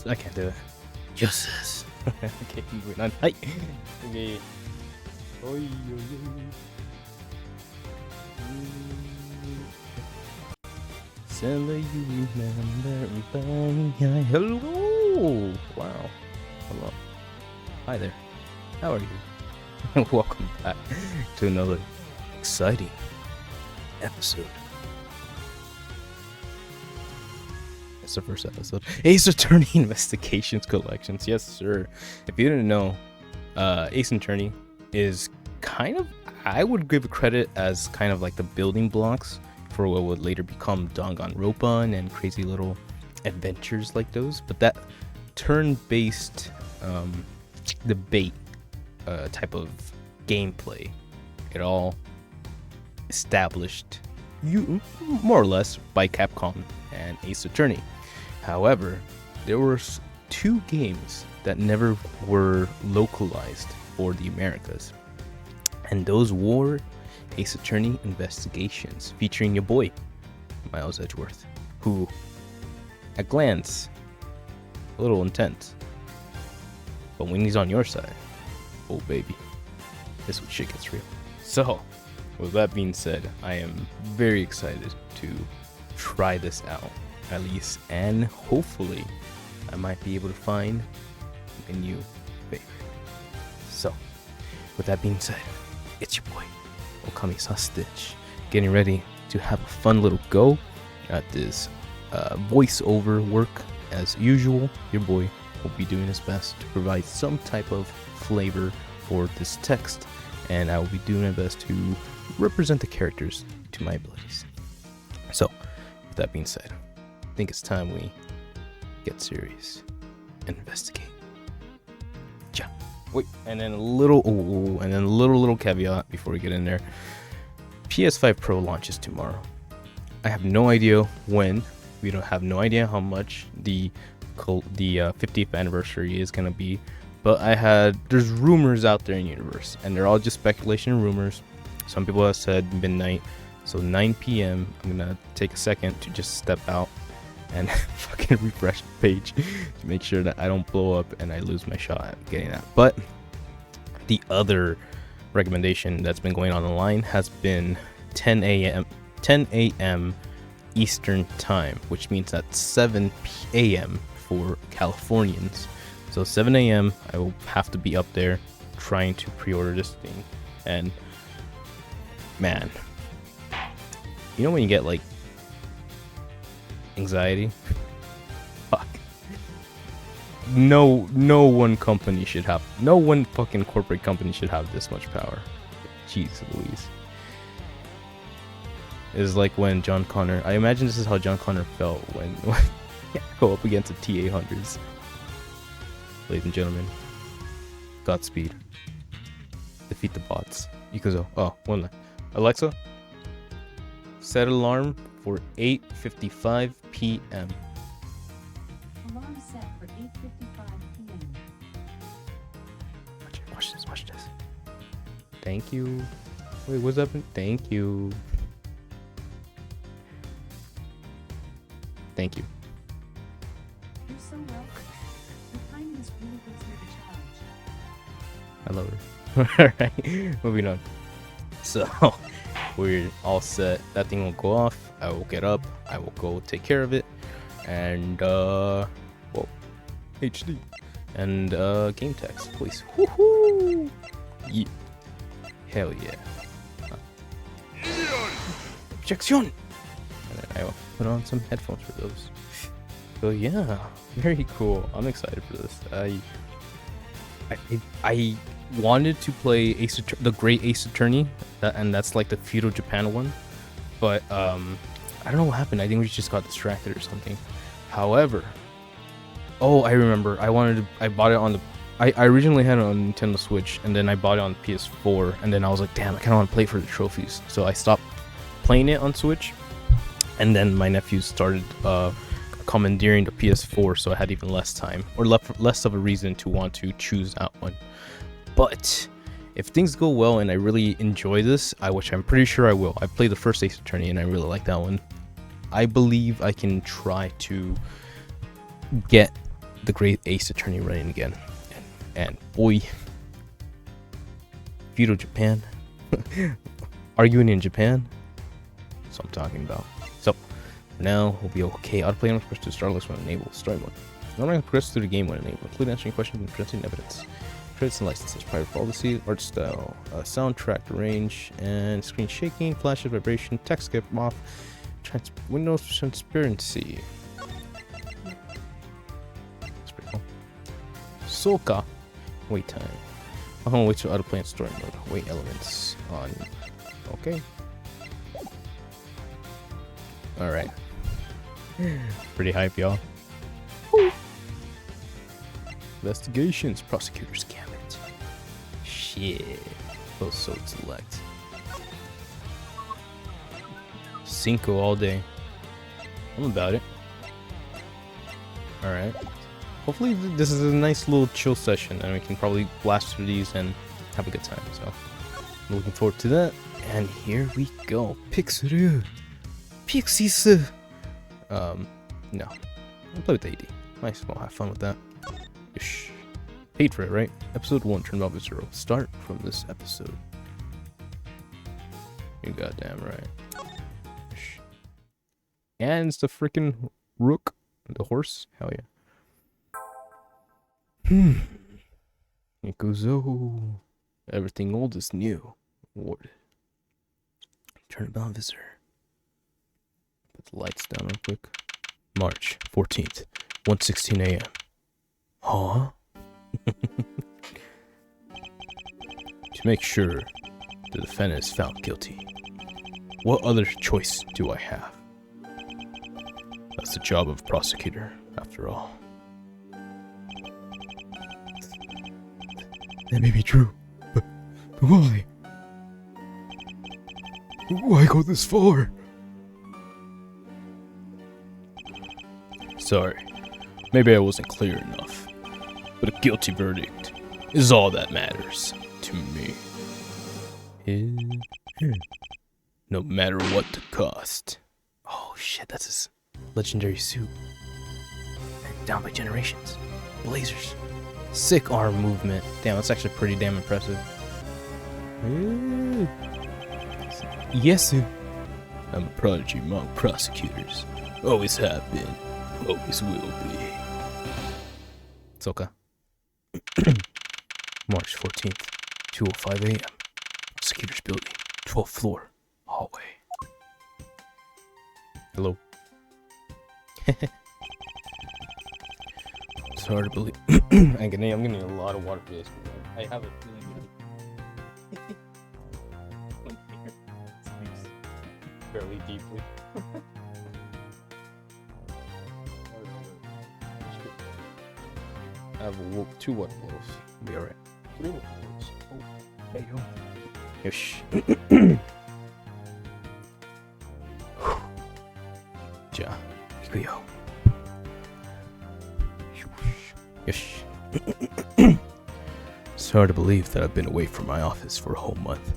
I can't do it. Justice. Okay, moving on. Hi. Okay. Oi, oi, oi. Sella, you remember? Hello. Wow. Hello. Hi there. How are you? Welcome back to another exciting episode. It's the first episode. Ace Attorney Investigations Collections. Yes, sir. If you didn't know, Ace Attorney is kind of, I would give credit as kind of like the building blocks for what would later become Danganronpa and crazy little adventures like those. But that turn-based debate type of gameplay, it all established more or less by Capcom and Ace Attorney. However, there were two games that never were localized for the Americas, and those were Ace Attorney Investigations, featuring your boy Miles Edgeworth, who at glance a little intense, but when he's on your side, oh baby, this when shit gets real. So with that being said, I am very excited to try this out at least, and hopefully I might be able to find a new favorite. So with that being said, it's your boy Okami Stitch, getting ready to have a fun little go at this voiceover work. As usual, your boy will be doing his best to provide some type of flavor for this text, and I will be doing my best to represent the characters to my abilities. So with that being said, I think it's time we get serious and investigate. Ja. Wait, and then a little caveat before we get in there. PS5 Pro launches tomorrow. I have no idea when. We don't have no idea how much the 50th anniversary is gonna be, but there's rumors out there in the universe, and they're all just speculation and rumors. Some people have said midnight, so 9 p.m. I'm gonna take a second to just step out and fucking refresh the page to make sure that I don't blow up and I lose my shot at getting that. But the other recommendation that's been going on online has been 10 a.m. Eastern time, which means that's 7 a.m. for Californians. So 7 a.m. I will have to be up there trying to pre-order this thing. And man, you know when you get like anxiety? Fuck. No one fucking corporate company should have this much power. Jeez Louise. It's like when John Connor, I imagine this is how John Connor felt when go up against the T-800s. Ladies and gentlemen, Godspeed. Defeat the bots. Ikuzo. Oh, one line. Alexa, set alarm for 8:55 p.m. Alarm set for 8:55 p.m. Watch this. Thank you. Wait, what's up? Thank you. Thank you. You're so welcome. Your kindness really puts me to challenge. I love her. Alright, moving on. So, we're all set. That thing will go off. I will get up. I will go take care of it. And, well, HD. And, game text, please. Woohoo! Yeah. Hell yeah. Objection! And then I will put on some headphones for those. So yeah, very cool. I'm excited for this. I wanted to play the Great Ace Attorney, and that's like the feudal Japan one, but I don't know what happened. I think we just got distracted or something. However, I remember. I bought it on the. I originally had it on Nintendo Switch, and then I bought it on PS4, and then I was like, damn, I kind of want to play it for the trophies. So I stopped playing it on Switch, and then my nephew started commandeering the PS4, so I had even less time, or less of a reason to want to choose that one. But if things go well and I really enjoy this, which I'm pretty sure I will. I played the first Ace Attorney and I really like that one. I believe I can try to get the great Ace Attorney running again. And boy, feudal Japan. Arguing in Japan. That's what I'm talking about. So, for now, we'll be okay. Autoplay and press to start list when enabled. Story mode. Not only progress through the game when enabled, including answering questions and presenting evidence. Credits and licenses, private policy, art style, soundtrack range, and screen shaking, flashes, vibration, text skip off, Windows transparency. That's pretty cool. Soka. Wait time. Wait to autoplay and story mode. Wait elements on. Okay. Alright. Pretty hype, y'all. Investigations, prosecutors, gambit. Shit. Close so select. Cinco all day. I'm about it. Alright. Hopefully this is a nice little chill session and we can probably blast through these and have a good time. So I'm looking forward to that. And here we go. Pixuru. Pixies. No. I'll play with the AD. Nice. We'll have fun with that. Ish. Paid for it, right? Episode 1, turn 0. Start from this episode. You goddamn right. Ish. And it's the freaking rook. The horse. Hell yeah. It goes, oh. Everything old is new. Awarded. Turnabout visitor. Put the lights down real quick. March 14th, 1:16 a.m. Huh? To make sure the defendant is found guilty, what other choice do I have? That's the job of prosecutor, after all. That may be true, but why? Why go this far? Sorry, maybe I wasn't clear enough, but a guilty verdict is all that matters to me. No matter what the cost. Oh shit, that's his legendary suit. Down by generations. Blazers. Sick arm movement. Damn, that's actually pretty damn impressive. Yes, sir. I'm a prodigy among prosecutors. Always have been. Always will be. Soka. March 14th, 2:05 a.m. Prosecutor's building, 12th floor, hallway. Hello. It's hard to believe. I'm gonna need a lot of water for this. I have a feeling fairly deeply. I have two water bottles. Be alright. 3 water bottles. Oh, there you go. Yosh. Ja, ikuyo. Yosh. It's hard to believe that I've been away from my office for a whole month.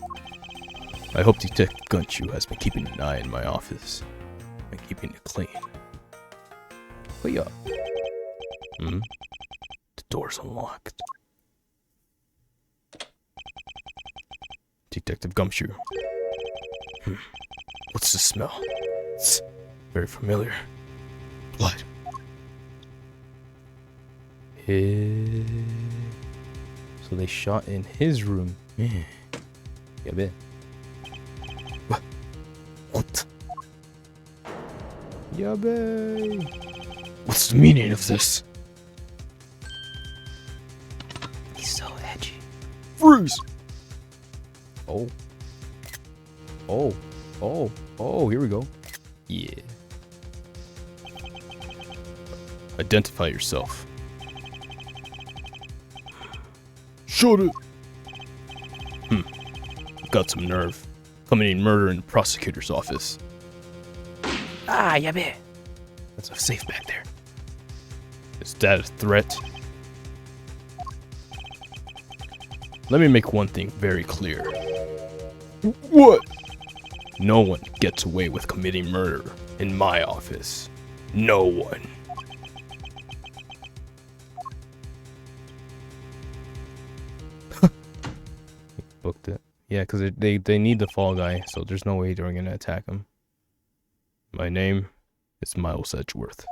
I hope Detective Gunchu has been keeping an eye on my office and keeping it clean. Ikuyo. The door's unlocked. Detective Gumshoe. What's the smell? It's very familiar. Blood. So they shot in his room. Yeah, bet. What? Yabe. What's the meaning of this? He's so edgy. Freeze! Oh. Oh. Oh. Oh, here we go. Yeah. Identify yourself. Shut it! Got some nerve. Committing murder in the prosecutor's office. Ah, yabe. That's a safe back there. Is that a threat? Let me make one thing very clear. What? No one gets away with committing murder in my office. No one. booked it. Yeah, because they need the fall guy, so there's no way they're gonna attack him. My name is Miles Edgeworth,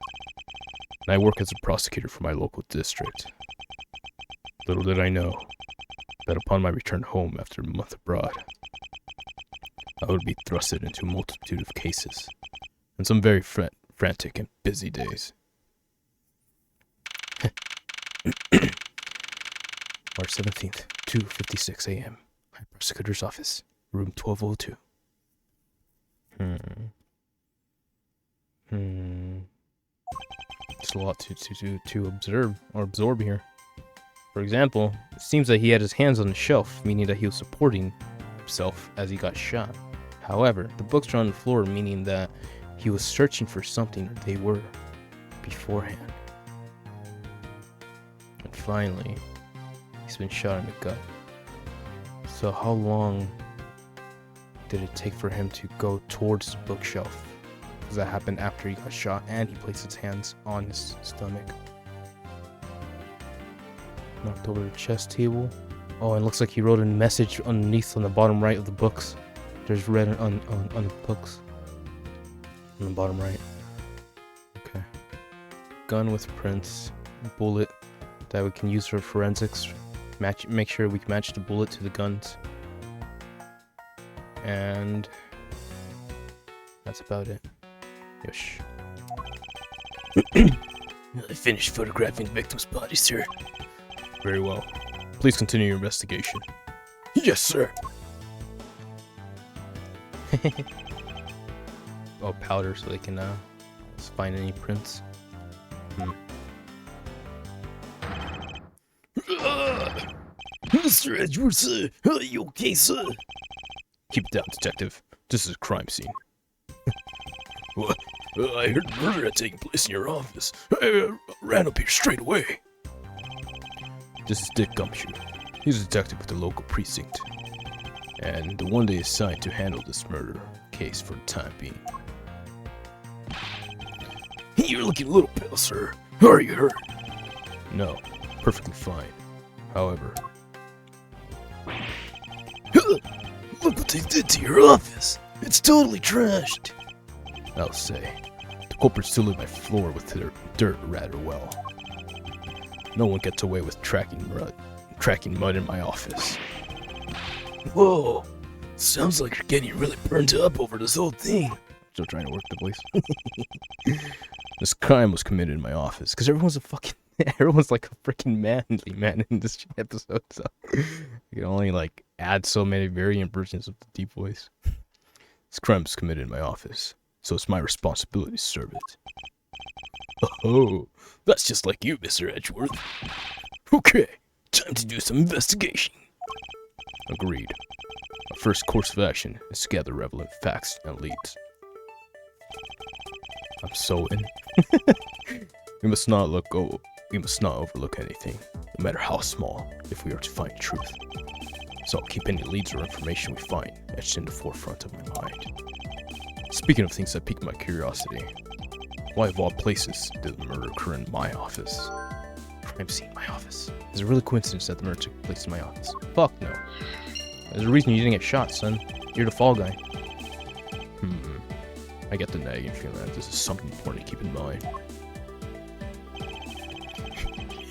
and I work as a prosecutor for my local district. Little did I know that upon my return home after a month abroad, I would be thrusted into a multitude of cases, and some very frantic and busy days. March 17th, 2:56 a.m. High Prosecutor's Office, room 1202. It's a lot to absorb here. For example, it seems that he had his hands on the shelf, meaning that he was supporting himself as he got shot. However, the books are on the floor, meaning that he was searching for something, or they were, beforehand. And finally, he's been shot in the gut. So how long did it take for him to go towards the bookshelf? Because that happened after he got shot and he placed his hands on his stomach. Knocked over the chest table. Oh, and it looks like he wrote a message underneath on the bottom right of the books. There's red on the books. On the bottom right. Okay. Gun with prints. Bullet that we can use for forensics. Make sure we can match the bullet to the guns. And that's about it. Yosh. I finished photographing the victim's body, sir. Very well. Please continue your investigation. Yes, sir. Oh, powder so they can find any prints. Mr. Edgeworth, sir, are you okay, sir? Keep it down, detective. This is a crime scene. What? I heard a murder had taken place in your office. I ran up here straight away. This is Dick Gumshoe. He's a detective with the local precinct, and the one they assigned to handle this murder case for the time being. You're looking a little pale, sir. Are you hurt? No, perfectly fine. However, look what they did to your office. It's totally trashed. I'll say, the culprits still leave my floor with their dirt rather well. No one gets away with tracking mud in my office. Whoa, sounds like you're getting really burned up over this whole thing. Still trying to work the voice. This crime was committed in my office because everyone's like a freaking manly man in this episode, so you can only like add so many variant versions of the deep voice. This crime was committed in my office, so it's my responsibility to serve it. Oh, that's just like you, Mr. Edgeworth. Okay, time to do some investigation. Agreed. Our first course of action is to gather relevant facts and leads. I'm so in. We must not overlook anything, no matter how small, if we are to find truth. So I'll keep any leads or information we find etched in the forefront of my mind. Speaking of things that piqued my curiosity, why of all places did the murder occur in my office? Crime scene, my office. Is it really coincidence that the murder took place in my office? Fuck no. There's a reason you didn't get shot, son. You're the fall guy. I get the nagging feeling that this is something important to keep in mind.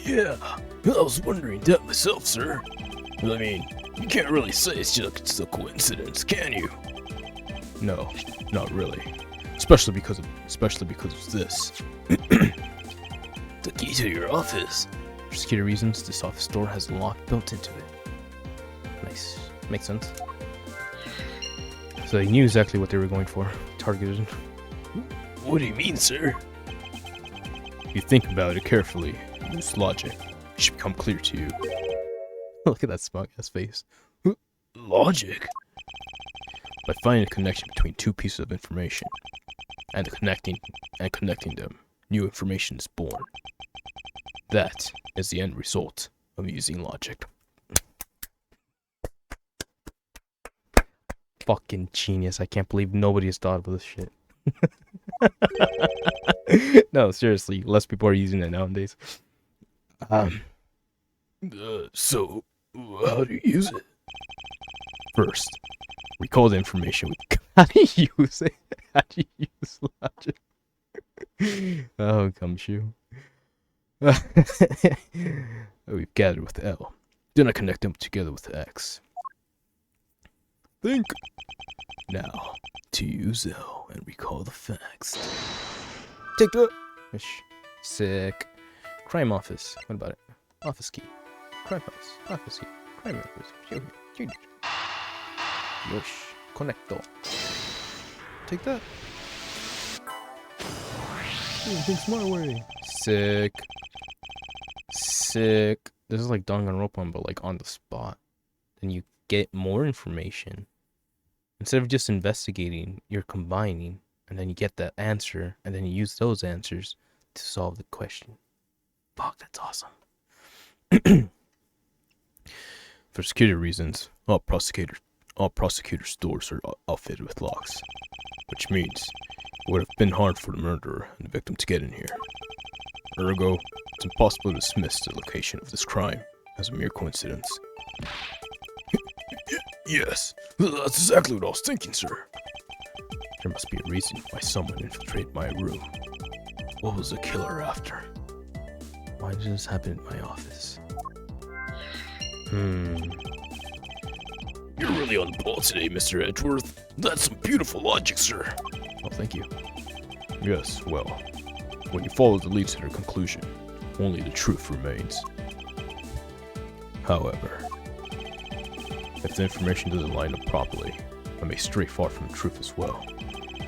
Yeah, I was wondering that myself, sir. I mean, you can't really say it's just a coincidence, can you? No, not really. Especially because of this. The key to your office. For security reasons, this office door has a lock built into it. Nice. Makes sense. So they knew exactly what they were going for. Targeted. What do you mean, sir? If you think about it carefully, use logic, it should become clear to you. Look at that smug ass face. Logic? By finding a connection between two pieces of information and connecting them, new information is born. That is the end result of using logic. Fucking genius. I can't believe nobody has thought of this shit. No, seriously, less people are using it nowadays. So, how do you use it? First, recall the information we... How do you use it? How do you use logic? Oh, gumshoe. we've gathered with L. Then I connect them together with X. Think. Now, to use L and recall the facts. Take the... Sick. Crime office. What about it? Office key. Crime office. Office key. Crime office. Yosh. Connecto. Take that. Doing things my way. Sick. Sick. This is like Danganronpa, but like on the spot. Then you get more information. Instead of just investigating, you're combining, and then you get that answer, and then you use those answers to solve the question. Fuck, that's awesome. For security reasons, all prosecutor stores are outfitted with locks, which means it would have been hard for the murderer and the victim to get in here. Ergo, it's impossible to dismiss the location of this crime as a mere coincidence. Yes, that's exactly what I was thinking, sir. There must be a reason why someone infiltrated my room. What was the killer after? Why did this happen in my office? You're really on the ball today, Mr. Edgeworth. That's some beautiful logic, sir. Oh, thank you. Yes, well, when you follow the lead to their conclusion, only the truth remains. However, if the information doesn't line up properly, I may stray far from the truth as well.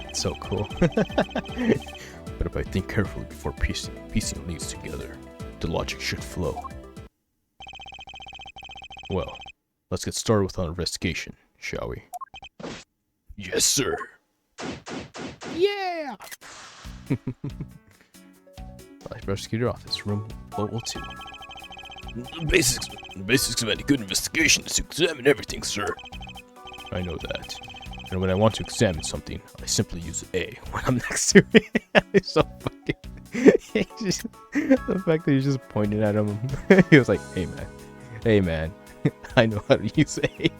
It's so cool. But if I think carefully before piecing leads together, the logic should flow. Well, let's get started with our investigation, shall we? Yes, sir. Yeah! Vice Prosecutor Office, room 002. The basics of any good investigation is to examine everything, sir. I know that. And when I want to examine something, I simply use A when I'm next to it. It's so fucking... The fact that he's just pointing at him. He was like, hey man, I know how to use A.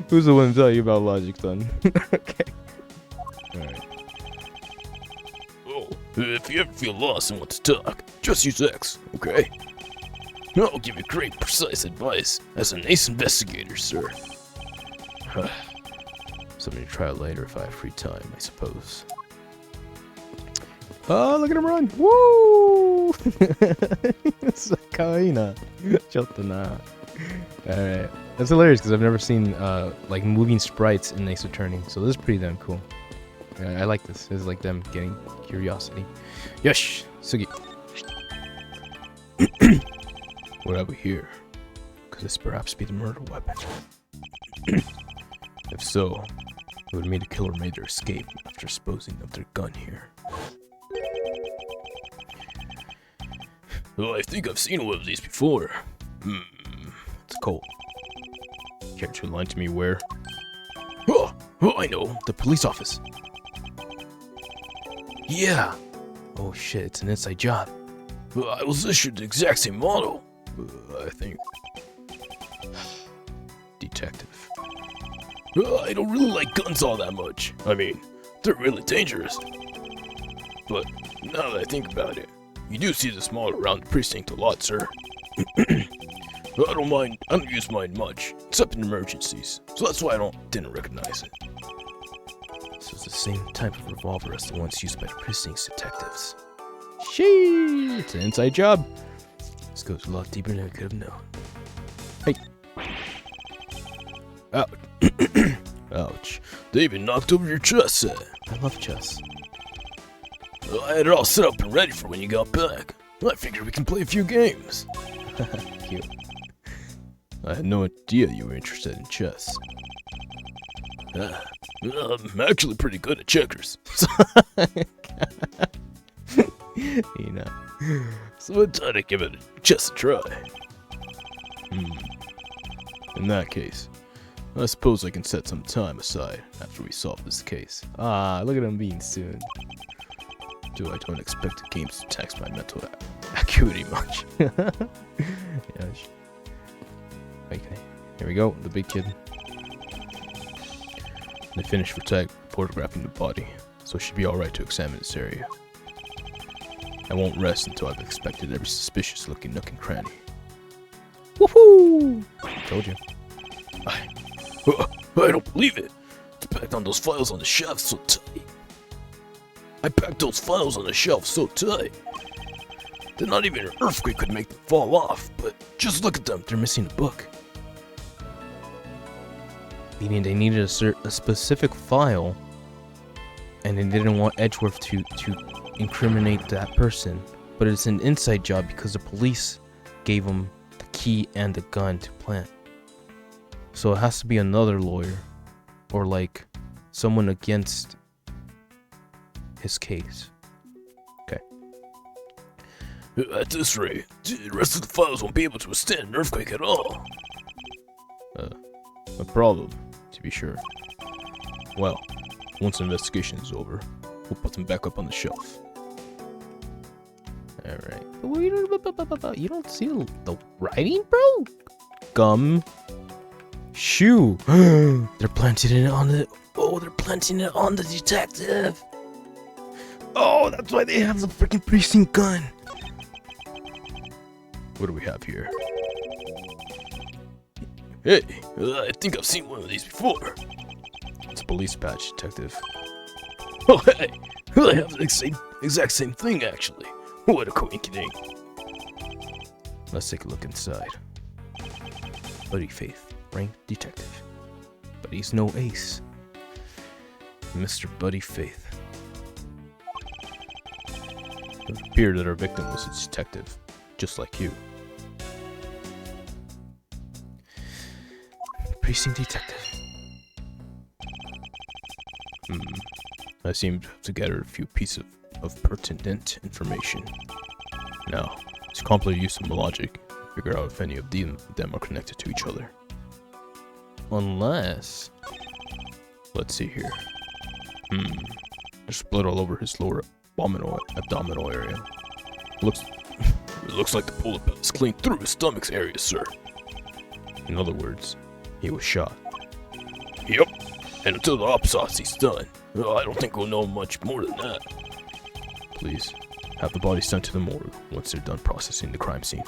Who's the one to tell you about logic, son? Okay. Alright. Oh, if you ever feel lost and want to talk, just use X, okay? I'll give you great, precise advice as an ace investigator, sir. Something to try out later if I have free time, I suppose. Oh, look at him run! Woo! Sakaina. Chotana. Alright. That's hilarious because I've never seen like moving sprites in Ace Attorney, so this is pretty damn cool. I like this. This is like them getting curiosity. Yosh! Sugi. What have we here? Could this perhaps be the murder weapon? If so, it would mean the killer made their escape after disposing of their gun here. Oh, I think I've seen one of these before. It's cold. Care to lie to me where? Oh, I know. The police office. Yeah. Oh shit, it's an inside job. I was issued the exact same model. I think. Detective. I don't really like guns all that much. I mean, they're really dangerous. But now that I think about it, you do see this model around the precinct a lot, sir. I don't use mine much, except in emergencies. So that's why I didn't recognize it. So it's the same type of revolver as the ones used by the precinct's detectives. Sheesh! It's an inside job. This goes a lot deeper than I could have known. Hey. Ouch. Ouch. They even knocked over your chess set. I love chess. I had it all set up and ready for when you got back. I figured we can play a few games. Cute. I had no idea you were interested in chess. I'm actually pretty good at checkers. You know. So I thought I'd give it just a try. In that case, I suppose I can set some time aside after we solve this case. Ah, look at him being soon. Though I don't expect the games to tax my mental acuity much. Yes. Okay, here we go, the big kid. They finished photographing the body, so it should be alright to examine this area. I won't rest until I've inspected every suspicious looking nook and cranny. Woohoo! Told you. I don't believe it. I packed on those files on the shelf so tight. That not even an earthquake could make them fall off, but just look at them. They're missing a book. Meaning they needed a specific file, and they didn't want Edgeworth to incriminate that person. But it's an inside job because the police gave him the key and the gun to plant. So it has to be another lawyer, or like someone against his case. Okay. At this rate, the rest of the files won't be able to withstand an earthquake at all. A problem, to be sure. Well, once the investigation is over, we'll put them back up on the shelf. Alright. You don't see the writing, bro? Gum. Shoe. They're planting it on the... Oh, they're planting it on the detective. Oh, that's why they have the freaking precinct gun. What do we have here? Hey, I think I've seen one of these before. It's a police badge, detective. Oh, hey, I have the exact same thing, actually. What a coincidence. Let's take a look inside. Buddy Faith, ranked detective. But he's no ace. Mr. Buddy Faith. It would appear that our victim was a detective, just like you. Precinct detective. I seem to have gathered a few pieces of pertinent information. Now, to completely use some logic, figure out if any of them are connected to each other. Unless... Let's see here. There's blood all over his lower abdominal area. It looks like the bullet is clean through his stomach's area, sir. In other words, he was shot. Yep, and until the autopsy's done, I don't think we'll know much more than that. Please, have the body sent to the morgue once they're done processing the crime scene.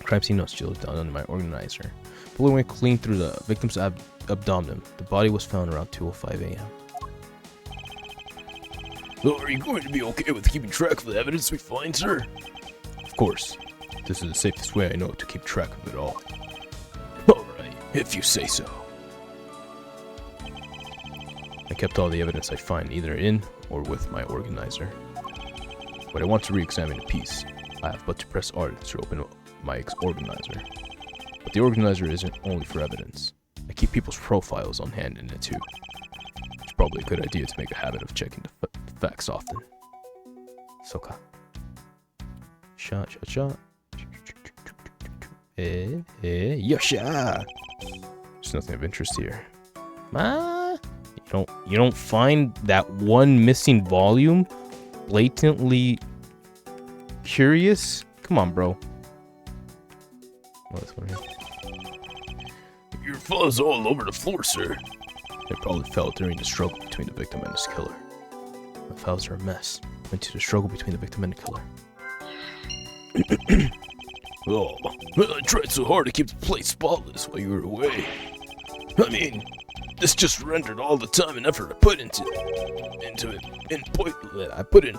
Crime scene notes still done under my organizer. Bullet went clean through the victim's abdomen. The body was found around 2:05 a.m. Well, are you going to be okay with keeping track of the evidence we find, sir? Of course. This is the safest way I know to keep track of it all. Alright, if you say so. I kept all the evidence I find either in or with my organizer. When I want to re-examine a piece, I have but to press R to open my organizer. But the organizer isn't only for evidence. I keep people's profiles on hand in it too. It's probably a good idea to make a habit of checking the facts often. Soka. Shot. Yosha! There's nothing of interest here. You don't find that one missing volume blatantly curious? Come on, bro. Oh, this one here. Your files all over the floor, sir. They probably fell during the struggle between the victim and his killer. My files are a mess. Went to the struggle between the victim and the killer. Oh, I tried so hard to keep the place spotless while you were away. I mean, this just rendered all the time and effort I put into it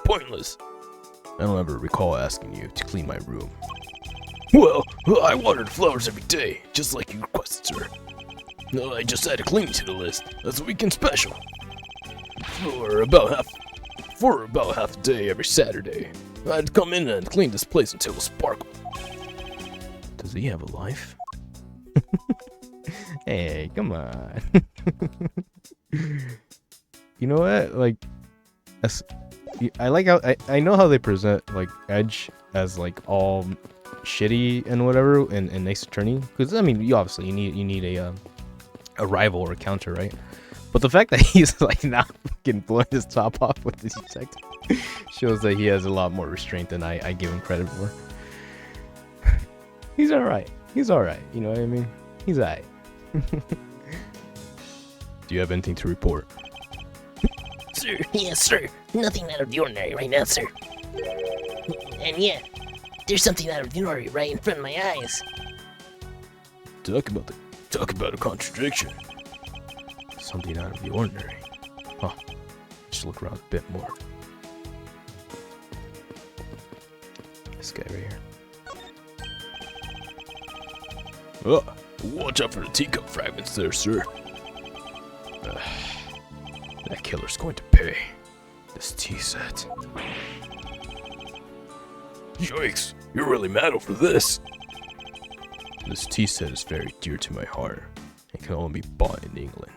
pointless. I don't ever recall asking you to clean my room. Well, I water the flowers every day, just like you requested, sir. No, I just added cleaning to the list. That's a weekend special. For about half a day every Saturday, I'd come in and clean this place until it sparkled. Does he have a life? Hey, come on. You know what? Like, I like how I know how they present like Edge as like all shitty and whatever, and Ace Attorney, because I mean, you need a rival or a counter, right? But the fact that he's like not fucking blowing his top off with this detective shows that he has a lot more restraint than I give him credit for. He's alright. He's alright, you know what I mean? He's alright. Do you have anything to report? Sir, yes, sir. Nothing out of the ordinary right now, sir. And yeah, there's something out of the ordinary right in front of my eyes. Talk about a contradiction. Something out of the ordinary. Huh. Just look around a bit more. This guy right here. Oh, watch out for the teacup fragments there, sir. That killer's going to pay. This tea set. Yikes, you're really mad over this. This tea set is very dear to my heart. It can only be bought in England.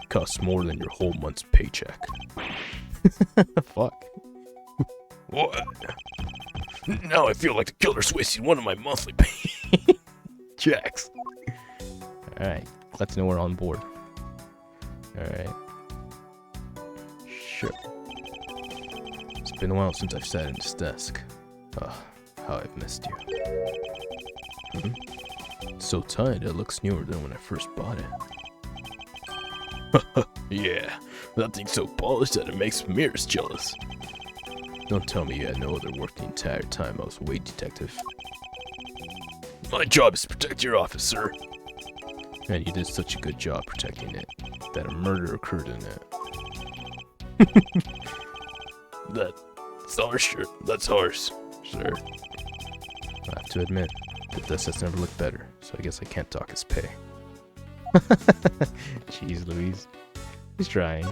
It costs more than your whole month's paycheck. Fuck. What? Now I feel like the killer's wasting one of my monthly paychecks. Alright, glad to know we're on board. Alright. Sure. It's been a while since I've sat at this desk. Oh, how I've missed you. It's so tight, it looks newer than when I first bought it. Yeah, that thing's so polished that it makes mirrors jealous. Don't tell me you had no other work the entire time I was a wait detective. My job is to protect your office, sir. And you did such a good job protecting it, that a murder occurred in it. That's ours, sir. That's ours, sir. I have to admit, the desk has never looked better, so I guess I can't talk his pay. Jeez Louise. He's trying.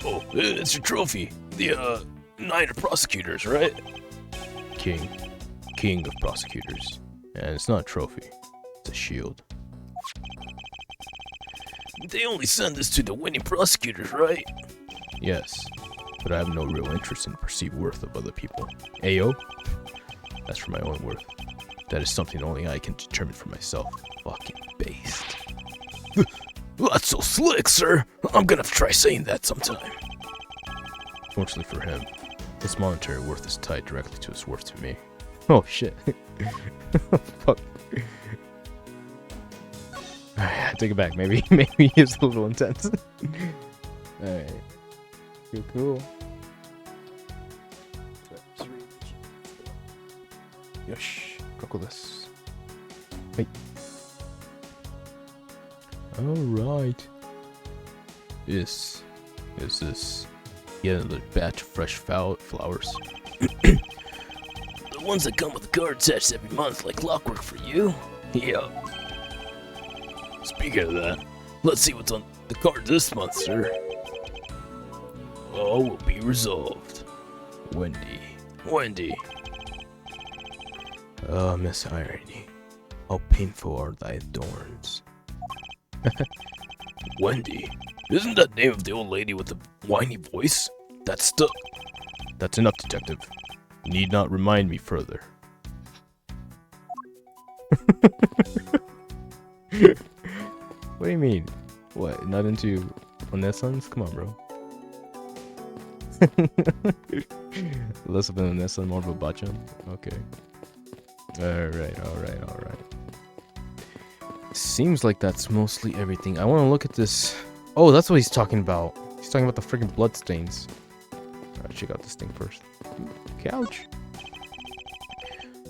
Oh, it's your trophy. The, Knight of Prosecutors, right? King of prosecutors. And it's not a trophy, it's a shield. They only send this to the winning prosecutors, right? Yes, but I have no real interest in the perceived worth of other people. Ayo? That's for my own worth. That is something only I can determine for myself. Fucking based. That's so slick, sir. I'm gonna have to try saying that sometime. Fortunately for him, his monetary worth is tied directly to his worth to me. Oh shit. Fuck. I take it back. Maybe it's a little intense. Alright. Cool. Yosh. Crocodile. Wait. Alright. Is this yet another batch of fresh flowers? The ones that come with a card attached every month, like clockwork for you. Yeah. Speaking of that, let's see what's on the card this month, sir. All will be resolved. Wendy. Oh, Miss Irony, how painful are thy thorns. Wendy? Isn't that name of the old lady with the whiny voice? That's That's enough, detective. Need not remind me further. What do you mean? What, not into Onessans? Come on, bro. Less of an Onessan, more of a Bachan? Okay. Alright. Seems like that's mostly everything. I want to look at this. Oh, that's what he's talking about. He's talking about the freaking bloodstains. Alright, check out this thing first. Couch.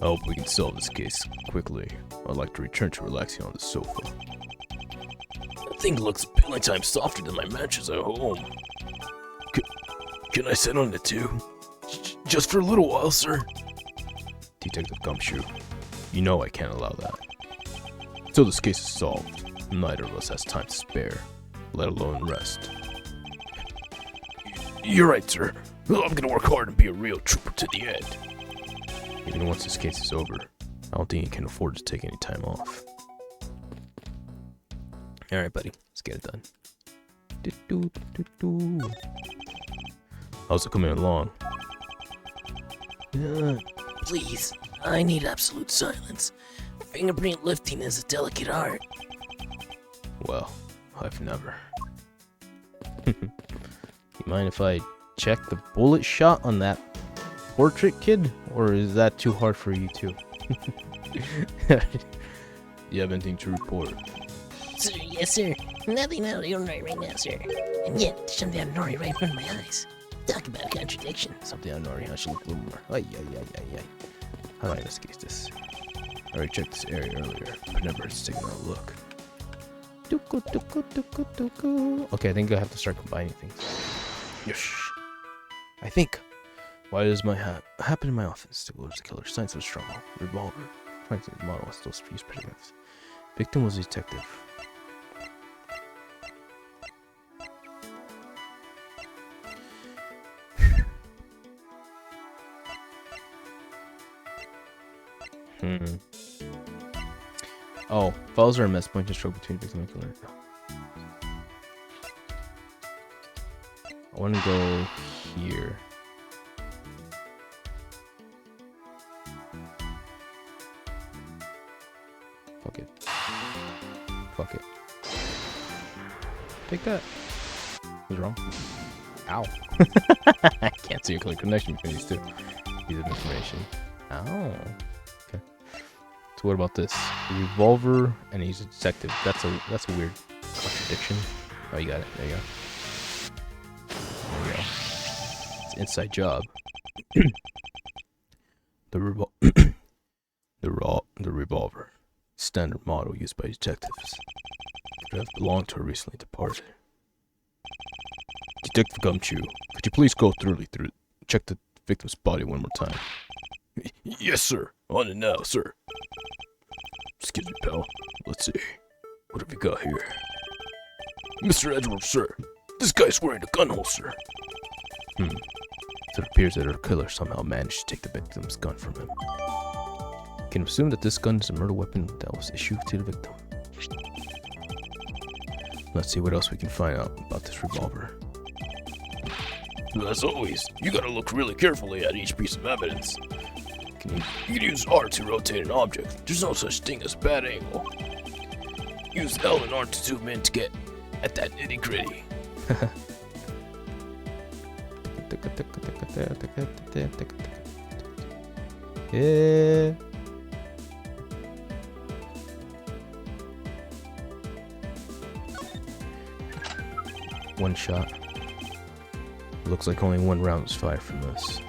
I hope we can solve this case quickly. I'd like to return to relaxing on the sofa. That thing looks a billion times softer than my mattress at home. Can I sit on it too? Just for a little while, sir? Detective Gumshoe, you know I can't allow that. Until this case is solved, neither of us has time to spare, let alone rest. You're right, sir. I'm gonna work hard and be a real trooper to the end. Even once this case is over, I don't think you can afford to take any time off. Alright, buddy, let's get it done. How's it coming along? Please, I need absolute silence. Fingerprint lifting is a delicate art. Well, I've never. You mind if I check the bullet shot on that portrait kid, or is that too hard for you too? You have anything to report? Sir, yes, sir. Nothing out of the ordinary right now, sir. And yet, there's something out of the ordinary right in front of my eyes. Talk about a contradiction. Something I already I should look a little more. Ay. How do I investigate this? I already checked this area earlier, but never taken a look. Okay, I think I have to start combining things. Yes. I think. Why does my happen in my office? To go to the killer. Signs of struggle. Revolver. Trying to the model was still used predictions. Victim was a detective. Oh, files are a mess. Point and stroke between victim and killer. I want to go here. Fuck it. Fuck it. Take that. What's wrong? Ow. I can't see a clear connection between these two. Piece of information. Ow. Okay. So what about this? A revolver, and he's a detective. That's a weird contradiction. Oh, you got it. There you go. There you go. It's an inside job. The revolver. Standard model used by detectives. Could have belonged to a recently departed. Detective Gumshoe, could you please go check the victim's body one more time? Yes, sir. On it now, sir. Excuse me, pal. Let's see. What have we got here? Mr. Edwards, sir. This guy's wearing a gun holster. So it appears that our killer somehow managed to take the victim's gun from him. Can assume that this gun is a murder weapon that was issued to the victim. Let's see what else we can find out about this revolver. As always, you gotta look really carefully at each piece of evidence. You can use R to rotate an object. There's no such thing as bad angle. Use L and R to zoom in to get at that nitty gritty. Yeah. One shot. Looks like only one round was fired from this.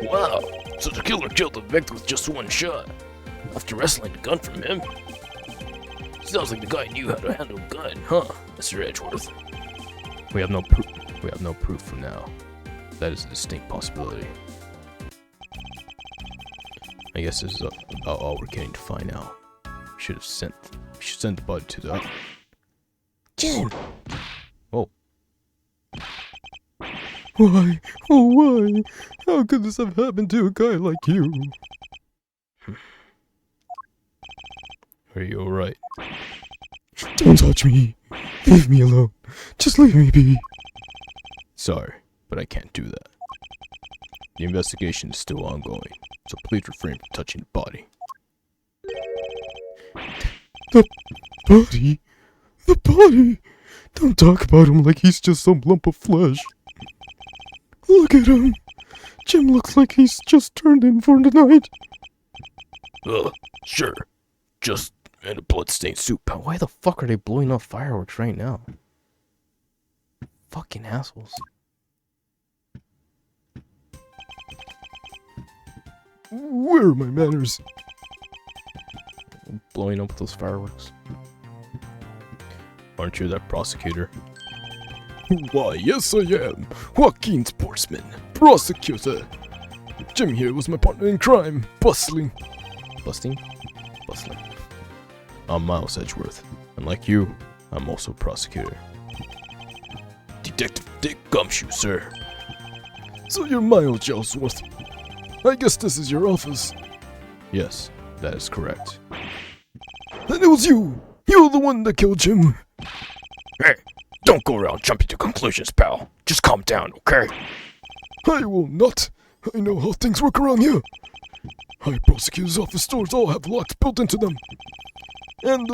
Wow, so the killer killed the victim with just one shot, after wrestling the gun from him? Sounds like the guy knew how to handle a gun, huh, Mr. Edgeworth? We have no proof. We have no proof for now. That is a distinct possibility. I guess this is about all we're getting to find out. We should send the body to the. Jim! Oh. Why? Oh, why? How could this have happened to a guy like you? Are you alright? Don't touch me. Leave me alone. Just leave me be. Sorry, but I can't do that. The investigation is still ongoing, so please refrain from touching the body. The body? The body? Don't talk about him like he's just some lump of flesh. Look at him. Jim looks like he's just turned in for the night. Sure. Just in a bloodstained suit. But why the fuck are they blowing off fireworks right now? Fucking assholes. Where are my manners? Blowing up those fireworks. Aren't you that prosecutor? Why, yes I am. Joaquin Sportsman, prosecutor. Jim here was my partner in crime, bustling. Busting? Bustling. I'm Miles Edgeworth, and like you, I'm also a prosecutor. Detective Dick Gumshoe, sir. So you're Miles Ellsworth. I guess this is your office. Yes, that is correct. And it was you! You're the one that killed Jim! Hey, don't go around jumping to conclusions, pal. Just calm down, okay? I will not. I know how things work around here. High prosecutor's office doors all have locks built into them. And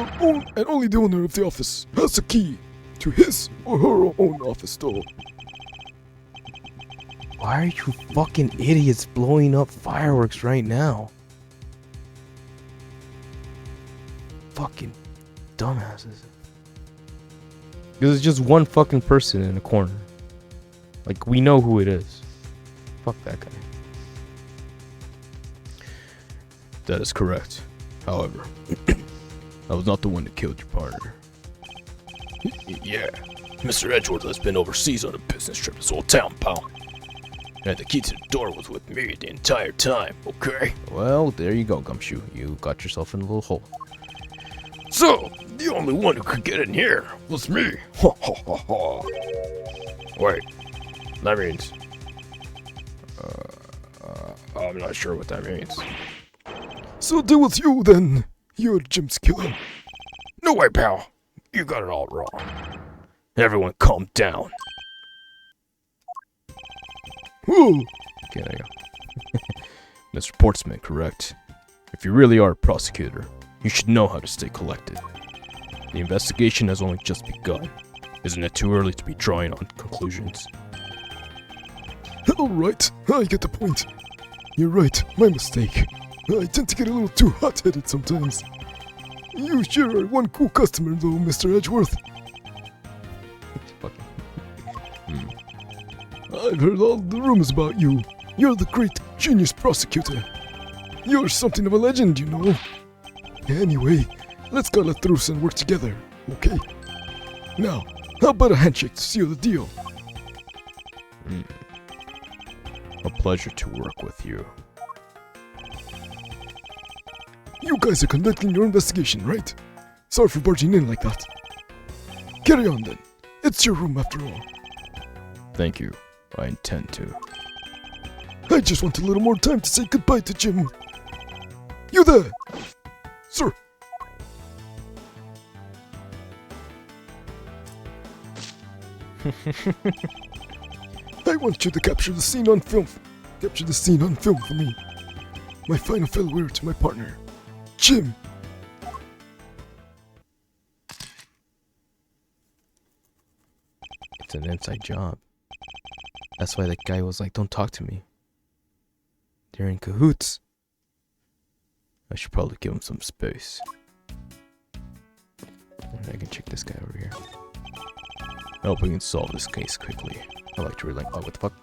only the owner of the office has a key to his or her own office door. Why are you fucking idiots blowing up fireworks right now? Fucking dumbasses. Because it's just one fucking person in a corner. Like, we know who it is. Fuck that guy. That is correct. However, I was not the one that killed your partner. Yeah, Mr. Edgeworth has been overseas on a business trip this whole town, pal. And the key to the door was with me the entire time, okay? Well, there you go, Gumshoe. You got yourself in a little hole. So, the only one who could get in here was me. Ha ha ha ha. Wait, that means... I'm not sure what that means. So that was you then. You're Jim's killer. No way, pal. You got it all wrong. Everyone calm down. Whoa. Okay, there you go. Mr. Portsman, correct? If you really are a prosecutor, you should know how to stay collected. The investigation has only just begun. Isn't it too early to be drawing on conclusions? Alright, I get the point. You're right, my mistake. I tend to get a little too hot-headed sometimes. You sure are one cool customer though, Mr. Edgeworth. I've heard all the rumors about you. You're the great genius prosecutor. You're something of a legend, you know. Anyway, let's cut it through and work together, okay? Now, how about a handshake to seal the deal? A pleasure to work with you. You guys are conducting your investigation, right? Sorry for barging in like that. Carry on then. It's your room after all. Thank you. I intend to. I just want a little more time to say goodbye to Jim. You there! Sir! I want you to capture the scene on film. Capture the scene on film for me. My final farewell to my partner, Jim. It's an inside job. That's why that guy was like, don't talk to me. They're in cahoots. I should probably give him some space. I can check this guy over here. I hope we can solve this case quickly. I like to relate. Oh, what the fuck?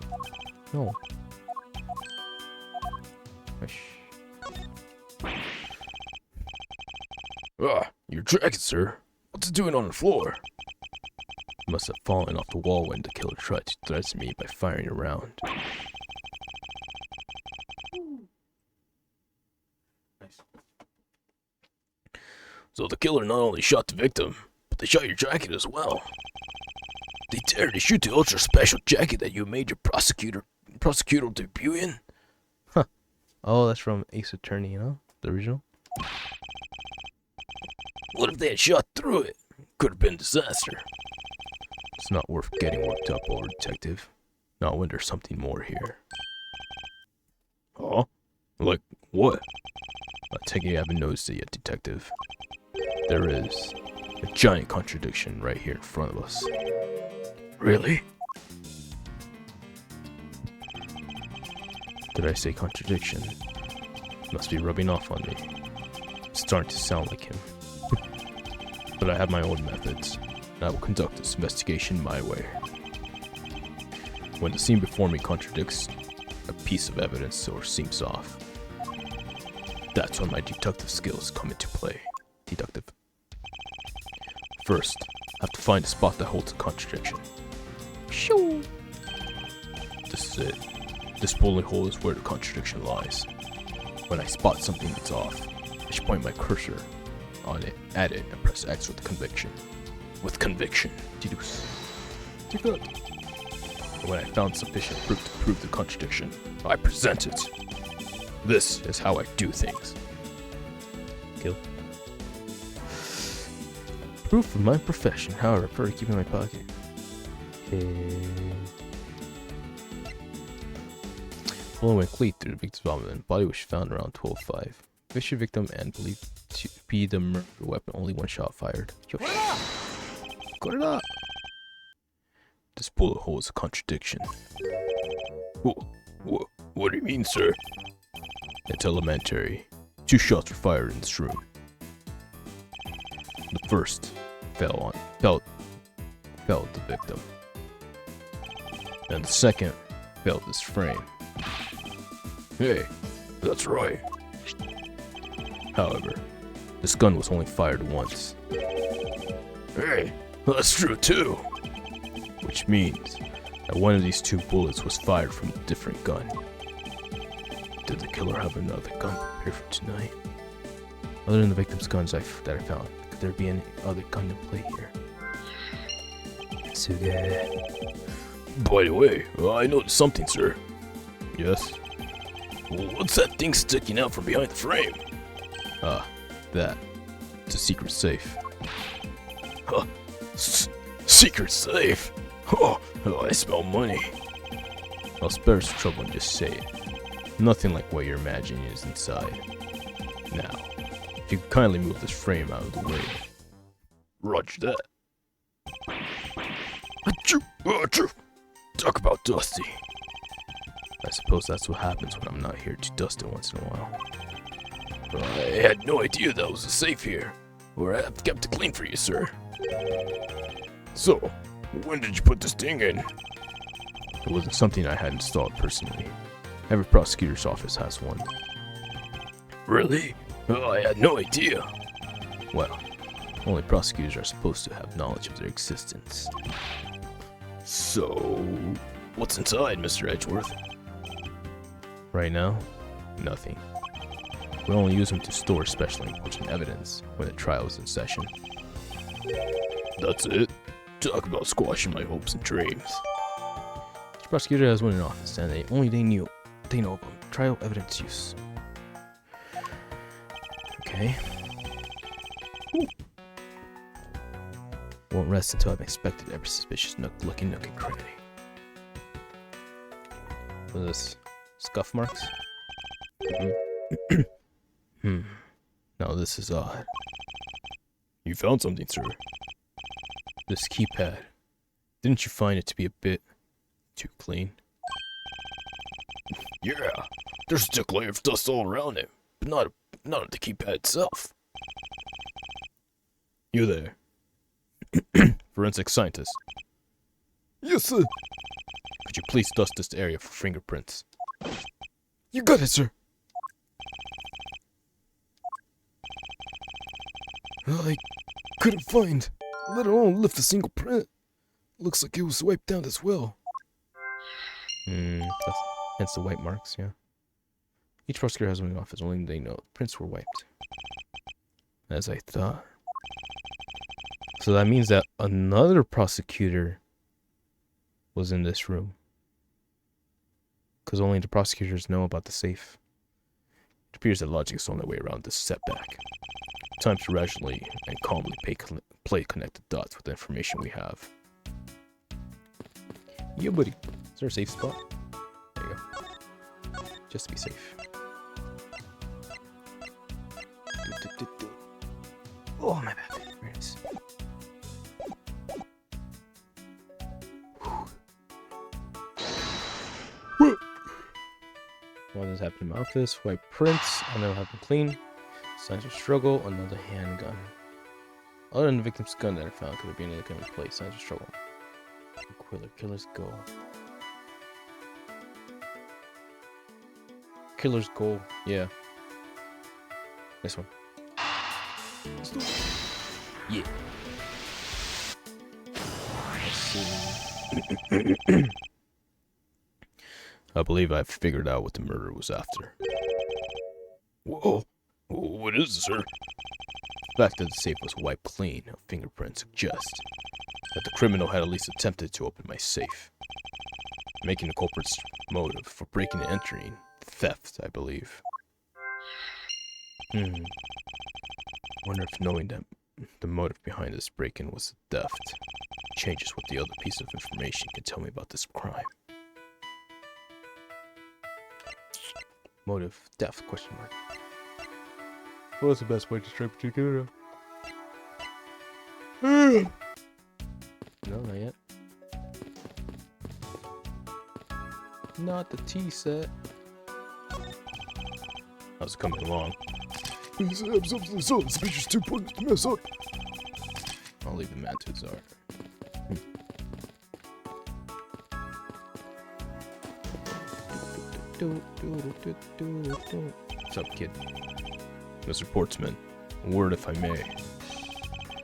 No. Hush. Your jacket, sir. What's it doing on the floor? It must have fallen off the wall when the killer tried to threaten me by firing around. Nice. So the killer not only shot the victim, but they shot your jacket as well. They dared to shoot the ultra special jacket that you made your prosecutorial debut in? Oh, that's from Ace Attorney, you know? The original? What if they had shot through it? Could have been a disaster. It's not worth getting worked up over, Detective. Not when there's something more here. Huh? Like what? I take it you haven't noticed it yet, Detective. There is a giant contradiction right here in front of us. Really? Did I say contradiction? Must be rubbing off on me. It's starting to sound like him. But I have my own methods, and I will conduct this investigation my way. When the scene before me contradicts a piece of evidence or seems off, that's when my deductive skills come into play. Deductive. First, I have to find a spot that holds a contradiction. Shoo! This is it. This bullet hole is where the contradiction lies. When I spot something that's off, I should point my cursor on it, at it, and press X with conviction. With conviction. Deduce. Take that. And when I found sufficient proof to prove the contradiction, I present it. This is how I do things. Kill. Proof of my profession, however, I prefer to keep in my pocket. Okay. Following Cleat through the victim's vomit, body was found around 12:05. Fisher victim and believed to be the murder weapon, only one shot fired. Yo, cut it up! This bullet hole is a contradiction. What do you mean, sir? It's elementary. 2 shots were fired in this room. The first fell at the victim. And the second fell at this frame. Hey, that's right. However, this gun was only fired once, Hey, that's true too. which means that one of these 2 bullets was fired from a different gun. Did the killer have another gun prepared for tonight? Other than the victim's guns that I found, could there be any other gun in play here? Suge. By the way, I noticed something, sir. Yes? What's that thing sticking out from behind the frame? That. It's a secret safe. Huh? Secret safe? Oh, I smell money. I'll spare us the trouble and just say it. Nothing like what you're imagining is inside. Now, if you could kindly move this frame out of the way. Roger that. Achoo! Talk about Dusty. I suppose that's what happens when I'm not here to dust it once in a while. I had no idea that was a safe here, or I've kept it clean for you, sir. So, when did you put this thing in? It wasn't something I had installed personally. Every prosecutor's office has one. Really? I had no idea. Well, only prosecutors are supposed to have knowledge of their existence. So, what's inside, Mr. Edgeworth? Right now, nothing. We only use them to store specially important evidence when the trial is in session. That's it? Talk about squashing my hopes and dreams. Each prosecutor has one in office, and they know about trial evidence use. Okay. Ooh. Won't rest until I've inspected every suspicious looking nook and cranny. What is this? Scuff marks? Now this is odd. You found something, sir. This keypad. Didn't you find it to be a bit too clean? Yeah, there's a thick layer of dust all around it, but not on the keypad itself. You there. Forensic scientist. Yes, sir. Could you please dust this area for fingerprints? You got it, sir. I couldn't find, let alone lift a single print. Looks like it was wiped out as well. That's hence the white marks, yeah. Each prosecutor has one in office, only they know prints were wiped. As I thought. So that means that another prosecutor was in this room. Because only the prosecutors know about the safe. It appears that logic is the only way around this setback. Time to rationally and calmly connect the dots with the information we have. Yeah, buddy. Is there a safe spot? There you go. Just to be safe. Oh, my bad. Very nice. One has happened in my office. White prints. Another have been clean. Signs of struggle. Another handgun. Other than the victim's gun that I found, could there be any other gun in place? Signs of struggle. Killer's goal. Killer's goal. Yeah. This one. Yeah. Let's see. I believe I've figured out what the murderer was after. Whoa, what is it, sir? The fact that the safe was wiped clean of fingerprints suggests that the criminal had at least attempted to open my safe, making the culprit's motive for breaking and entering theft, I believe. Wonder if knowing that the motive behind this break-in was theft changes what the other piece of information can tell me about this crime. Motive, theft, question mark. What's the best way to strike a killer? No, not yet. Not the tea set. How's it coming along? These abs up to the sun, speeches too pointed to mess up. I'll leave the man to his art. What's up, kid? Mr. Portsman, a word if I may.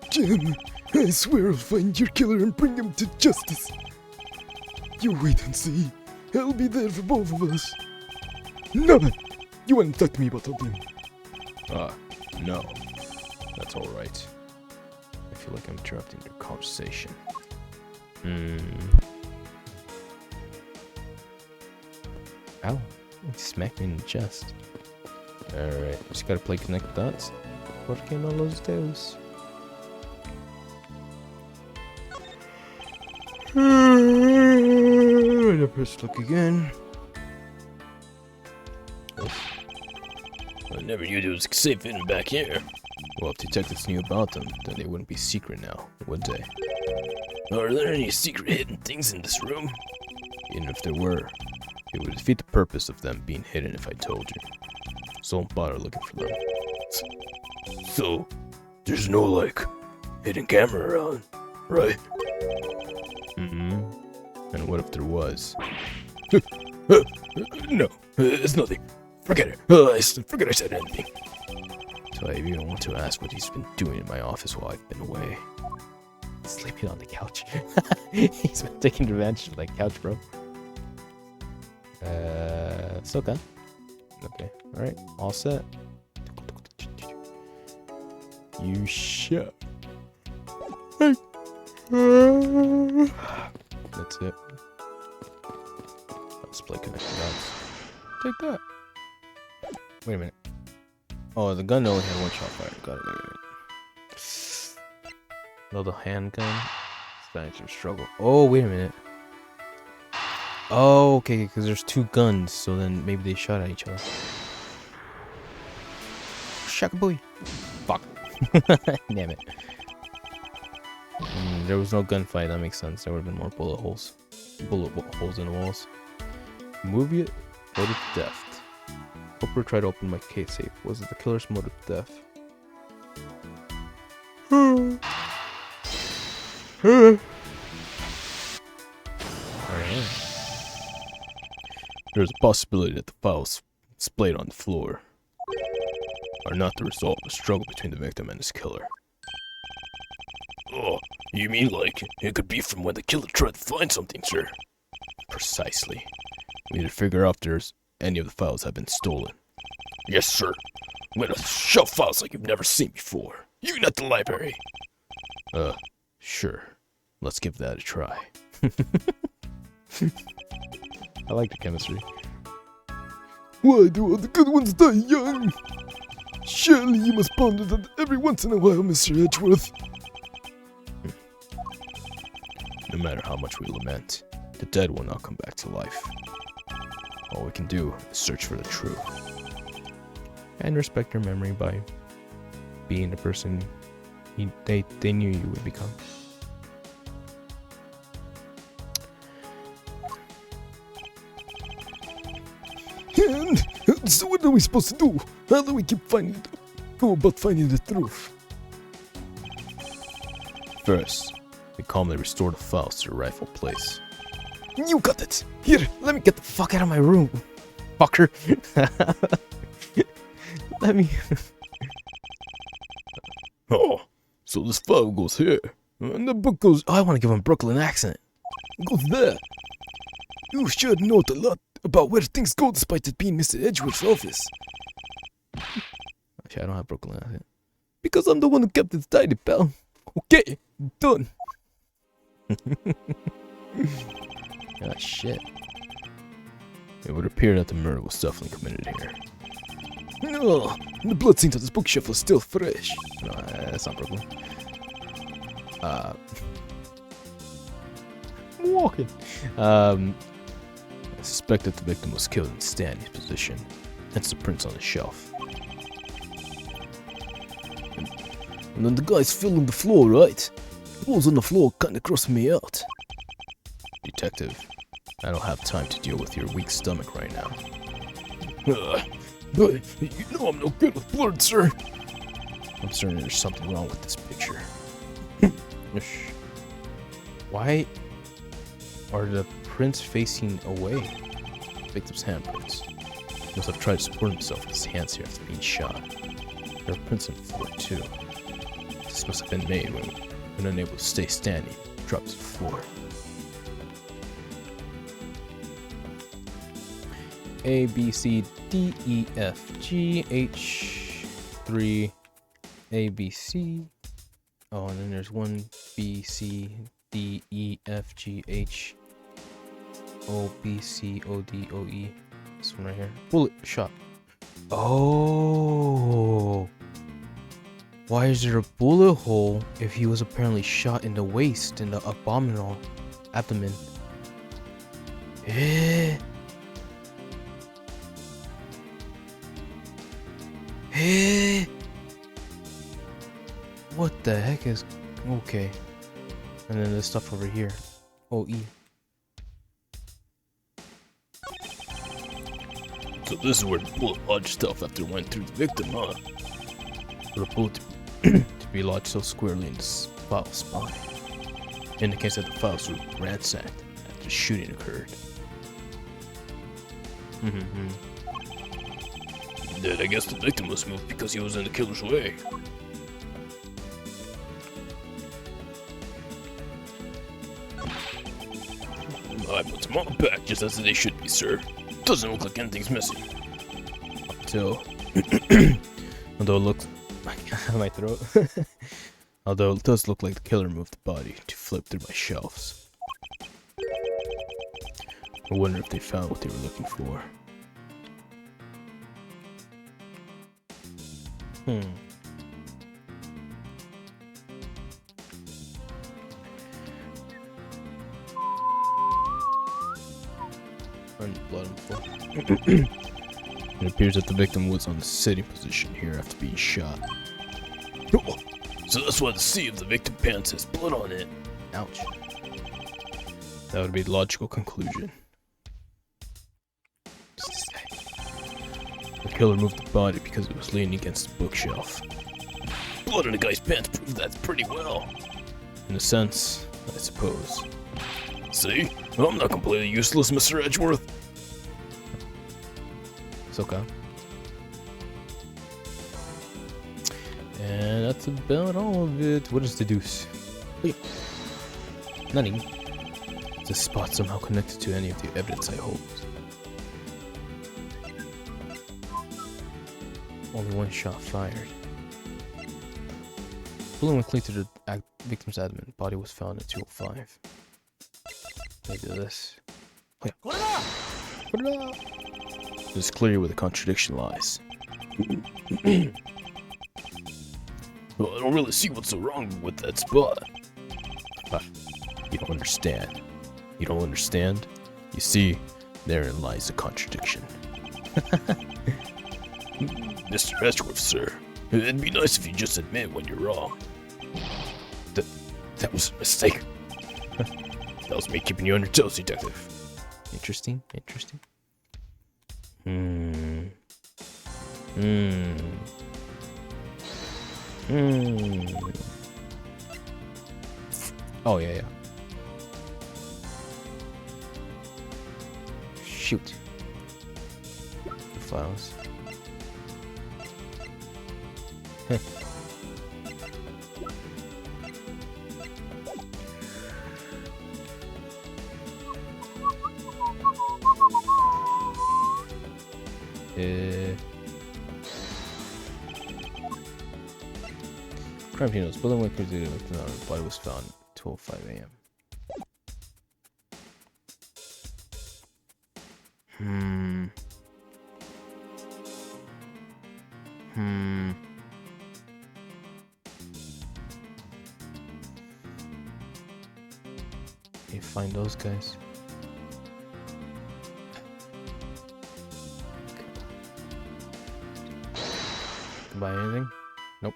Jim, I swear I'll find your killer and bring him to justice. You wait and see. I'll be there for both of us. No, you want to talk to me about something? No. That's alright. I feel like I'm interrupting your conversation. Ow. You smacked me in the chest. Alright, just gotta play connect dots. Porque no los dedos? The first look again. I never knew there was a safe hidden back here. Well, if detectives knew about them, then they wouldn't be secret now, would they? Are there any secret hidden things in this room? Even if there were, it would defeat the purpose of them being hidden if I told you. So don't bother looking for them. So, there's no, like, hidden camera around, right? And what if there was? No, it's nothing. Forget it. Forget I said anything. So I even want to ask what he's been doing in my office while I've been away. Sleeping on the couch. He's been taking advantage of that couch, bro. It's okay. Okay, alright, all set. You shut. That's it. Let's play connected dots. Take that. Wait a minute. Oh, the gun only had one shot fire. Got it. Another handgun. Starting to struggle. Oh, wait a minute. Oh, okay, because there's two guns, so then maybe they shot at each other. Shakaboy. Fuck. Damn it. There was no gunfight, that makes sense. There would have been more bullet holes. Bullet holes in the walls. Movie it. Motive theft. Hopper tried to open my case safe. Was it the killer's motive theft? Alright. There's a possibility that the files displayed on the floor are not the result of a struggle between the victim and his killer. Oh, you mean like it could be from when the killer tried to find something, sir? Precisely. We need to figure out if there's any of the files have been stolen. Yes, sir. I'm gonna shove files like you've never seen before, even at the library. Sure. Let's give that a try. I like the chemistry. Why do all the good ones die young? Surely you must ponder that every once in a while, Mr. Edgeworth. No matter how much we lament, the dead will not come back to life. All we can do is search for the truth. And respect your memory by being the person they knew you would become. And so what are we supposed to do? How do we go about finding the truth? First, we calmly restore the files to their rightful place. You got it. Here, let me get the Fuck out of my room, fucker. Let me. Oh, so this file goes here. and the book goes. Oh, I want to give him a Brooklyn accent. Goes there. You should note a lot about where things go despite it being Mr. Edgeworth's office. Actually, I don't have Brooklyn accent. Because I'm the one who kept it tidy, pal. Okay, done. Ah, shit. It would appear that the murder was definitely committed here. No, the blood stains on this bookshelf are still fresh. No, that's not Brooklyn. I'm walking. I suspect that the victim was killed in standing position. That's the prints on the shelf. And then the guy's filling the floor, right? The holes on the floor kinda cross me out. Detective, I don't have time to deal with your weak stomach right now. But you know I'm no good with blood, sir. I'm certain there's something wrong with this picture. Ish. Why are the prints facing away? Victim's handprints. He must have tried to support himself with his hands here after being shot. There are prints on the floor too. This must have been made when unable to stay standing, dropped to the floor. A, B, C, D, E, F, G, H, 3, A, B, C. Oh, and then there's 1, B, C, D, E, F, G, H, O, B, C, O, D, O, E. This one right here. Bullet shot. Oh. Why is there a bullet hole if he was apparently shot in the waist, in the abdomen? Eh. Eh. What the heck is... Okay. And then there's stuff over here. Oh, E. So this is where the bullet lodged stuff after it went through the victim, huh? For the bullet to be lodged so squarely in the file's spine indicates that the files were ransacked after shooting occurred. Then I guess the victim was moved because he was in the killer's way. I put them all back just as they should be, sir. Doesn't look like anything's missing. Although it looks my throat. Although it does look like the killer moved the body to flip through my shelves. I wonder if they found what they were looking for. Blood on the floor. It appears that the victim was on the sitting position here after being shot. Oh, so that's why the C of the victim pants has blood on it. Ouch. That would be the logical conclusion. The killer moved the body because it was leaning against the bookshelf. Blood on the guy's pants proves that pretty well. In a sense, I suppose. See? I'm not completely useless, Mr. Edgeworth. It's okay. And that's about all of it. What is the deuce? Wait. Nothing. This spot somehow connected to any of the evidence I hold. Only one shot fired. Bullet went clean to the victim's abdomen. Body was found at 205. Maybe this. Put it up! It's clear where the contradiction lies. Well, I don't really see what's so wrong with that spot. You don't understand. You don't understand? You see, therein lies the contradiction. Mr. Edgeworth, sir, it'd be nice if you just admit when you're wrong. That was a mistake. That was me keeping you on your toes, detective. Interesting, interesting. Oh, yeah. Shoot. The files. Crime scene notes. Bullet went crazy. The body was found at 12:05 a.m. You find those guys. Buy anything? Nope.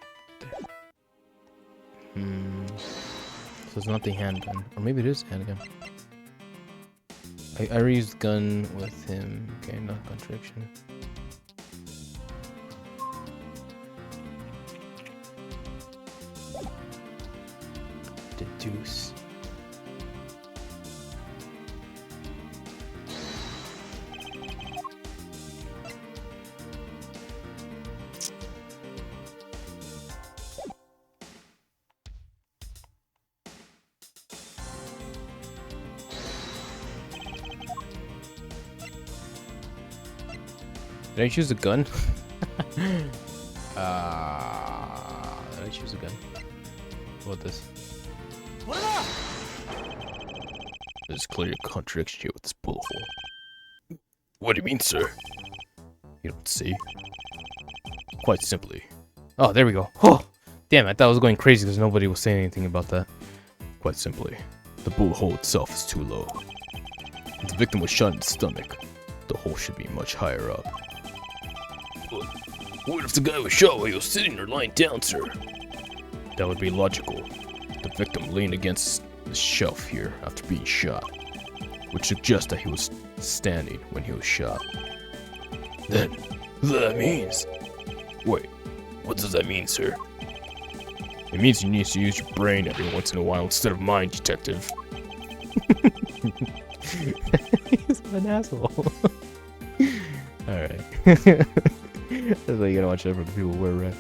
So it's not the handgun. Or maybe it is a handgun. I reused gun with him. Okay, not contradiction. Deduce. Did I choose a gun? Did I choose a gun? What about this? There's clearly a contradiction here with this bullet hole. What do you mean, sir? You don't see? Quite simply. Oh, there we go. Oh, damn! I thought I was going crazy because nobody was saying anything about that. Quite simply, the bullet hole itself is too low. If the victim was shot in the stomach, the hole should be much higher up. But what if the guy was shot while he was sitting or lying down, sir? That would be logical. The victim leaned against the shelf here after being shot, which suggests that he was standing when he was shot. Then, that means... Wait, what does that mean, sir? It means you need to use your brain every once in a while instead of mine, detective. He's an asshole. Alright. That's why you gotta watch out for the people who wear red.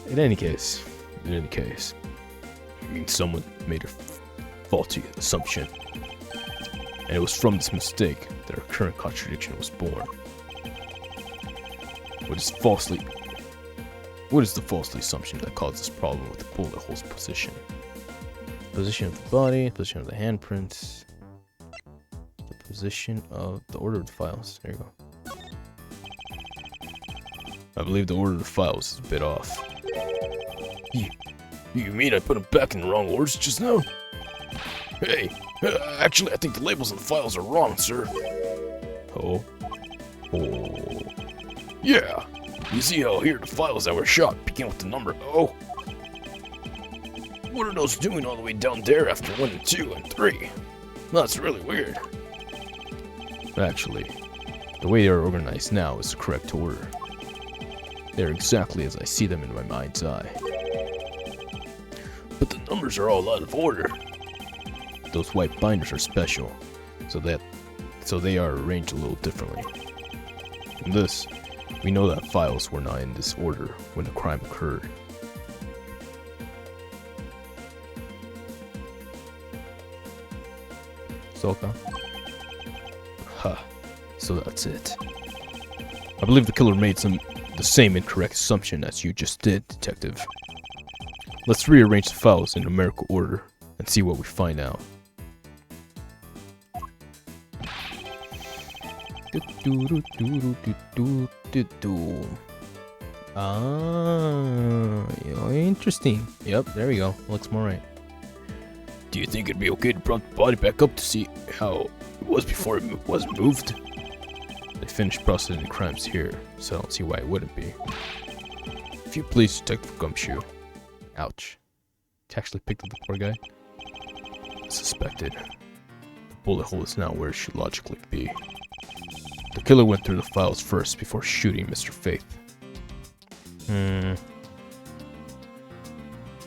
In any case, it means someone made a faulty assumption. And it was from this mistake that our current contradiction was born. What is the falsely assumption that caused this problem with the bullet hole's position? Position of the body, position of the handprints, the position of the order of the files. There you go. I believe the order of the files is a bit off. You mean I put them back in the wrong orders just now? Hey, actually I think the labels on the files are wrong, sir. Oh. Yeah. You see how here the files that were shot begin with the number O? What are those doing all the way down there after 1 and 2 and 3? That's really weird. Actually, the way they are organized now is the correct order. They're exactly as I see them in my mind's eye. But the numbers are all out of order. Those white binders are special, so they are arranged a little differently. From this, we know that files were not in this order when the crime occurred. Soka. Ha, so that's it. I believe the killer made the same incorrect assumption as you just did, detective. Let's rearrange the files in numerical order and see what we find out. Interesting. Yep, there we go. Looks more right. Do you think it'd be okay to prop the body back up to see how it was before it was moved? They finished processing the crimes here, so I don't see why it wouldn't be. If you please, Detective Gumshoe. Ouch. He actually picked up the poor guy. Suspected. The bullet hole is not where it should logically be. The killer went through the files first before shooting Mr. Faith. And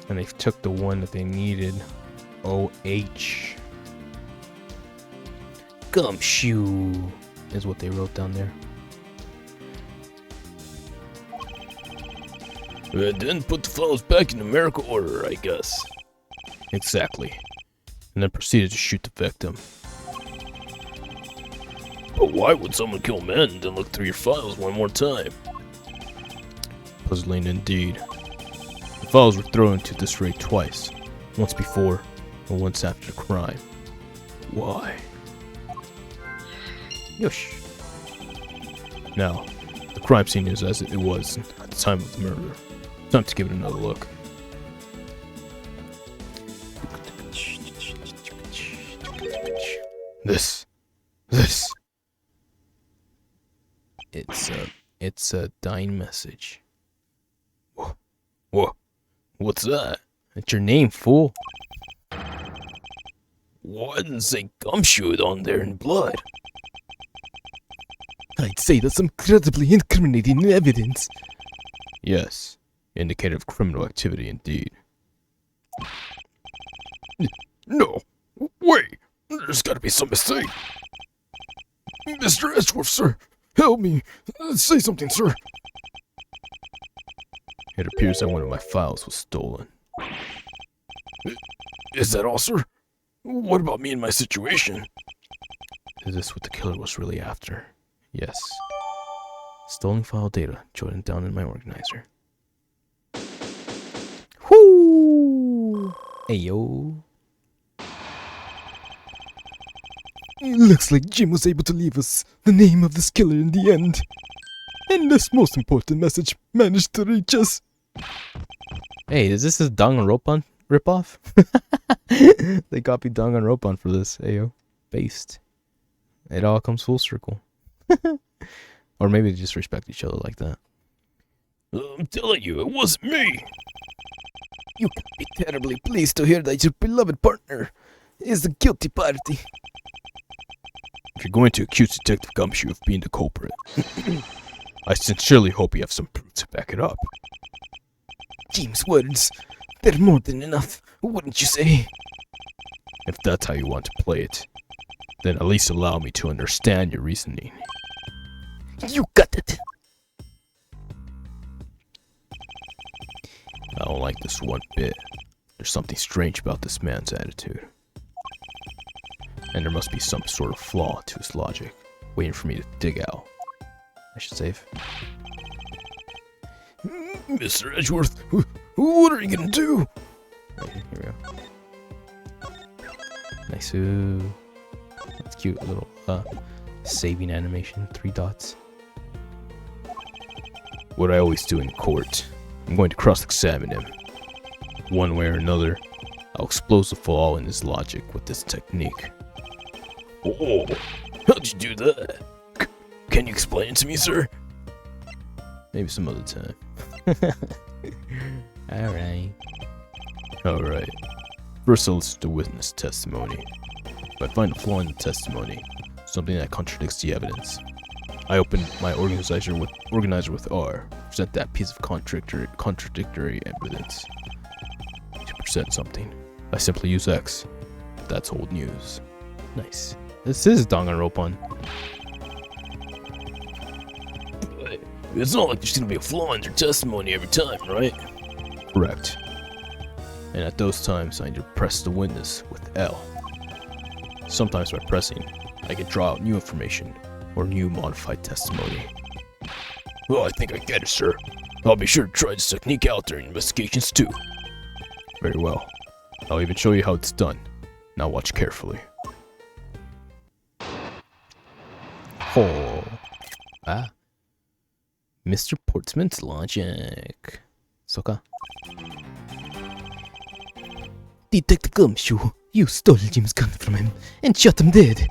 they took the one that they needed. OH. Gumshoe is what they wrote down there. And then put the files back in numerical order, I guess. Exactly. And then proceeded to shoot the victim. But why would someone kill men and then look through your files one more time? Puzzling indeed. The files were thrown into disarray twice. Once before, and once after the crime. Why? Yosh. Now, the crime scene is as it was at the time of the murder. Time to give it another look. This. It's a dying message. Whoa. What's that? It's your name, fool. Why didn't it say gumshoe on there in blood? I'd say that's incredibly incriminating evidence. Yes, indicator of criminal activity indeed. No, wait, there's gotta be some mistake. Mr. Edgeworth, sir, help me. Say something, sir. It appears that one of my files was stolen. Is that all, sir? What about me and my situation? Is this what the killer was really after? Yes. Stolen file data, jotted down in my organizer. Whoo! Ayo. It looks like Jim was able to leave us the name of this killer in the end. And this most important message managed to reach us. Hey, is this a Danganronpa ripoff? They copied Danganronpa for this. Ayo. Based. It all comes full circle. Or maybe they just respect each other like that. I'm telling you, it wasn't me. You can be terribly pleased to hear that your beloved partner is the guilty party. If you're going to accuse Detective Gumshoe of being the culprit, I sincerely hope you have some proof to back it up. Jim's words, they're more than enough, wouldn't you say? If that's how you want to play it, then at least allow me to understand your reasoning. You got it. I don't like this one bit. There's something strange about this man's attitude. And there must be some sort of flaw to his logic, waiting for me to dig out. I should save. Mr. Edgeworth, what are you gonna do? Okay, here we go. Nice. That's cute. A little saving animation. 3 dots. What I always do in court. I'm going to cross-examine him. One way or another, I'll expose the flaw in his logic with this technique. Oh, how'd you do that? Can you explain it to me, sir? Maybe some other time. Alright. First, I'll listen to witness testimony. If I find a flaw in the testimony, something that contradicts the evidence, I open my organizer with R, present that piece of contradictory evidence. To present something, I simply use X. That's old news. Nice. This is Danganronpa. But it's not like there's gonna be a flaw in your testimony every time, right? Correct. And at those times, I need to press the witness with L. Sometimes by pressing, I can draw out new information or new modified testimony. Well, I think I get it, sir. I'll be sure to try this technique out during investigations too. Very well. I'll even show you how it's done. Now watch carefully. Oh. Ah. Mr. Portsman's logic. Soka. Detective Gumshoe, you stole Jim's gun from him and shot him dead.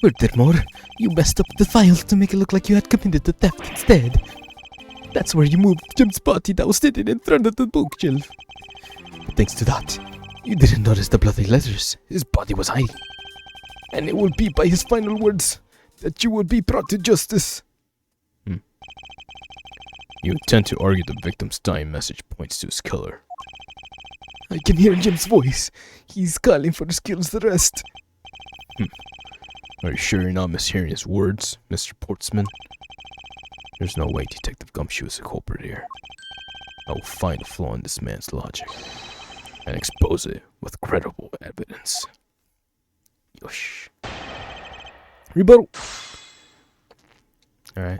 Furthermore, you messed up the files to make it look like you had committed the theft instead. That's where you moved Jim's body that was sitting in front of the bookshelf. But thanks to that, you didn't notice the bloody letters his body was hiding. And it will be by his final words that you will be brought to justice. You intend to argue the victim's dying message points to his killer. I can hear Jim's voice. He's calling for Skill's arrest. Are you sure you're not mishearing his words, Mr. Portsman? There's no way Detective Gumshoe is a culprit here. I will find a flaw in this man's logic and expose it with credible evidence. Yosh. Rebuttal. Alright.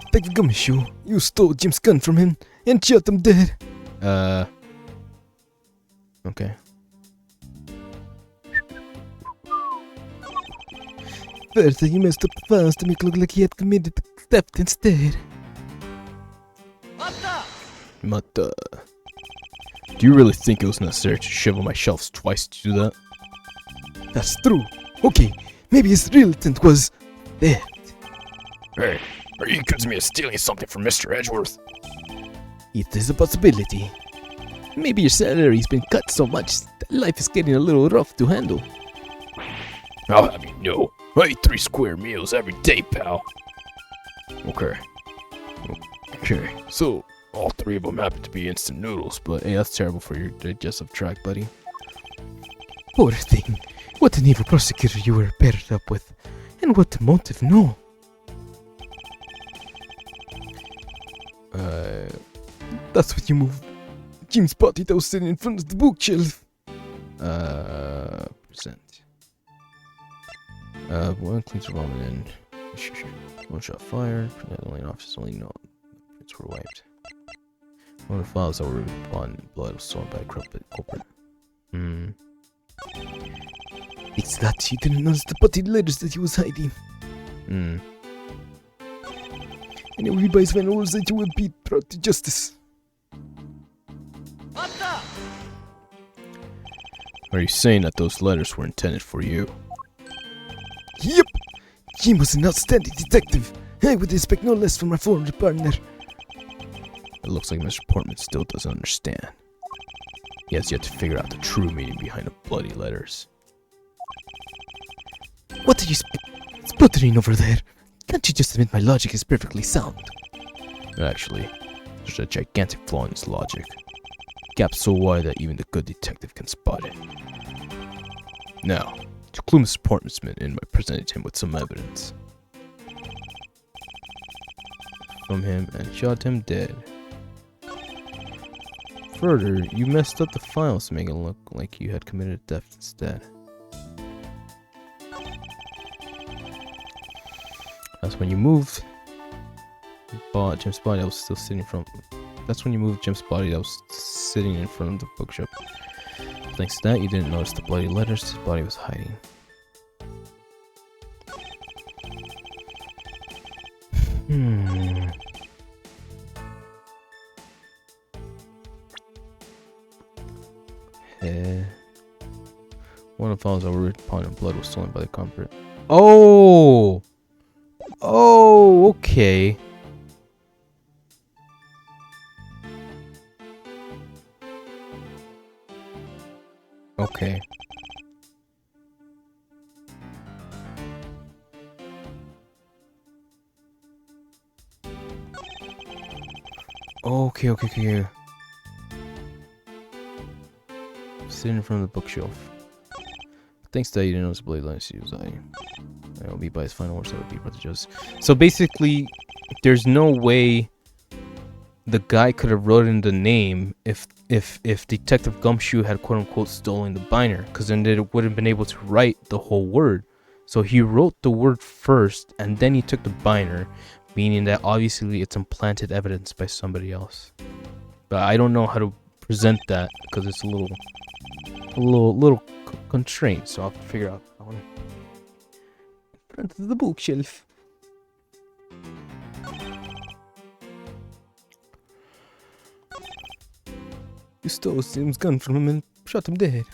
Detective Gumshoe, you stole Jim's gun from him and shot him dead. Okay. Further, you messed up the files to make it look like he had committed the theft instead. Mata. Do you really think it was necessary to shove on my shelves twice to do that? That's true. Okay, maybe his real intent was theft. Hey, are you accusing me of stealing something from Mr. Edgeworth? It is a possibility. Maybe your salary's been cut so much that life is getting a little rough to handle. I'll have you know, I eat 3 square meals every day, pal. Okay. Okay, so all 3 of them happen to be instant noodles, but Hey, that's terrible for your digestive tract, buddy. Poor thing. What an evil prosecutor you were paired up with. And what a motive, no. That's what you move. Jim's body that was sitting in front of the bookshelf. Percent. One cleans ramen in. Sure. One shot fired. The lane officers only know prints were wiped. One of the files that were upon blood was stolen by a culprit. It's that he didn't notice the body letters that he was hiding. Hmm. And it will be by his final orders that you will be brought to justice. Are you saying that those letters were intended for you? Yep! Jim was an outstanding detective. I would expect no less from my former partner. It looks like Mr. Portman still doesn't understand. He has yet to figure out the true meaning behind the bloody letters. What are you sputtering over there? Can't you just admit my logic is perfectly sound? Actually, there's a gigantic flaw in his logic. Gap so wide that even the good detective can spot it. Now, to clue Mr. Portman's in, I presented him with some evidence from him and shot him dead. Further, you messed up the files to make it look like you had committed theft instead. That's when you moved Jim's body that was still sitting from. That's when you moved Jim's body that was sitting in front of the bookshop. Thanks to that, you didn't notice the bloody letters his body was hiding. One of the files that were written upon in blood was stolen by the culprit. Oh! Oh, okay. Okay. Okay. Sitting in front of the bookshelf. Thanks to that, you didn't notice the blade lines he was hiding. That will be by his final words that would be brought to justice. So basically, there's no way the guy could have wrote in the name if Detective Gumshoe had quote unquote stolen the binder, because then they wouldn't have been able to write the whole word. So he wrote the word first and then he took the binder, meaning that obviously it's implanted evidence by somebody else. But I don't know how to present that because it's a little constrained, so I'll have to figure out. I want in front of the bookshelf. You stole Sim's gun from him and shot him dead.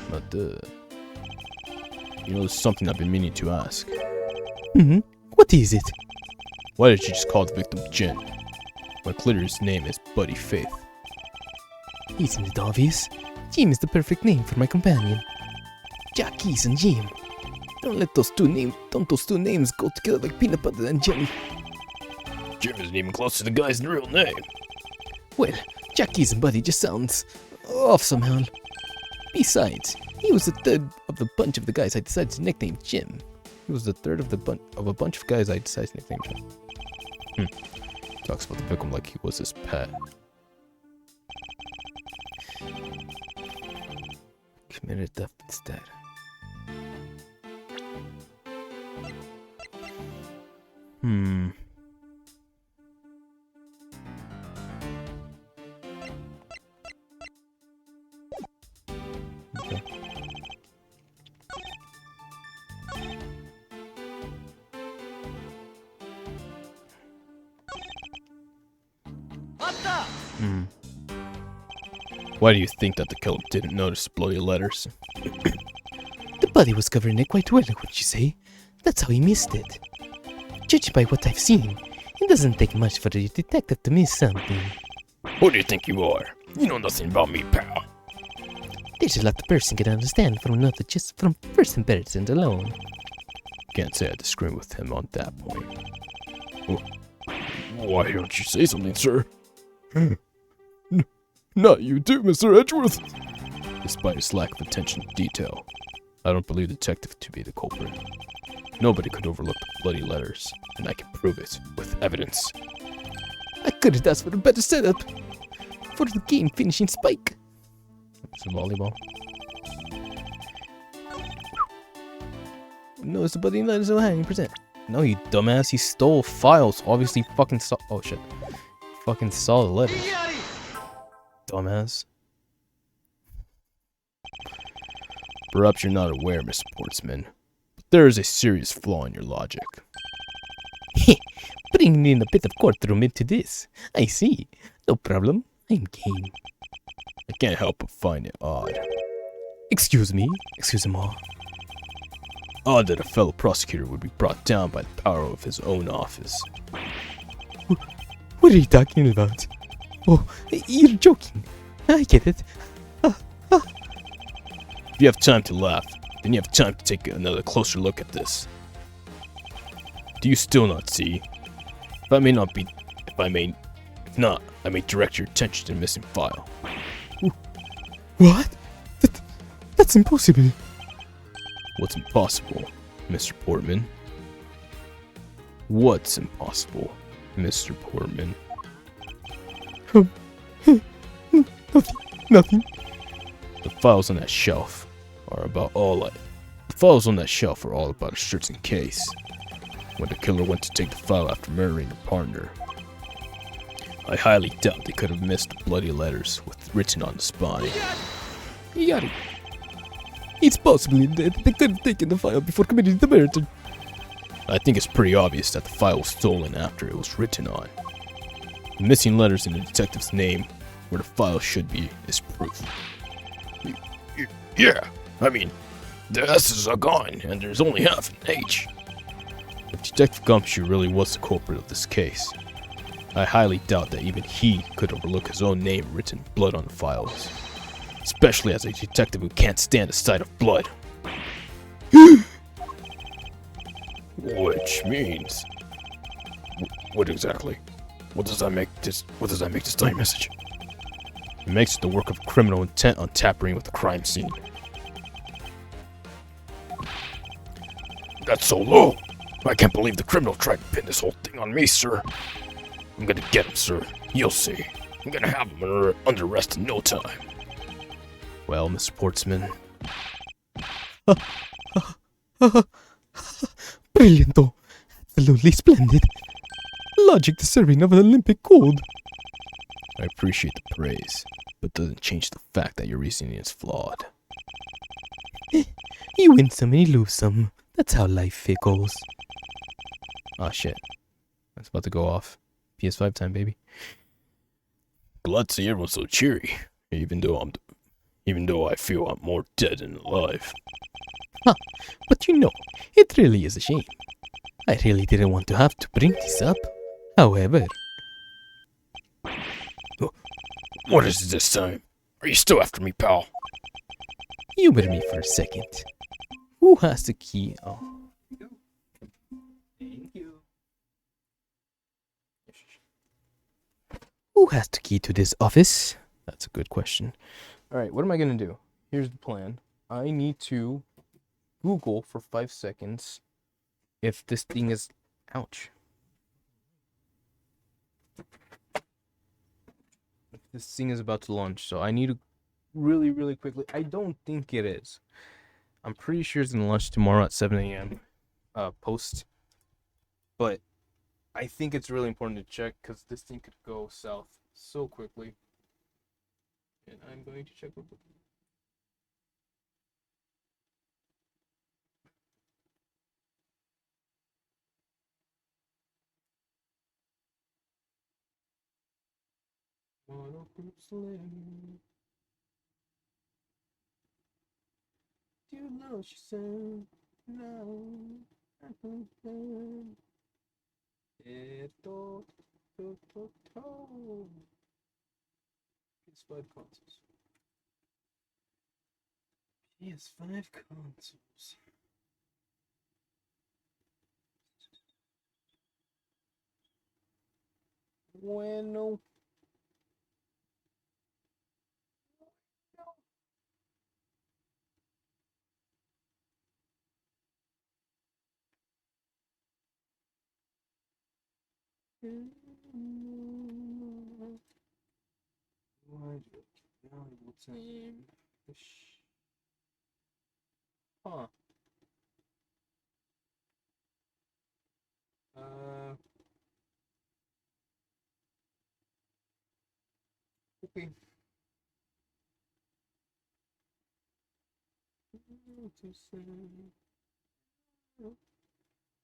But you know, there's something I've been meaning to ask. What is it? Why did you just call the victim Jen, when clearly his name is Buddy Faith? Isn't it obvious? Jim is the perfect name for my companion. Jack Keys and Jim. Don't those two names go together like peanut butter and jelly. Jim isn't even close to the guy's real name. Well, Jack Keys and Buddy just sounds off somehow. Besides, he was the third of the bunch of the guys I decided to nickname Jim. He was the third of a bunch of guys I decided to nickname Jim. Talks about the victim like he was his pet. Committed theft instead. Okay. Why do you think that the killer didn't notice the bloody letters? The body was covering it quite well, wouldn't you say? That's how he missed it. Judging by what I've seen, it doesn't take much for a detective to miss something. Who do you think you are? You know nothing about me, pal. There's a lot a person can understand from another just from first impressions alone. Can't say I disagree with him on that point. Why don't you say something, sir? Not you too, Mr. Edgeworth. Despite his lack of attention to detail, I don't believe the detective to be the culprit. Nobody could overlook the bloody letters, and I can prove it with evidence. I could have asked for a better setup for the game finishing spike. It's a volleyball. No, it's the bloody letters are 100%. No, you dumbass. He stole files. Obviously, fucking saw. Oh shit. Fucking saw the letters. Dumbass. Perhaps you're not aware, Mr. Portsman, but there is a serious flaw in your logic. Bringing in a bit of courtroom into this. I see. No problem. I'm game. I can't help but find it odd. Excuse me. Excusez-moi. Odd that a fellow prosecutor would be brought down by the power of his own office. What are you talking about? Oh, you're joking. I get it. If you have time to laugh, then you have time to take another closer look at this. Do you still not see? If not, I may direct your attention to the missing file. What? That's impossible. What's impossible, Mr. Portman? What's impossible, Mr. Portman? Nothing. The files on that shelf are about all The files on that shelf are all about a certain case. When the killer went to take the file after murdering a partner, I highly doubt they could have missed the bloody letters written on the spine. You got it. It's possible that they could have taken the file before committing the murder. I think it's pretty obvious that the file was stolen after it was written on. The missing letters in the detective's name, where the file should be, is proof. Yeah, I mean, the S's are gone, and there's only half an H. If Detective Gumshoe really was the culprit of this case, I highly doubt that even he could overlook his own name written in blood on the files. Especially as a detective who can't stand the sight of blood. Which means... What exactly? What does that make this time message? It makes it the work of criminal intent on tampering with the crime scene. That's so low! I can't believe the criminal tried to pin this whole thing on me, sir. I'm gonna get him, sir. You'll see. I'm gonna have him under arrest in no time. Well, Mr. Portsman. Brilliant. Absolutely splendid. Logic deserving of an Olympic gold. I appreciate the praise, but doesn't change the fact that your reasoning is flawed. You win some and you lose some. That's how life goes. Oh shit. That's about to go off. PS5 time, baby. Glad to see everyone's so cheery, even though I feel I'm more dead than alive. But you know, it really is a shame. I really didn't want to have to bring this up. However... What is it this time? Are you still after me, pal? Humor me for a second. Who has the key? Oh. Thank you. Who has the key to this office? That's a good question. Alright, what am I gonna do? Here's the plan. I need to Google for 5 seconds if this thing is... Ouch. If this thing is about to launch, so I need to really quickly... I don't think it is. I'm pretty sure it's gonna launch tomorrow at 7 a.m. Post. But I think it's really important to check because this thing could go south so quickly. And I'm going to check real quick. Do you know she said no? PS5 consoles. PS5 consoles. Bueno. Valuable time. Huh. Okay.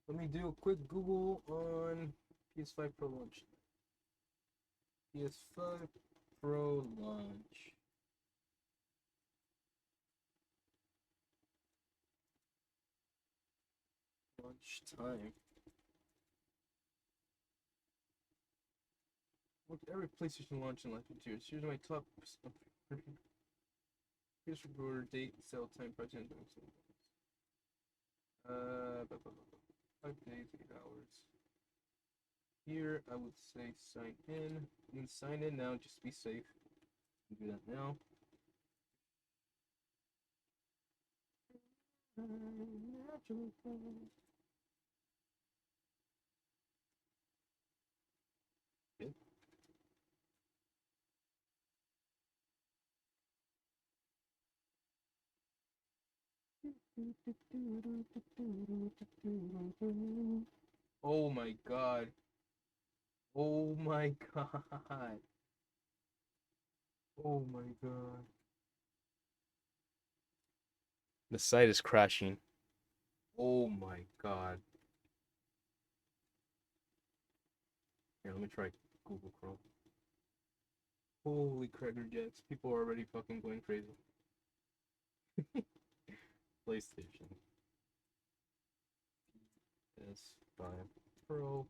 Let me do a quick Google on PS5 Pro launch. PS5 Pro launch. Launch time. Look, every PlayStation launch in like 2 years. Here's my top. Here's for order date, sell time, price, and 5 days, 8 hours. Here, I would say sign in. You can sign in now, just to be safe. Do that now. Good. Oh my god. Oh my god. Oh my god. The site is crashing. Oh my god. Here, let me try Google Chrome. Holy cracker jets. People are already fucking going crazy. PlayStation. PS5 Pro.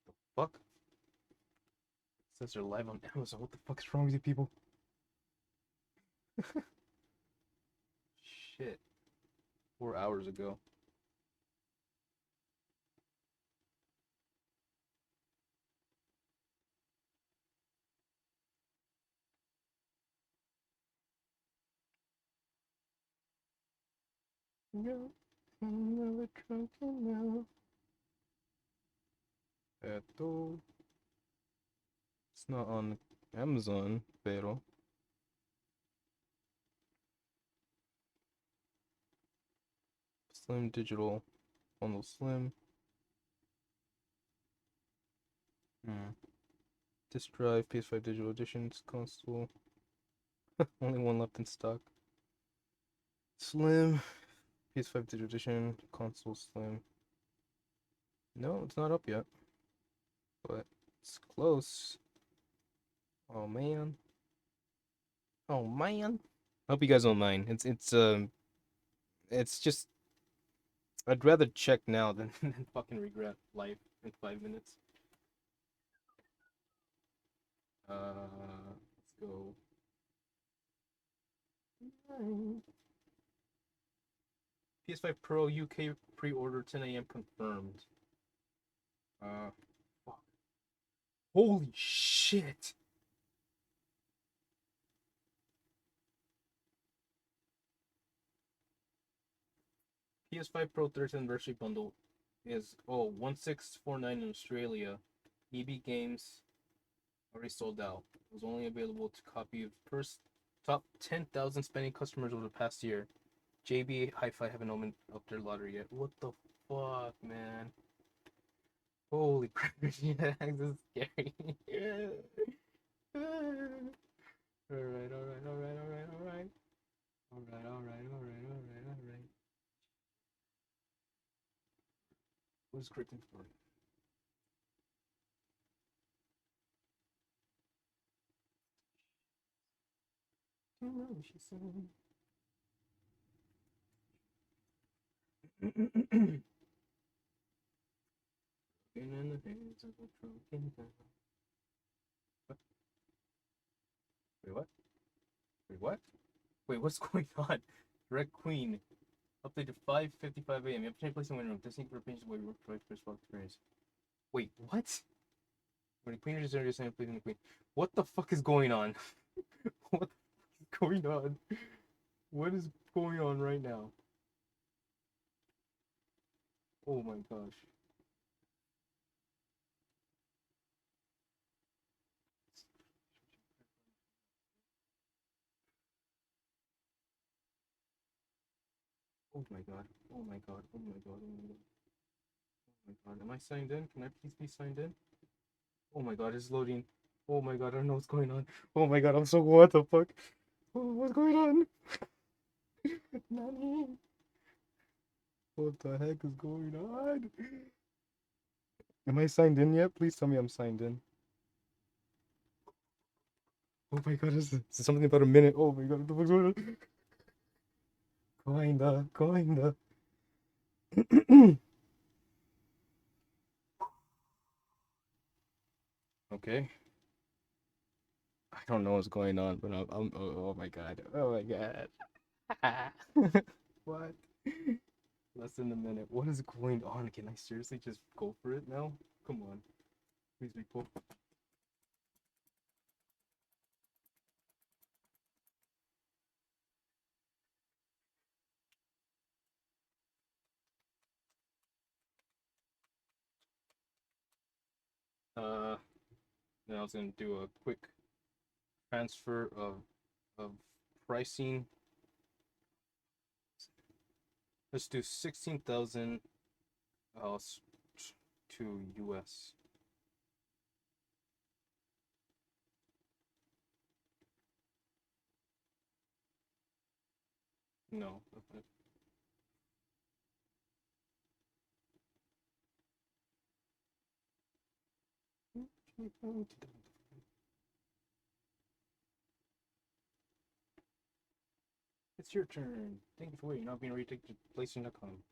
What the fuck? It says they're live on Amazon. What the fuck is wrong with you people? Shit. 4 hours ago. No, I'm drunk now. Esto. It's not on Amazon, pero. Slim Digital. Bundle Slim. Disk drive, PS5 Digital Editions, console. Only one left in stock. Slim. PS5 Digital Edition, console Slim. No, it's not up yet. But it's close. Oh man. Oh man. I hope you guys don't mind. It's just I'd rather check now than, than fucking regret life in 5 minutes. Let's go. PS5 Pro UK pre-order 10 a.m. confirmed. Fuck. Holy shit. PS5 Pro 30th anniversary bundle is 1649 in Australia. EB Games already sold out. It was only available to copy of first top 10,000 spending customers over the past year. JB Hi-Fi haven't opened up their lottery yet. What the fuck, man? Holy crap, this is scary. Alright. Who's Crichton for? She said. hands of a drunken girl. What? Wait, what? Wait, what? Wait, what's going on? Red Queen. Update to 5:55 a.m. You have to change place in the room. This thing for pages where you work for first walk experience. Wait, what? When the queen is there, you're saying please in the queen. What the fuck is going on? What the fuck is going on? What is going on right now? Oh my gosh. Oh my god. Oh my god. Oh my god. Oh my god. Oh my god. Am I signed in? Can I please be signed in? Oh my god, it's loading. Oh my god, I don't know what's going on. Oh my god, I'm so what the fuck? Oh, what's going on? Nani? What the heck is going on? Am I signed in yet? Please tell me I'm signed in. Oh my god, is something about a minute? Oh my god, what the fuck's going on? Kinda. Okay. I don't know what's going on, but I'm oh my god. Oh my god. What? Less than a minute. What is going on? Can I seriously just go for it now? Come on. Please be cool. Then I was gonna do a quick transfer of pricing. Let's do 16,000 to US. No. Okay. It's your turn. Thank you for waiting. Not being ready to take the PlayStation.com.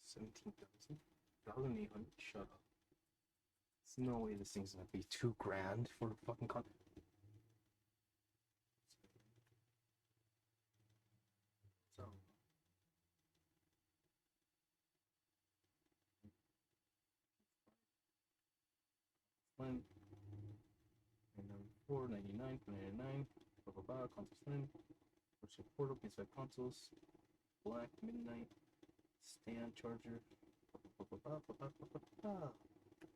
17,000. 1,800. Shut up. There's no way this thing's gonna be $2,000 for a fucking con. So. One. And then 499, 499. Blah blah blah. Console Slim. Virtual Portal. PS5 consoles. Black Midnight. Stand charger.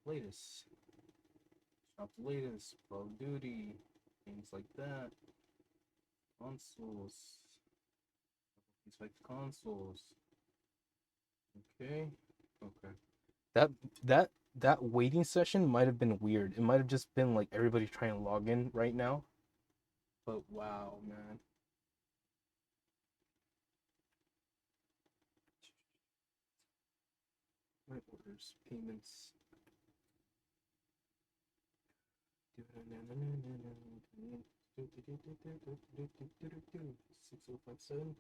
Latest. Shop the latest. Call of Duty. Things like that. Consoles. These like consoles. Okay. Okay. That waiting session might have been weird. It might have just been like everybody trying to log in right now. But wow, man. My orders, payments. 6057.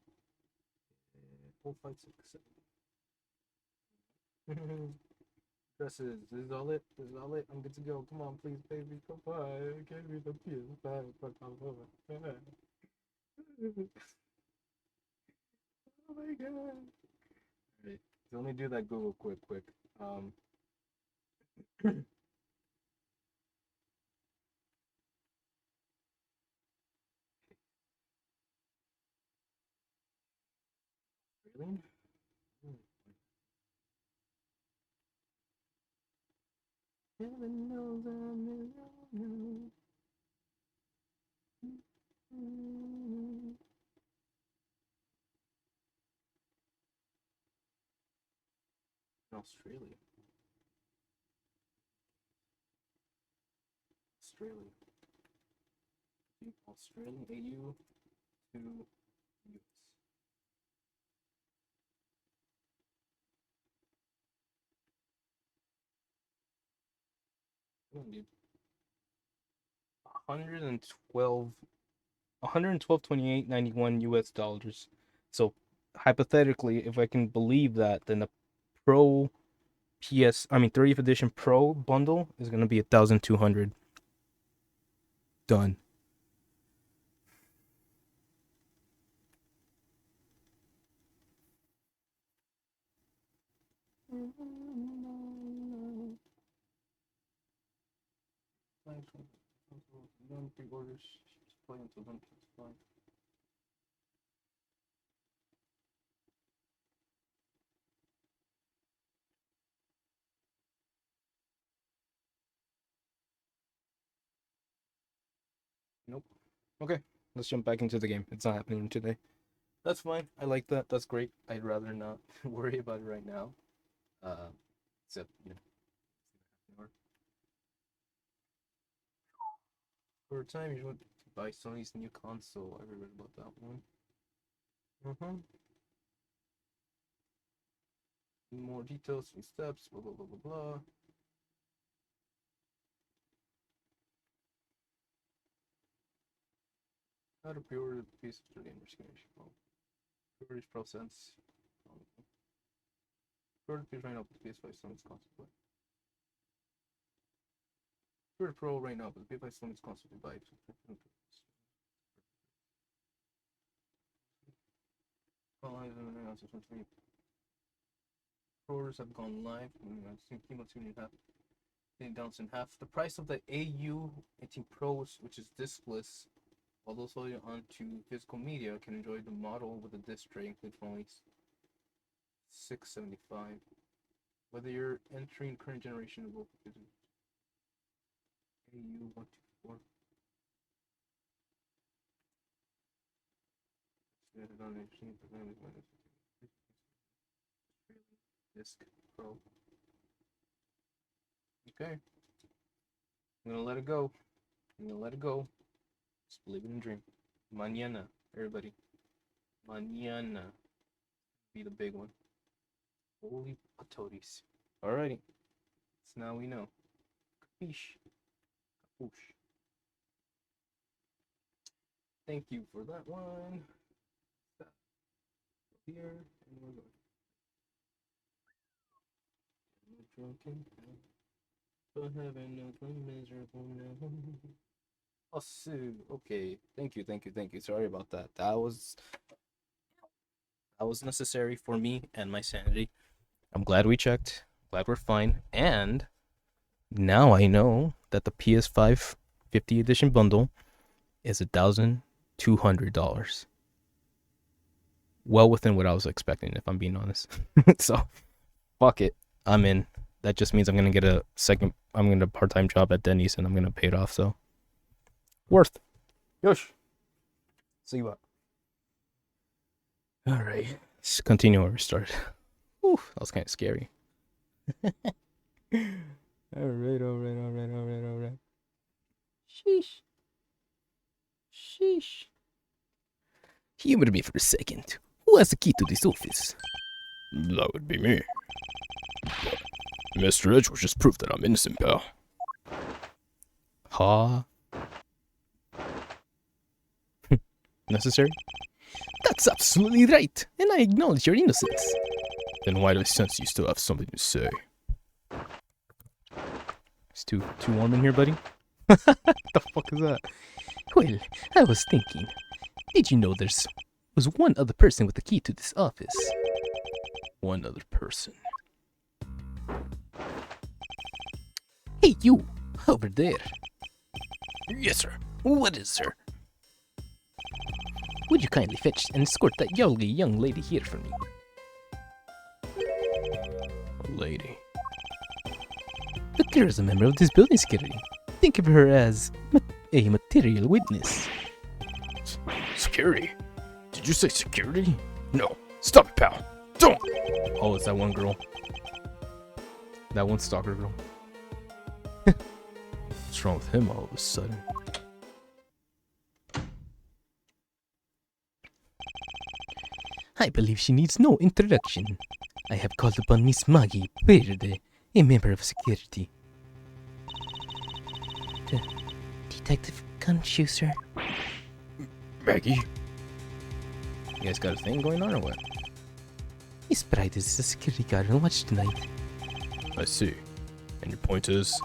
4567. Dresses. This is all it. This is all it. I'm good to go. Come on, please, baby. Come on. Give me the PS5. Oh my god. Alright. So let me do that Google quick. Really? Heaven knows I'm in Australia. Australian AU to US. Come on, dude. 112.28.91 US dollars. So hypothetically, if I can believe that, then the Pro 30th edition Pro bundle is gonna be 1,200. Done. Nope. Okay, let's jump back into the game. It's not happening today. That's fine. I like that. That's great. I'd rather not worry about it right now. Except, for a time, you want to buy Sony's new console. I read about that one. More details, some steps, blah, blah, blah, blah, blah. How to pre-order the piece of the investigation. Pre-order process. Pre-order piece right now, but the PS5 Sony's console. Pre-order Pro right now, but the PS5 Sony's console to buy. Pre-orders have gone live. I've seen down in half. The price of the AU18 Pros, which is diskless, while those holding onto physical media can enjoy the model with a disc tray, includes only $675. Whether you're entering current generation of AU124. Disc Pro. Okay. I'm gonna let it go. Just believe in the dream. Mañana, everybody. Mañana. Be the big one. Holy patotis. Alrighty. So now we know. Capiche. Capush. Thank you for that one. Stop. Here. And we're going. Drunken. But having no miserable now. Oh, Sue. Okay. Thank you. Sorry about that. That was necessary for me and my sanity. I'm glad we checked. Glad we're fine. And now I know that the PS5 50 edition bundle is $1,200. Well within what I was expecting, if I'm being honest. So, fuck it. I'm in. That just means I'm gonna get a part-time job at Denny's and I'm gonna pay it off, so worth. Yosh. See what? Alright. Let's continue where we started. Ooh, that was kinda scary. Alright. Sheesh. Humor me for a second. Who has the key to this office? That would be me. Mr. Edgeworth just proved that I'm innocent, pal. Huh? Necessary? That's absolutely right, and I acknowledge your innocence. Then why do I sense you still have something to say? It's too warm in here, buddy. What the fuck is that? Well, I was thinking, did you know was one other person with the key to this office? One other person. Hey, you, over there. Yes, sir. What is, sir? Would you kindly fetch and escort that jolly young lady here for me? A lady. The girl is a member of this building security. Think of her as a material witness. Security? Did you say security? No. Stop it, pal. Don't! Oh, it's that one girl. That one stalker girl. What's wrong with him all of a sudden? I believe she needs no introduction. I have called upon Miss Maggie Verde, a member of security. Detective Gunshooter. Maggie? You guys got a thing going on or what? Miss Bright is the security guard on watch tonight. I see. And your point is?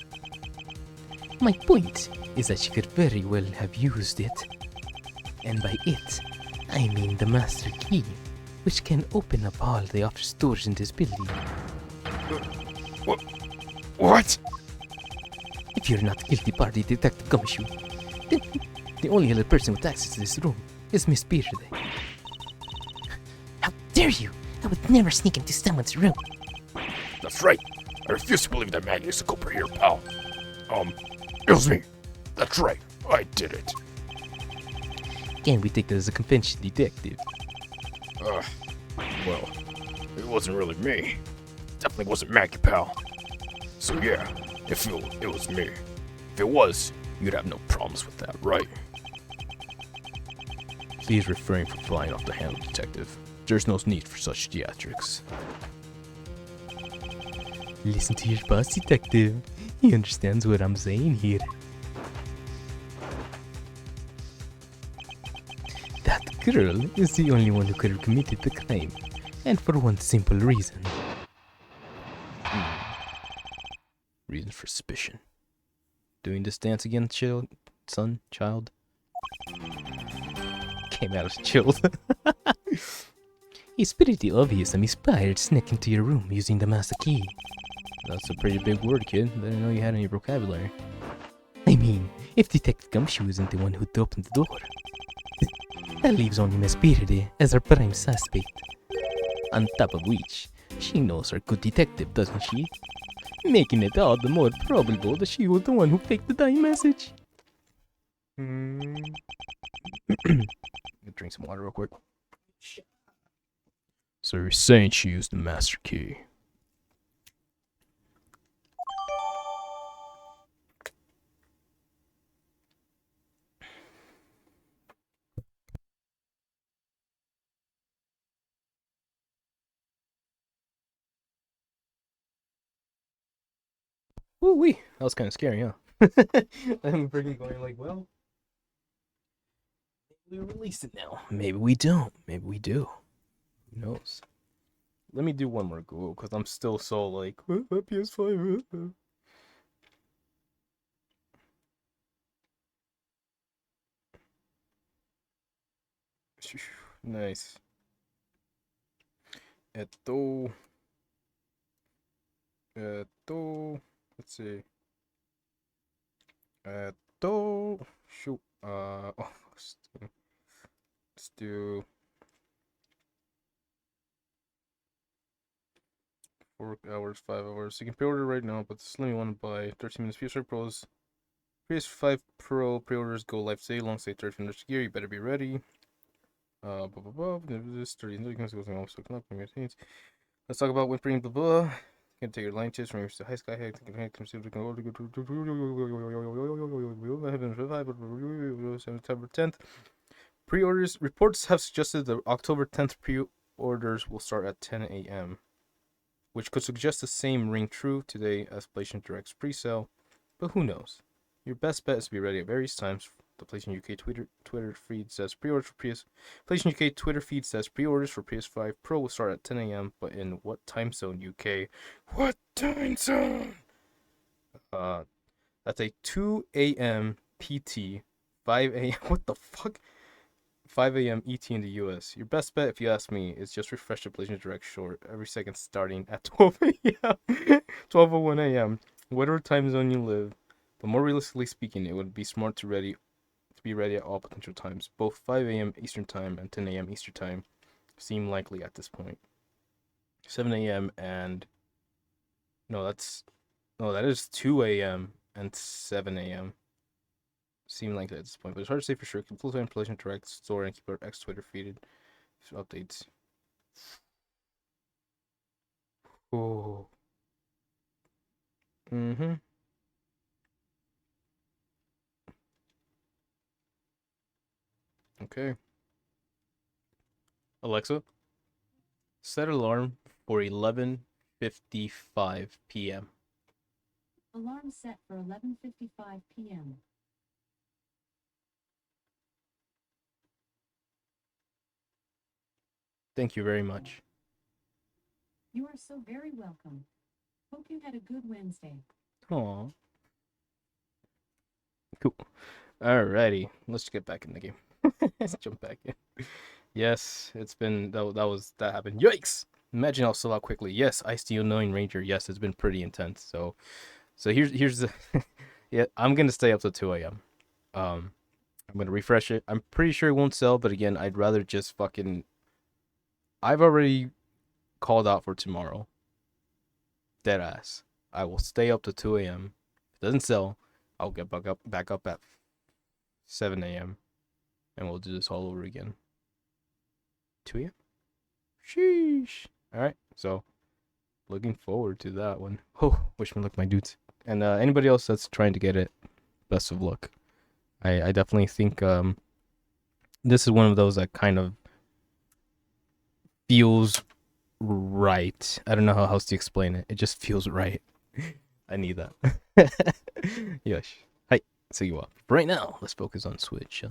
My point is that she could very well have used it. And by it, I mean the master key, which can open up all the office doors in this building. What? If you're not guilty party, Detective Gumshoe, then the only other person with access to this room is Miss Bearday. How dare you! I would never sneak into someone's room. That's right. I refuse to believe that Maggie is the culprit here, pal. It was me. That's right. I did it. Can we take that as a convention, Detective? Well, it wasn't really me. Definitely wasn't Maggie, pal. So yeah, if it was me. If it was, you'd have no problems with that, right? Please refrain from flying off the handle, Detective. There's no need for such theatrics. Listen to your boss, Detective. He understands what I'm saying here. That girl is the only one who could have committed the crime. And for one simple reason. Reason for suspicion. Doing this dance again, child? Came out as chilled. It's pretty obvious I'm inspired sneak into your room using the master key. That's a pretty big word, kid. I didn't know you had any vocabulary. I mean, if Detective Gumshoe isn't the one who opened the door, that leaves only Miss Beardy as our prime suspect. On top of which, she knows our good detective, doesn't she? Making it all the more probable that she was the one who faked the dying message. Drink some water real quick. So you're saying she used the master key? Woo wee! That was kind of scary, huh? I'm freaking going like, well, maybe we release it now. Maybe we don't. Maybe we do. Who knows? Let me do one more Google because I'm still so like, PS5. Nice. Let's see. Shoot. Let's do 4 hours, 5 hours. You can pre-order right now, but this let me want to buy 13 minutes PS5 Pros. PS5 Pro pre-orders go live today, alongside 13 minutes gear. You better be ready. This 30 seconds goes on. Let's talk about whipping. Gonna take your line tips from your high sky hack. September 10th. Pre-orders reports have suggested the October 10th pre-orders will start at 10 a.m., which could suggest the same ring true today as PlayStation Direct's pre-sale, but who knows? Your best bet is to be ready at various times. The PlayStation UK Twitter feed says pre-orders for PlayStation UK Twitter feed says pre-orders for PS5 Pro will start at 10 a.m. But in what time zone, UK? What time zone? That's a 2 a.m. PT, 5 a.m. What the fuck? 5 a.m. ET in the US. Your best bet, if you ask me, is just refresh the PlayStation Direct short every second starting at 12 a.m. 12:01 a.m. Whatever time zone you live. But more realistically speaking, it would be smart to be ready at all potential times. Both 5 a.m. Eastern Time and 10 a.m. Eastern Time seem likely at this point. 7 a.m. and that is 2 a.m. and 7 a.m. seem likely at this point, but it's hard to say for sure. Full time PlayStation Direct store and keep our X Twitter feeded for updates. Oh. Okay. Alexa, set alarm for 11:55 p.m. Alarm set for 11:55 p.m. Thank you very much. You are so very welcome. Hope you had a good Wednesday. Aw. Cool. Alrighty, let's get back in the game. Let's jump back in. Yes, it's been that happened. Yikes! Imagine how sold out quickly. Yes, Ice the Annoying Ranger. Yes, it's been pretty intense. So here's the yeah. I'm gonna stay up till 2 a.m. I'm gonna refresh it. I'm pretty sure it won't sell, but again, I'd rather just fucking. I've already called out for tomorrow. Dead ass. I will stay up to 2 a.m. If it doesn't sell, I'll get back up at 7 a.m. and we'll do this all over again. 2 a.m. Sheesh. All right. So, looking forward to that one. Oh, wish me luck, my dudes. And anybody else that's trying to get it, best of luck. I definitely think this is one of those that kind of feels right. I don't know how else to explain it. It just feels right. I need that. Yes. Hi. So you up. Right now, let's focus on Switch.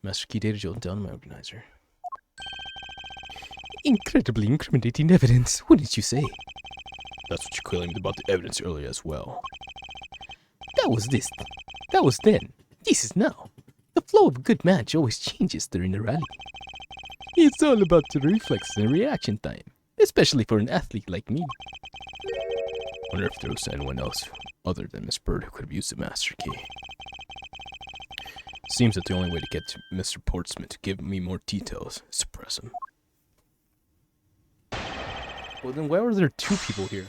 Master key data jolted down my organizer. Incredibly incriminating evidence, wouldn't you say? That's what you claimed about the evidence earlier as well. That was this. That was then. This is now. The flow of a good match always changes during the rally. It's all about the reflexes and reaction time, especially for an athlete like me. Wonder if there was anyone else other than Miss Bird who could have used the master key. Seems that the only way to get to Mr. Portsmouth to give me more details is to press him. Well, then why were there two people here?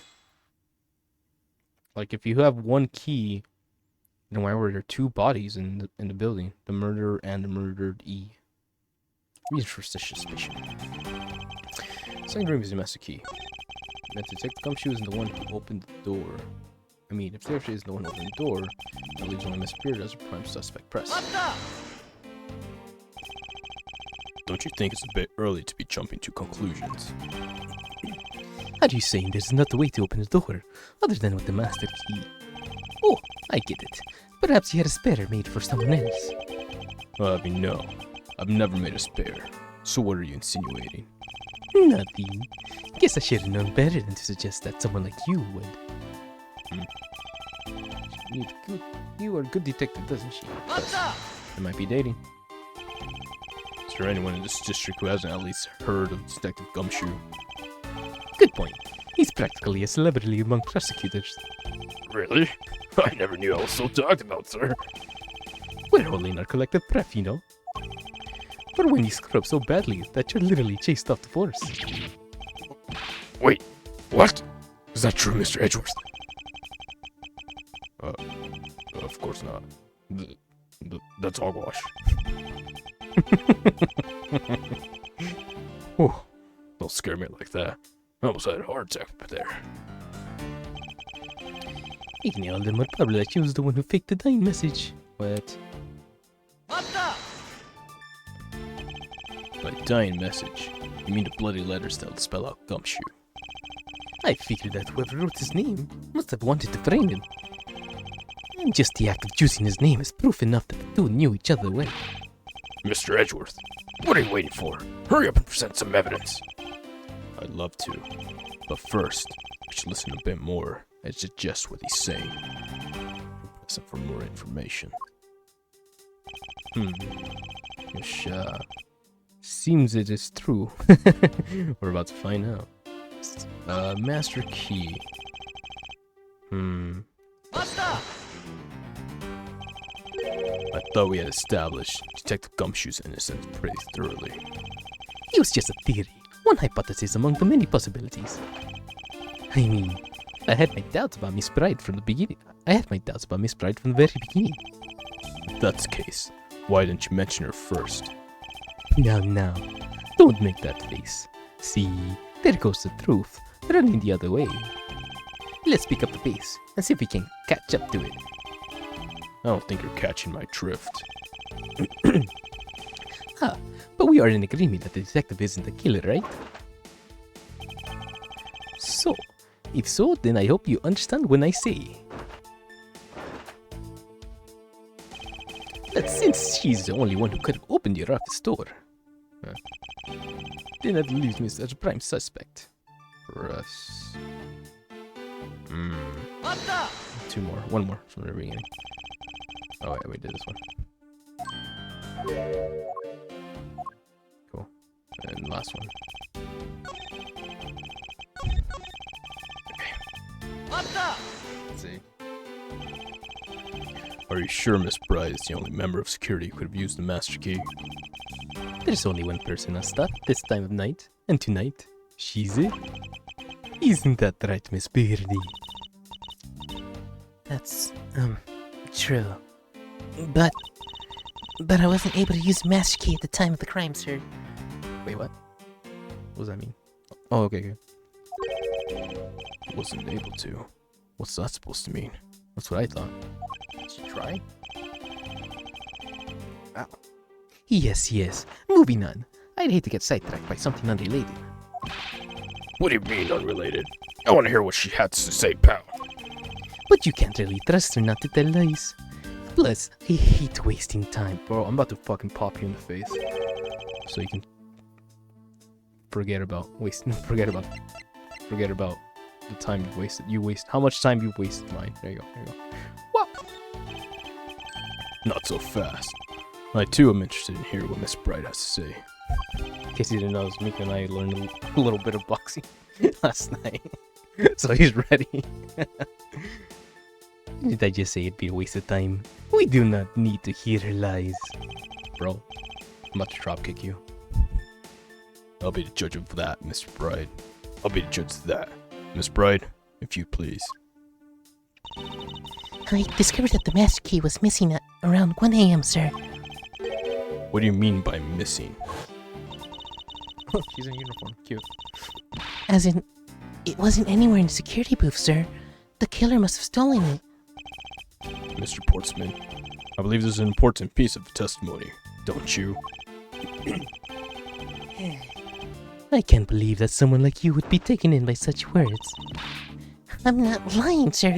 Like, if you have one key, then why were there two bodies in the building? The murderer and the murdered E. Reason for such suspicion. Second room is the master key. Meant to take the gumshoe isn't the one who opened the door. I mean, if there isn't the one who opened the door, that leaves only Miss Beard as a prime suspect. Press. Don't you think it's a bit early to be jumping to conclusions? How do you say there's another way to open the door, other than with the master key? Oh, I get it. Perhaps you had a spare made for someone else. Well, I mean, no. I've never made a spare. So what are you insinuating? Nothing. Guess I should have known better than to suggest that someone like you would. You are a good detective, doesn't she? They might be dating. Is there anyone in this district who hasn't at least heard of Detective Gumshoe? Good point. He's practically a celebrity among prosecutors. Really? I never knew I was so talked about, sir. We're all in our collective prep, you know. For when you screw up so badly that you're literally chased off the force. Wait, what? Is that true, Mr. Edgeworth? Of course not. That's hogwash. Oh, don't scare me like that. I almost had a heart attack up there. Any of them would probably let you was the one who faked the dying message. What? By dying message, you mean the bloody letters that would spell out Gumshoe. I figured that whoever wrote his name must have wanted to frame him. And just the act of choosing his name is proof enough that the two knew each other well. Mr. Edgeworth, what are you waiting for? Hurry up and present some evidence. I'd love to, but first, we should listen a bit more and digest what he's saying. Press him for more information. Yes, seems it is true. We're about to find out. Master key. I thought we had established Detective Gumshoe's innocence pretty thoroughly. It was just a theory. One hypothesis among the many possibilities. I mean, I had my doubts about Miss Bride from the beginning. If that's the case, why didn't you mention her first? Now, don't make that face. See, there goes the truth, running the other way. Let's pick up the pace and see if we can catch up to it. I don't think you're catching my drift. But we are in agreement that the detective isn't the killer, right? So, if so, then I hope you understand when I say that since she's the only one who could have opened your office door, then that leaves me as a prime suspect. Press. Two more. One more from the beginning. Oh, wait, we did this one. Cool. And last one. Let's see. Are you sure Miss Bride is the only member of security who could have used the master key? There's only one person on staff this time of night, and tonight, she's it. Isn't that right, Miss Birdie? That's, true. But I wasn't able to use Master Key at the time of the crime, sir. Wait, what? What does that mean? Oh, okay. Wasn't able to. What's that supposed to mean? That's what I thought. Did you try? Ow. Yes. Moving on. I'd hate to get sidetracked by something unrelated. What do you mean unrelated? I want to hear what she has to say, pal. But you can't really trust her not to tell lies. Plus, I hate wasting time. Bro, I'm about to fucking pop you in the face. So you can forget about the time you've wasted. How much time you've wasted mine. There you go. What? Not so fast. I too am interested in hearing what Miss Bright has to say. In case you didn't know, Mika and I learned a little bit of boxing last night. So he's ready. Did I just say it'd be a waste of time? We do not need to hear her lies. Bro, I'm about to dropkick you. I'll be the judge of that, Miss Bride. I'll be the judge of that. Miss Bride, if you please. I discovered that the Master Key was missing at around 1 a.m., sir. What do you mean by missing? She's in uniform. Cute. As in, it wasn't anywhere in the security booth, sir. The killer must have stolen it. Mr. Portsman, I believe this is an important piece of testimony, don't you? I can't believe that someone like you would be taken in by such words. I'm not lying, sir.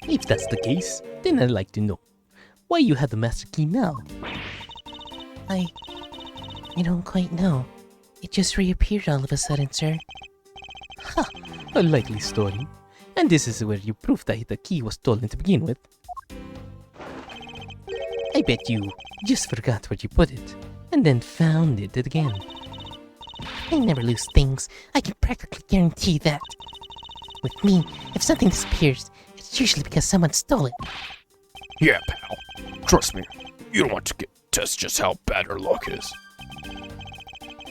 If that's the case, then I'd like to know why you have the master key now. I don't quite know. It just reappeared all of a sudden, sir. Ha! A likely story. And this is where you prove that the key was stolen to begin with. I bet you just forgot where you put it, and then found it again. I never lose things. I can practically guarantee that. With me, if something disappears, it's usually because someone stole it. Yeah, pal. Trust me, you don't want to test just how bad our luck is.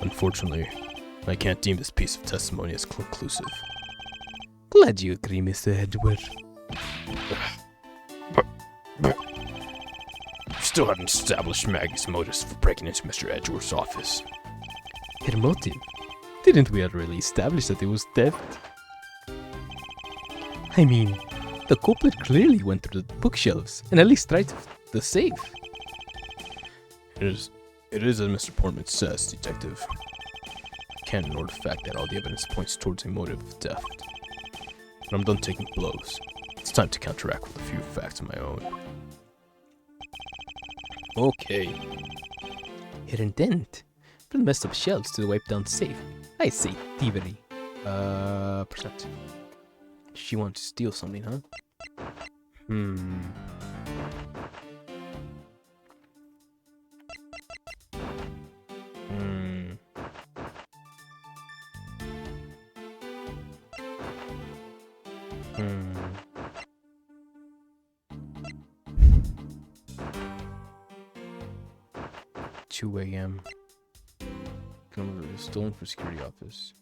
Unfortunately, I can't deem this piece of testimony as conclusive. Glad you agree, Mr. Edward. Still haven't established Maggie's motives for breaking into Mr. Edgeworth's office. Her motive? Didn't we already establish that it was theft? I mean, the culprit clearly went through the bookshelves and at least tried the safe. It is as Mr. Portman says, Detective. I can't ignore the fact that all the evidence points towards a motive of theft. But I'm done taking blows. It's time to counteract with a few facts of my own. Okay. Her intent. From the messed up shelves to the wiped down safe. I say thievery. Percent. She wants to steal something, huh? Two a.m. Number is stolen from security office.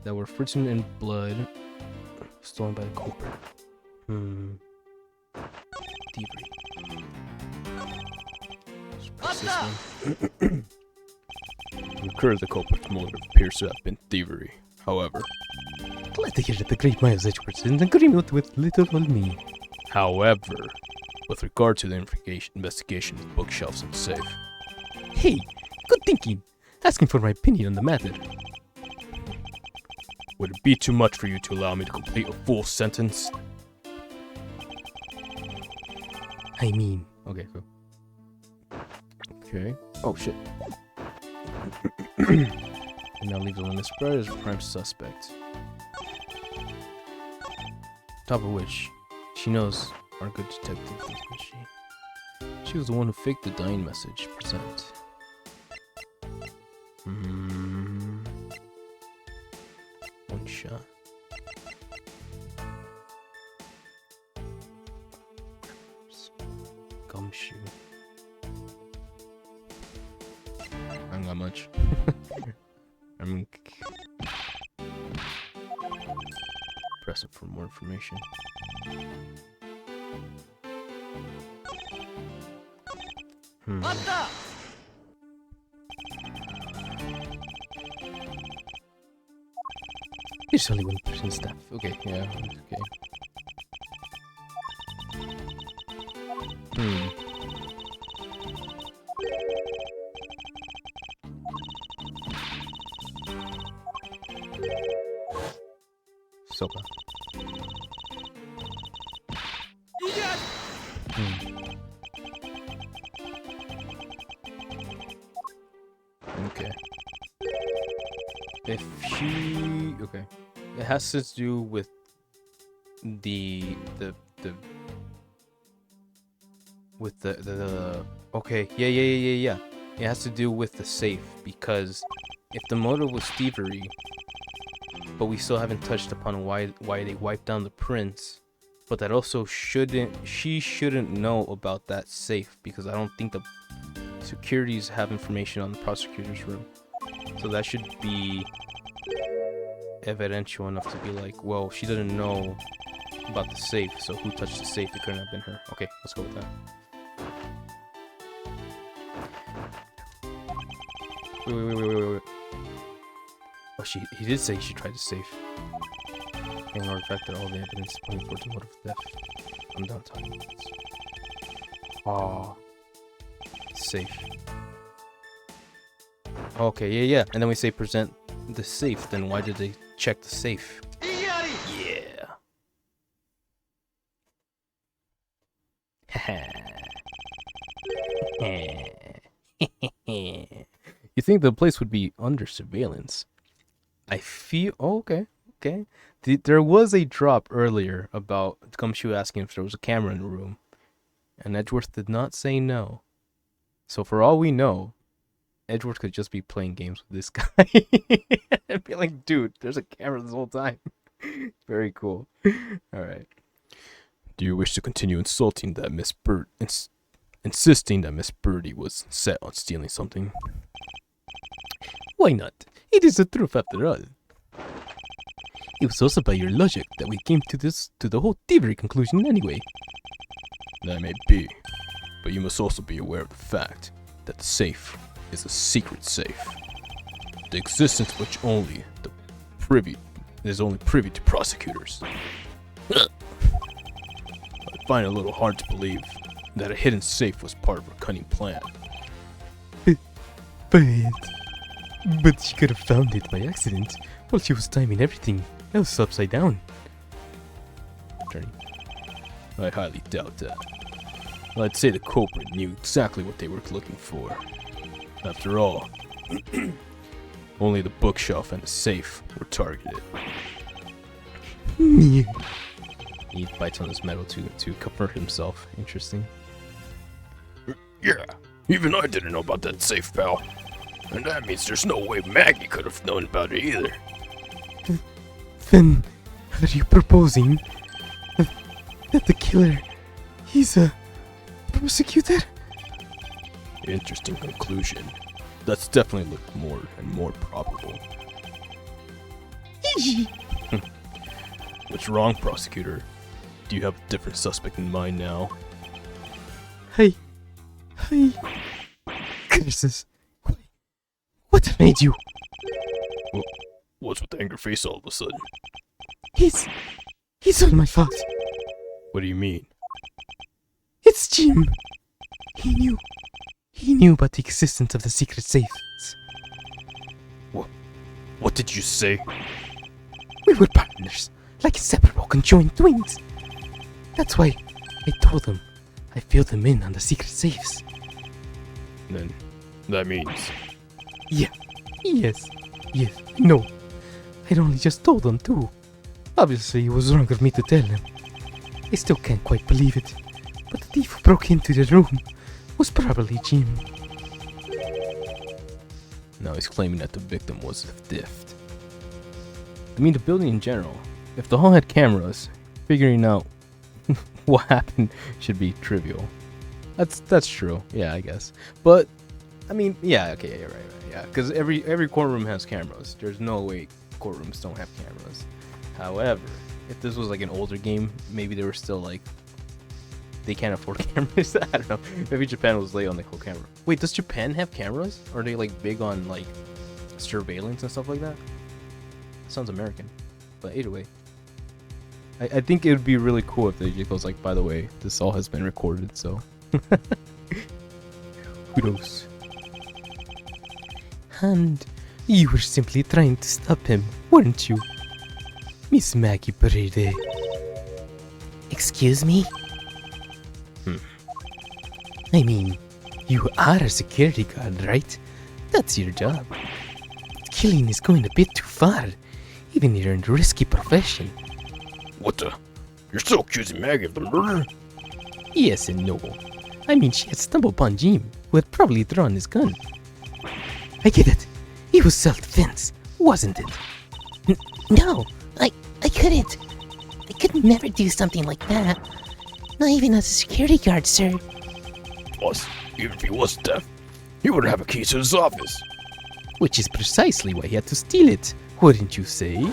That were written in blood. Stolen by the culprit. Thievery. Let's press this one. Recur the culprit's motive appears to have been thievery. However, Glad to hear that the great Miles Edgeworth is in agreement with little old me. However, with regard to the investigation of the bookshelves and safe, Hey, good thinking. Asking for my opinion on the matter. would it be too much for you to allow me to complete a full sentence? I mean, okay, cool. Okay. Oh shit. And now leave the limit spread as a prime suspect. Top of which, she knows our good detective, doesn't she? She was the one who faked the dying message. Present. One shot. Gumshoe. I don't got much. I'm press it for more information. There's only one person staff. Okay, yeah, okay. Sopa. Okay. If she... Okay. It has to do with the okay, yeah. It has to do with the safe, because if the motive was thievery, but we still haven't touched upon why they wiped down the prince, but that also she shouldn't know about that safe, because I don't think the securities have information on the prosecutor's room. So that should be evidential enough to be like, well, she doesn't know about the safe, so who touched the safe? It couldn't have been her. Okay, let's go with that. Wait. Oh, he did say she tried to save. Ignore the fact that all the evidence pointing towards the motive of theft. I'm done talking about this. Oh. Safe. Okay, yeah. And then we say present the safe. Then why did they check the safe? Yeah. You think the place would be under surveillance? I feel... Oh, okay. There was a drop earlier about Gumshoe asking if there was a camera in the room. And Edgeworth did not say no. So for all we know, Edgeworth could just be playing games with this guy. And be like, dude, there's a camera this whole time. Very cool. Alright. Do you wish to continue insulting that Miss Bird... insisting that Miss Birdie was set on stealing something? Why not? It is the truth after all. It was also by your logic that we came to the whole thievery conclusion anyway. That may be, but you must also be aware of the fact that the safe is a secret safe, the existence of which is only privy to prosecutors. I find it a little hard to believe that a hidden safe was part of her cunning plan. But she could have found it by accident while she was timing everything else upside down. Attorney. I highly doubt that. I'd say the culprit knew exactly what they were looking for. After all, only the bookshelf and the safe were targeted. He bites on his metal to comfort himself. Interesting. Yeah, even I didn't know about that safe, pal. And that means there's no way Maggie could have known about it either. Then, are you proposing that the killer, he's a prosecutor? Interesting conclusion. That's definitely looked more and more probable. What's wrong, prosecutor? Do you have a different suspect in mind now? Hey. Curses. What made you? What's with the angry face all of a sudden? He's all my fault. What do you mean? It's Jim. He knew about the existence of the secret safes. What did you say? We were partners, like inseparable conjoined twins. That's why I told him I filled him in on the secret safes. Then, that means... Yeah. Yes. Yes, no. I'd only just told him too. Obviously, it was wrong of me to tell him. I still can't quite believe it, but the thief who broke into the room was probably Jim. No, he's claiming that the victim was the theft. I mean, the building in general. If the hall had cameras, figuring out what happened should be trivial. That's true. Yeah, I guess. But I mean, yeah, okay, yeah, right, yeah. Because every courtroom has cameras. There's no way courtrooms don't have cameras. However, if this was like an older game, maybe they were still like they can't afford cameras. I don't know. Maybe Japan was late on the whole camera. Wait, does Japan have cameras? Are they like big on like surveillance and stuff like that? Sounds American, but either way, I think it would be really cool if they just goes like, by the way, this all has been recorded, so kudos. And you were simply trying to stop him, weren't you, Miss Maggie Brady? Excuse me? I mean, you are a security guard, right? That's your job. Killing is going a bit too far, even in your risky profession. What the? You're still accusing Maggie of the murder? Yes and no. I mean, she had stumbled upon Jim, who had probably drawn his gun. I get it. It was self-defense, wasn't it? No, I couldn't. I could never do something like that. Not even as a security guard, sir. Plus, even if he was theft, he would have a key to his office. Which is precisely why he had to steal it, wouldn't you say?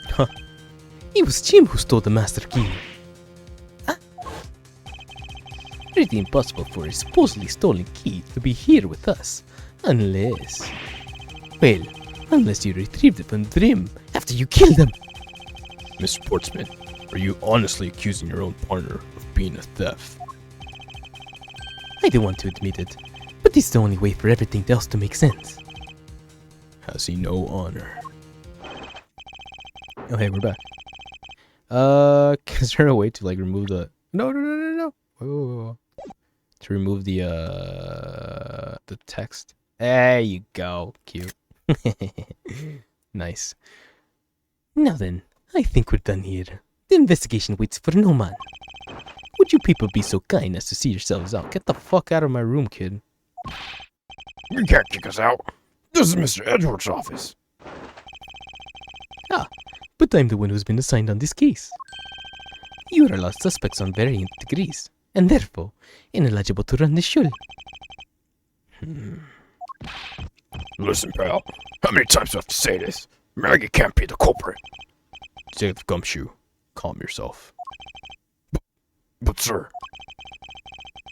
Huh. It was Jim who stole the master key. Pretty impossible for a supposedly stolen key to be here with us, unless... Well, unless you retrieved it from Brim after you killed him. Mr. Sportsman, are you honestly accusing your own partner of being a thief? I don't want to admit it, but it's the only way for everything else to make sense. Has he no honor? Oh hey, we're back. Is there a way to like remove the... No. Whoa. To remove the text. There you go. Cute. Nice. Now then, I think we're done here. The investigation waits for no man. Would you people be so kind as to see yourselves out? Get the fuck out of my room, kid. You can't kick us out. This is Mr. Edwards' office. Ah, but I'm the one who's been assigned on this case. You are lost suspects on varying degrees, and therefore ineligible to run the show. Listen, pal. How many times do I have to say this? Maggie can't be the culprit. Detective Gumshoe, calm yourself. But sir,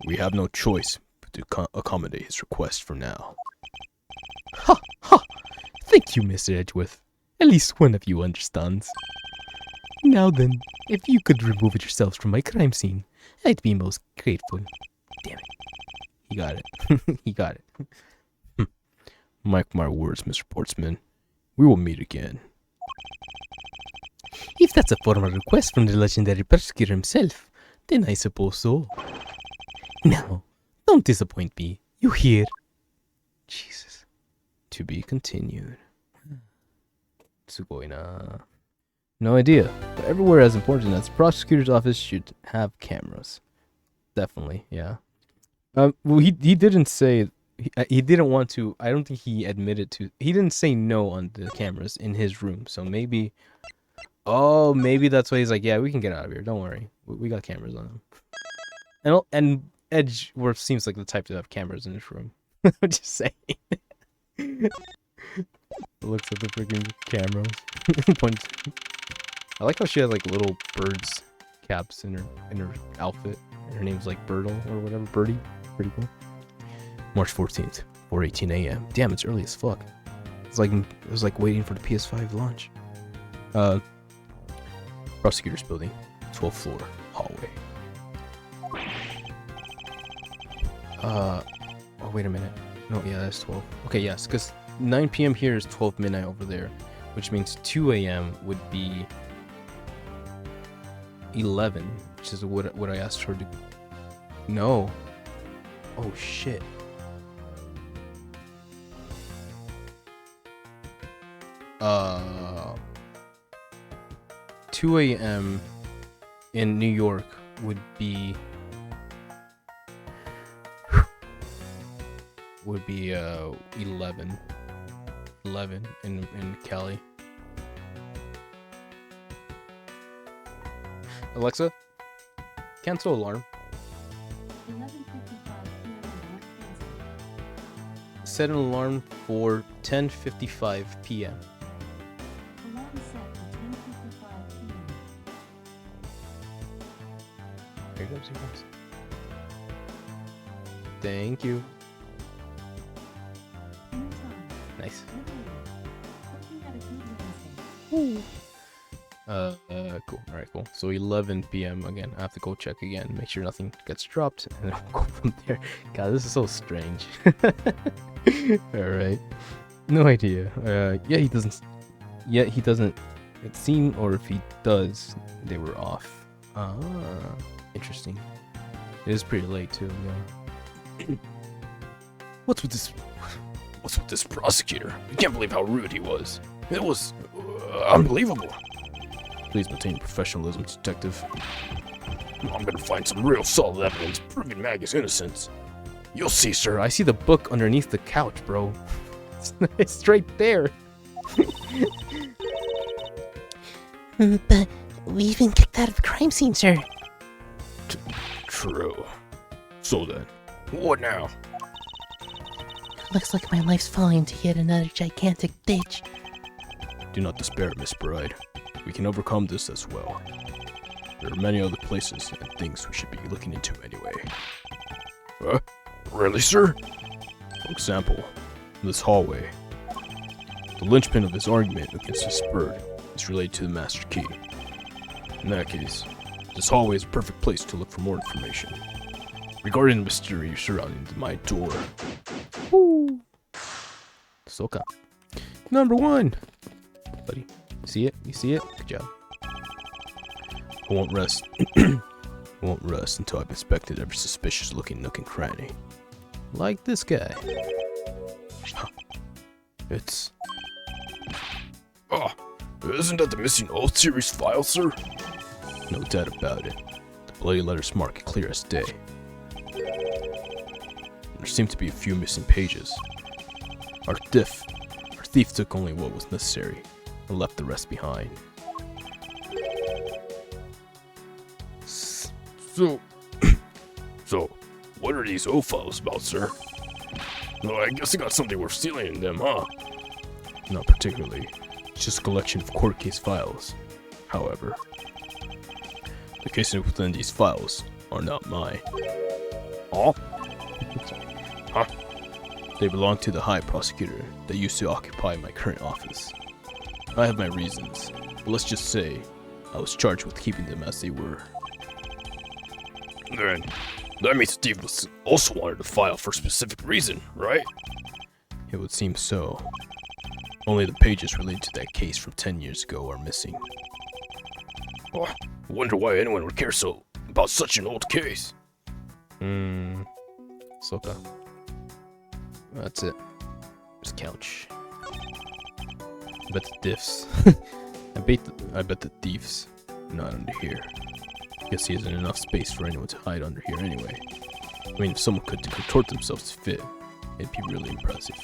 We have no choice but to accommodate his request for now. Ha! Thank you, Mr. Edgeworth. At least one of you understands. Now then, if you could remove yourselves from my crime scene, I'd be most grateful. Damn it. He got it. He got it. Mark my words, Mr. Portsman. We will meet again. If that's a formal request from the legendary persecutor himself, then I suppose so. Now, don't disappoint me. You hear? Jesus. To be continued. Sugoi na. No idea. But everywhere as important as the prosecutor's office should have cameras. Definitely, yeah. Well, he didn't say... He didn't want to... I don't think he admitted to... He didn't say no on the cameras in his room. So maybe... Oh, maybe that's why he's like, yeah, we can get out of here. Don't worry. We got cameras on him. And Edgeworth seems like the type to have cameras in his room. I'm just saying. Looks at the freaking cameras. I like how she has like little birds caps in her outfit. And her name's like Birdle or whatever. Birdie. Pretty cool. March 14th, 4:18 a.m. Damn, it's early as fuck. It was like waiting for the PS5 launch. Prosecutor's building, 12th floor, hallway. Oh, wait a minute. No, yeah, that's 12. Okay, yes, because 9 p.m. here is 12 midnight over there, which means 2 a.m. would be 11, which is what I asked her to... No. Oh, shit. 2 a.m. in New York would be 11 in Cali. Alexa, cancel alarm. 11:55 p.m. alarm canceled. Set an alarm for 10:55 p.m. Alarm set for 10:55 p.m. Here comes. Thank you. New time. Nice. Liberated. Hope you had a good Wednesday. Cool. Alright, cool. So 11 p.m. again. I have to go check again, make sure nothing gets dropped, and then we'll go from there. God, this is so strange. Alright. No idea. Yeah, he doesn't. It seemed, or if he does, they were off. Ah, interesting. It is pretty late too, yeah. What's with this prosecutor? I can't believe how rude he was. It was unbelievable. Please maintain professionalism, detective. I'm gonna find some real solid evidence proving Maggie's innocence. You'll see, sir. I see the book underneath the couch, bro. It's right there. But we've been kicked out of the crime scene, sir. True. So then, what now? Looks like my life's falling into yet another gigantic ditch. Do not despair, Miss Bride. We can overcome this as well. There are many other places and things we should be looking into anyway. Really, sir? For example, this hallway. The linchpin of his argument against this bird is related to the master key. In that case, this hallway is a perfect place to look for more information regarding the mystery surrounding my door. Woo! Soka. Number 1! Buddy. See it? You see it? Good job. I won't rest. I won't rest until I've inspected every suspicious looking nook and cranny. Like this guy. It's... Oh, isn't that the missing oath series file, sir? No doubt about it. The bloody letters mark it clear as day. There seem to be a few missing pages. Our thief took only what was necessary and left the rest behind. So, what are these oath files about, sir? Well, I guess I got something worth stealing in them, huh? Not particularly. It's just a collection of court case files. However, the cases within these files are not mine. Oh? Huh? They belong to the High Prosecutor that used to occupy my current office. I have my reasons, but let's just say I was charged with keeping them as they were. Then, that means Steve also wanted the file for a specific reason, right? It would seem so. Only the pages related to that case from 10 years ago are missing. Oh, I wonder why anyone would care so about such an old case. Soka. That's it. Just couch. I bet the diffs. I bet the thieves not under here. Guess he isn't enough space for anyone to hide under here anyway. I mean, if someone could contort themselves to fit, it'd be really impressive.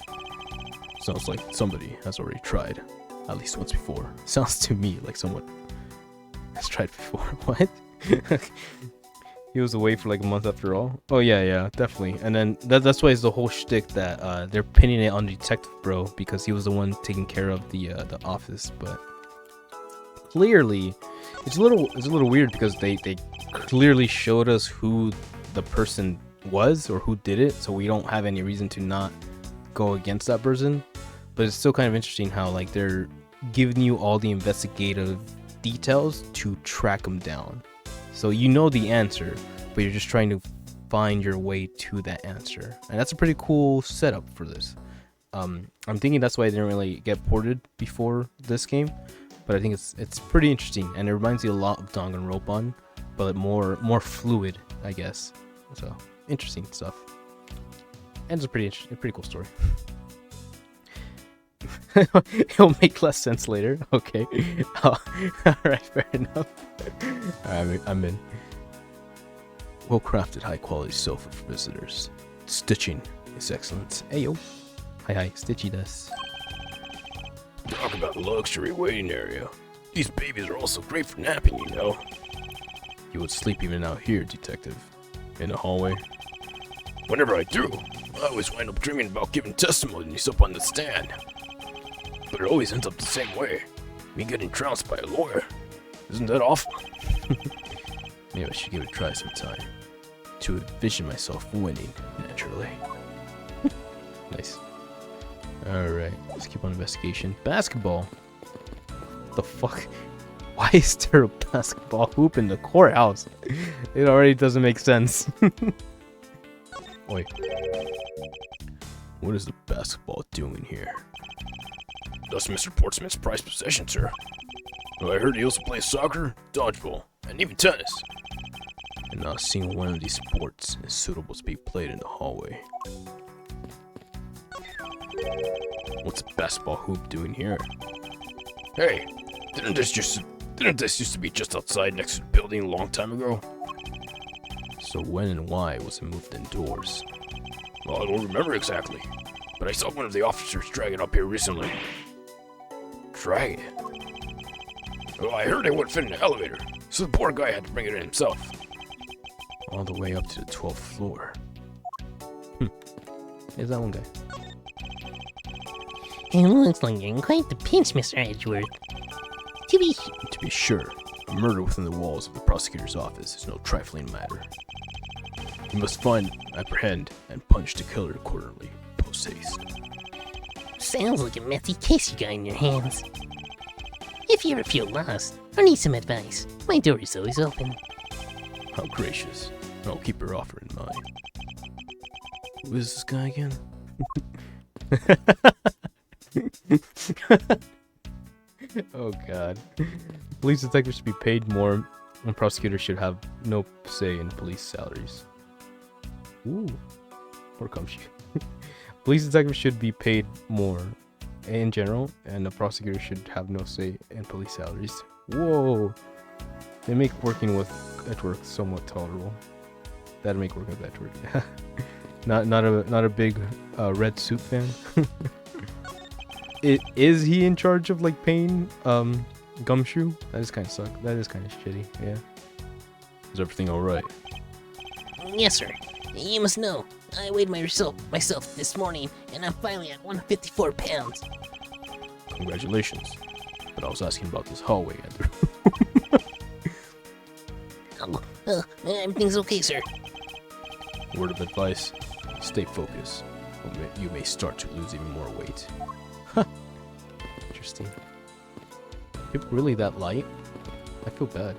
Sounds like somebody has already tried, at least once before. Sounds to me like someone has tried before. What? He was away for like a month after all. Oh yeah, definitely. And then that's why it's the whole shtick that they're pinning it on Detective Bro because he was the one taking care of the office. But clearly, it's a little weird because they clearly showed us who the person was or who did it, so we don't have any reason to not go against that person. But it's still kind of interesting how like they're giving you all the investigative details to track them down. So you know the answer, but you're just trying to find your way to that answer. And that's a pretty cool setup for this. I'm thinking that's why it didn't really get ported before this game, but I think it's pretty interesting, and it reminds you a lot of Danganronpa, but more fluid, I guess. So interesting stuff, and it's a pretty cool story. It'll make less sense later. Okay. Oh, alright, fair enough. Alright, I'm in. Well-crafted, high-quality sofa for visitors. Stitching is excellent. Ayo. Hi, Stitchy does. Talk about luxury waiting area. These babies are also great for napping, you know. You would sleep even out here, detective. In the hallway. Whenever I do, I always wind up dreaming about giving testimonies up on the stand. But it always ends up the same way. Me getting trounced by a lawyer. Isn't that awful? Maybe I should give it a try sometime. To envision myself winning, naturally. Nice. Alright, let's keep on investigation. Basketball. The fuck? Why is there a basketball hoop in the courthouse? It already doesn't make sense. Wait. What is the basketball doing here? That's Mr. Portsmouth's prized possession, sir. Well, I heard he also plays soccer, dodgeball, and even tennis. And not seeing one of these sports is suitable to be played in the hallway. What's a basketball hoop doing here? Hey, didn't this used to be just outside next to the building a long time ago? So when and why was it moved indoors? Well, I don't remember exactly, but I saw one of the officers drag it up here recently. Drag it? Well, I heard it wouldn't fit in the elevator, so the poor guy had to bring it in himself. All the way up to the 12th floor. There's that one guy. It looks like you're in quite the pinch, Mr. Edgeworth. To be sure, a murder within the walls of the prosecutor's office is no trifling matter. You must find, apprehend, and punish the killer accordingly, post-haste. sounds like a messy case you got in your hands. If you ever feel lost or need some advice, my door is always open. How gracious. I'll keep your offer in mind. Who is this guy again? Oh god. Police detectives should be paid more, and prosecutors should have no say in police salaries. Ooh. Or comes you. Police detectives should be paid more in general, and the prosecutor should have no say in police salaries. Whoa. They make working with Edgeworth somewhat tolerable. That'd make working with Edgeworth. not a big red suit fan. Is he in charge of like paying Gumshoe? That is kind of suck. That is kind of shitty. Yeah. Is everything all right? Yes, sir. You must know, I weighed myself this morning, and I'm finally at 154 pounds. Congratulations. But I was asking about this hallway, Andrew. Everything's okay, sir. Word of advice: stay focused. Or you may start to lose even more weight. Huh. Interesting. People really that light? I feel bad.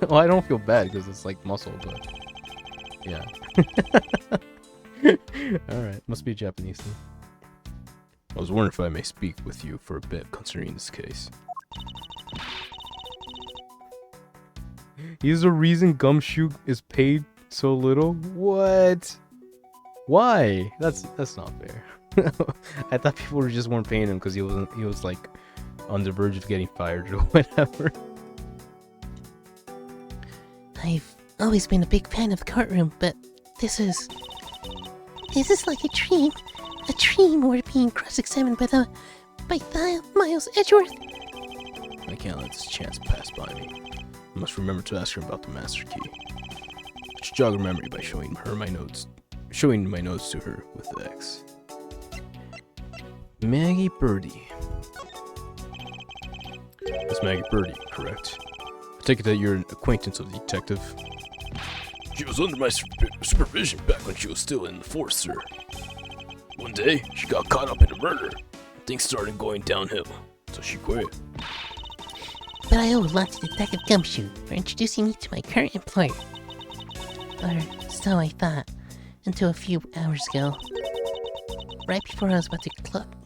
Well, I don't feel bad because it's like muscle, but yeah. Alright, must be a Japanese thing. I was wondering if I may speak with you for a bit concerning this case. Is the reason Gumshoe is paid so little? What? Why? That's not fair. I thought people just weren't paying him because he was like on the verge of getting fired or whatever. I've always been a big fan of the courtroom, but this is like a dream. A dream where being cross-examined by Miles Edgeworth. I can't let this chance pass by me. I must remember to ask her about the master key. I should jog her memory by showing my notes to her with the X. Maggie Birdie. That's Maggie Birdie, correct? I take it that you're an acquaintance of the detective. She was under my supervision back when she was still in the force, sir. One day, she got caught up in a murder. Things started going downhill, so she quit. But I owe a lot to Detective Gumshoe for introducing me to my current employer. Or so I thought, until a few hours ago. Right before I was about to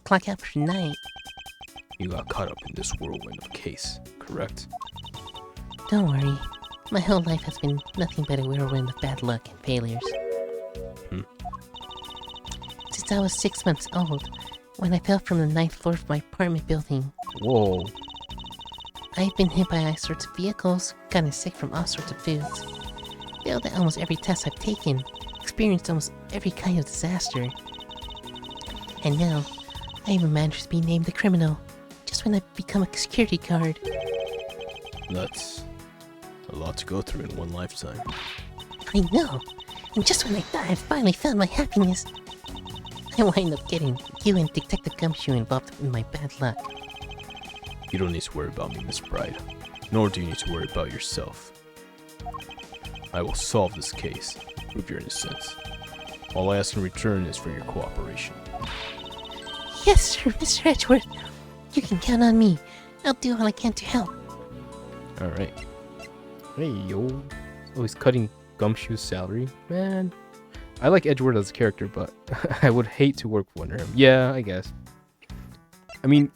clock out for night. You got caught up in this whirlwind of a case, correct? Don't worry, my whole life has been nothing but a whirlwind of bad luck and failures. Since I was 6 months old, when I fell from the 9th floor of my apartment building. Whoa. I've been hit by all sorts of vehicles, gotten sick from all sorts of foods, failed at almost every test I've taken, experienced almost every kind of disaster. And now, I even managed to be named a criminal, just when I've become a security guard. That's a lot to go through in one lifetime. I know, and just when I thought I finally found my happiness, I wind up getting you and Detective Gumshoe involved in my bad luck. You don't need to worry about me, Miss Bride. Nor do you need to worry about yourself. I will solve this case, prove your innocence. All I ask in return is for your cooperation. Yes, sir, Mr. Edgeworth. You can count on me. I'll do all I can to help. Alright. Hey, yo. Oh, he's cutting Gumshoe's salary? Man. I like Edgeworth as a character, but I would hate to work under him. Yeah, I guess. I mean,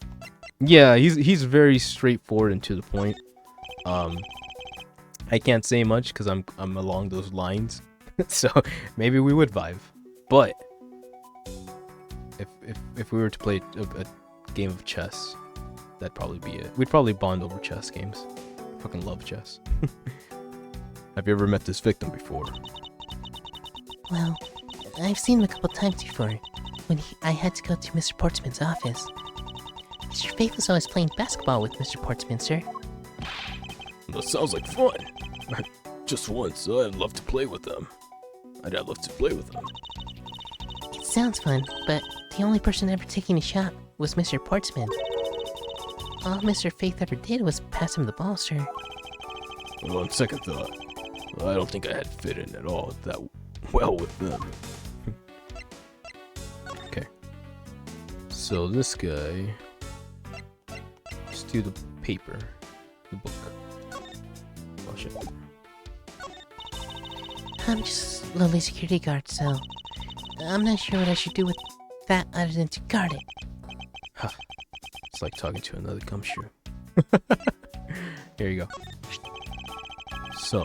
yeah, he's very straightforward and to the point. I can't say much because I'm along those lines. So maybe we would vibe. But if we were to play a game of chess, that'd probably be it. We'd probably bond over chess games. I fucking love chess. Have you ever met this victim before? Well, I've seen him a couple times before, when I had to go to Mr. Portsman's office. Mr. Faith was always playing basketball with Mr. Portsman, sir. That sounds like fun. Just once, I'd love to play with them. I'd love to play with them. It sounds fun, but the only person ever taking a shot was Mr. Portsman. All Mr. Faith ever did was pass him the ball, sir. Well, on second thought, I don't think I had fit in at all that well with them. Okay. So this guy... Let's do the paper. The book. Oh shit. I'm just a lowly security guard, so I'm not sure what I should do with that other than to guard it. Huh. It's like talking to another gumshoe. Here you go. So,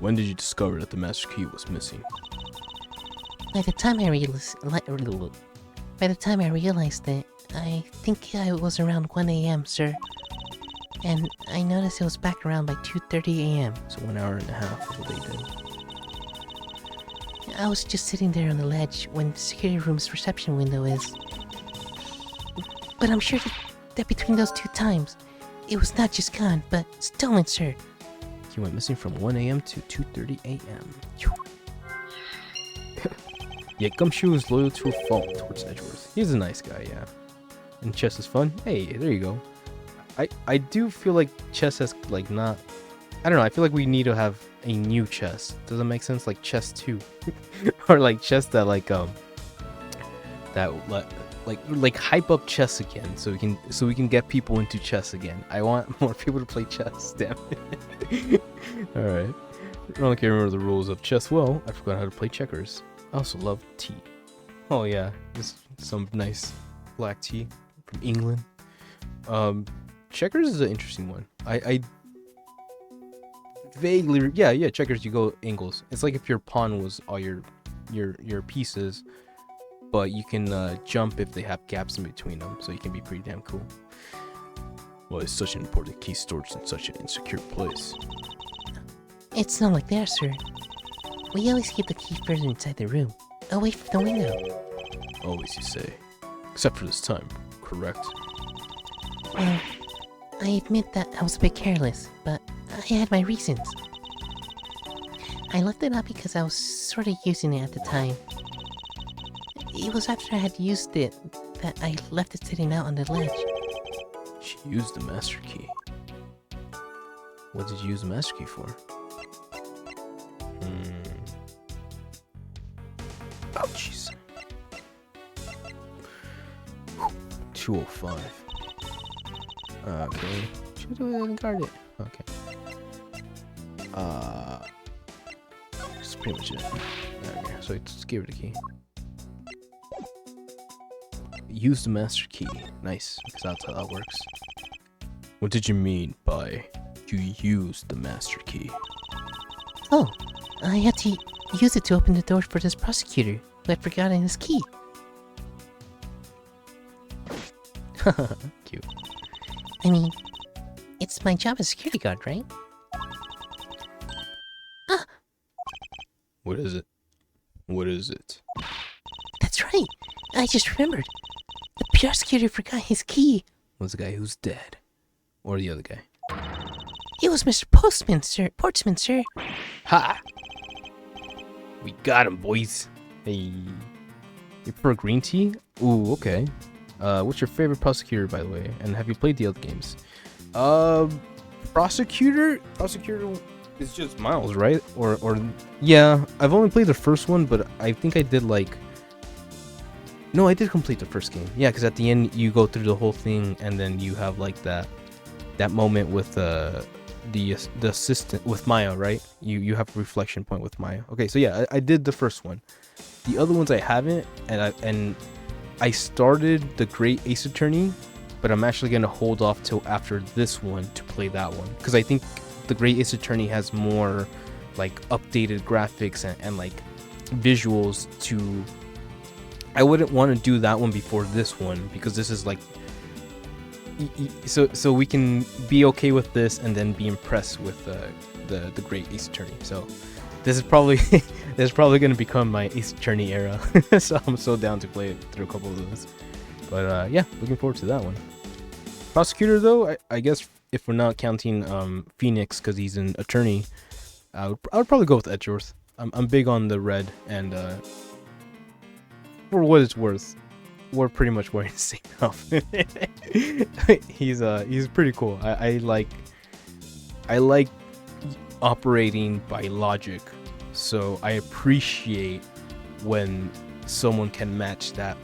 when did you discover that the master key was missing? By the time I realized it, I think it was around 1 a.m., sir. And I noticed it was back around by 2:30 a.m. So 1 hour and a half is what they did. I was just sitting there on the ledge when the security room's reception window is. But I'm sure that between those two times, it was not just gone, but stolen, sir. He went missing from 1 a.m. to 2:30 a.m. Yet Gumshoe is loyal to a fault towards Edgeworth. He's a nice guy, yeah. And chess is fun. Hey, there you go. I do feel like chess has like not. I don't know. I feel like we need to have a new chess. Does that make sense? Like chess 2, or like chess that like hype up chess again, so we can get people into chess again. I want more people to play chess. Damn it. All right. I don't care remember the rules of chess well. I forgot how to play checkers. I also love tea. Oh yeah, just some nice black tea from England. Checkers is an interesting one. I vaguely yeah checkers, you go angles. It's like if your pawn was all your pieces, but you can jump if they have gaps in between them, so you can be pretty damn cool. Well, it's such an important key stored in such an insecure place. It's not like that, sir. We always keep the key further inside the room, away from the window. Always, you say. Except for this time, correct? Well, I admit that I was a bit careless, but I had my reasons. I left it up because I was sort of using it at the time. It was after I had used it that I left it sitting out on the ledge. She used the master key. What did you use the master key for? Ouchies. 205. Okay. Should have guard it. Okay. That's pretty much it. Okay, so let's give it a key. Use the master key. Nice, because that's how that works. What did you mean by you used the master key? Oh, I had to use it to open the door for this prosecutor who had forgotten his key. Cute. I mean, it's my job as security guard, right? What is it? What is it? That's right. I just remembered. The prosecutor forgot his key. Was the guy who's dead? Or the other guy? It was Mr. Portsman, sir. Ha! We got him, boys. Hey. You prefer green tea? Ooh, okay. What's your favorite prosecutor, by the way? And have you played the other games? Prosecutor? Prosecutor is just Miles, right? Or yeah, I've only played the first one, but I think I did like... No, I did complete the first game. Yeah, because at the end you go through the whole thing, and then you have like that moment with the assistant with Maya, right? You have a reflection point with Maya. Okay, so yeah, I did the first one. The other ones I haven't, and I started the Great Ace Attorney, but I'm actually gonna hold off till after this one to play that one, because I think the Great Ace Attorney has more like updated graphics and like visuals to... I wouldn't want to do that one before this one, because this is like so we can be okay with this and then be impressed with the Great Ace Attorney. So this is probably going to become my Ace Attorney era. So I'm so down to play it through a couple of those. But yeah, looking forward to that one. Prosecutor though, I guess if we're not counting Phoenix because he's an attorney, I would probably go with Edgeworth. I'm big on the red, and for what it's worth, we're pretty much wearing the same outfit. He's pretty cool. I like operating by logic, so I appreciate when someone can match that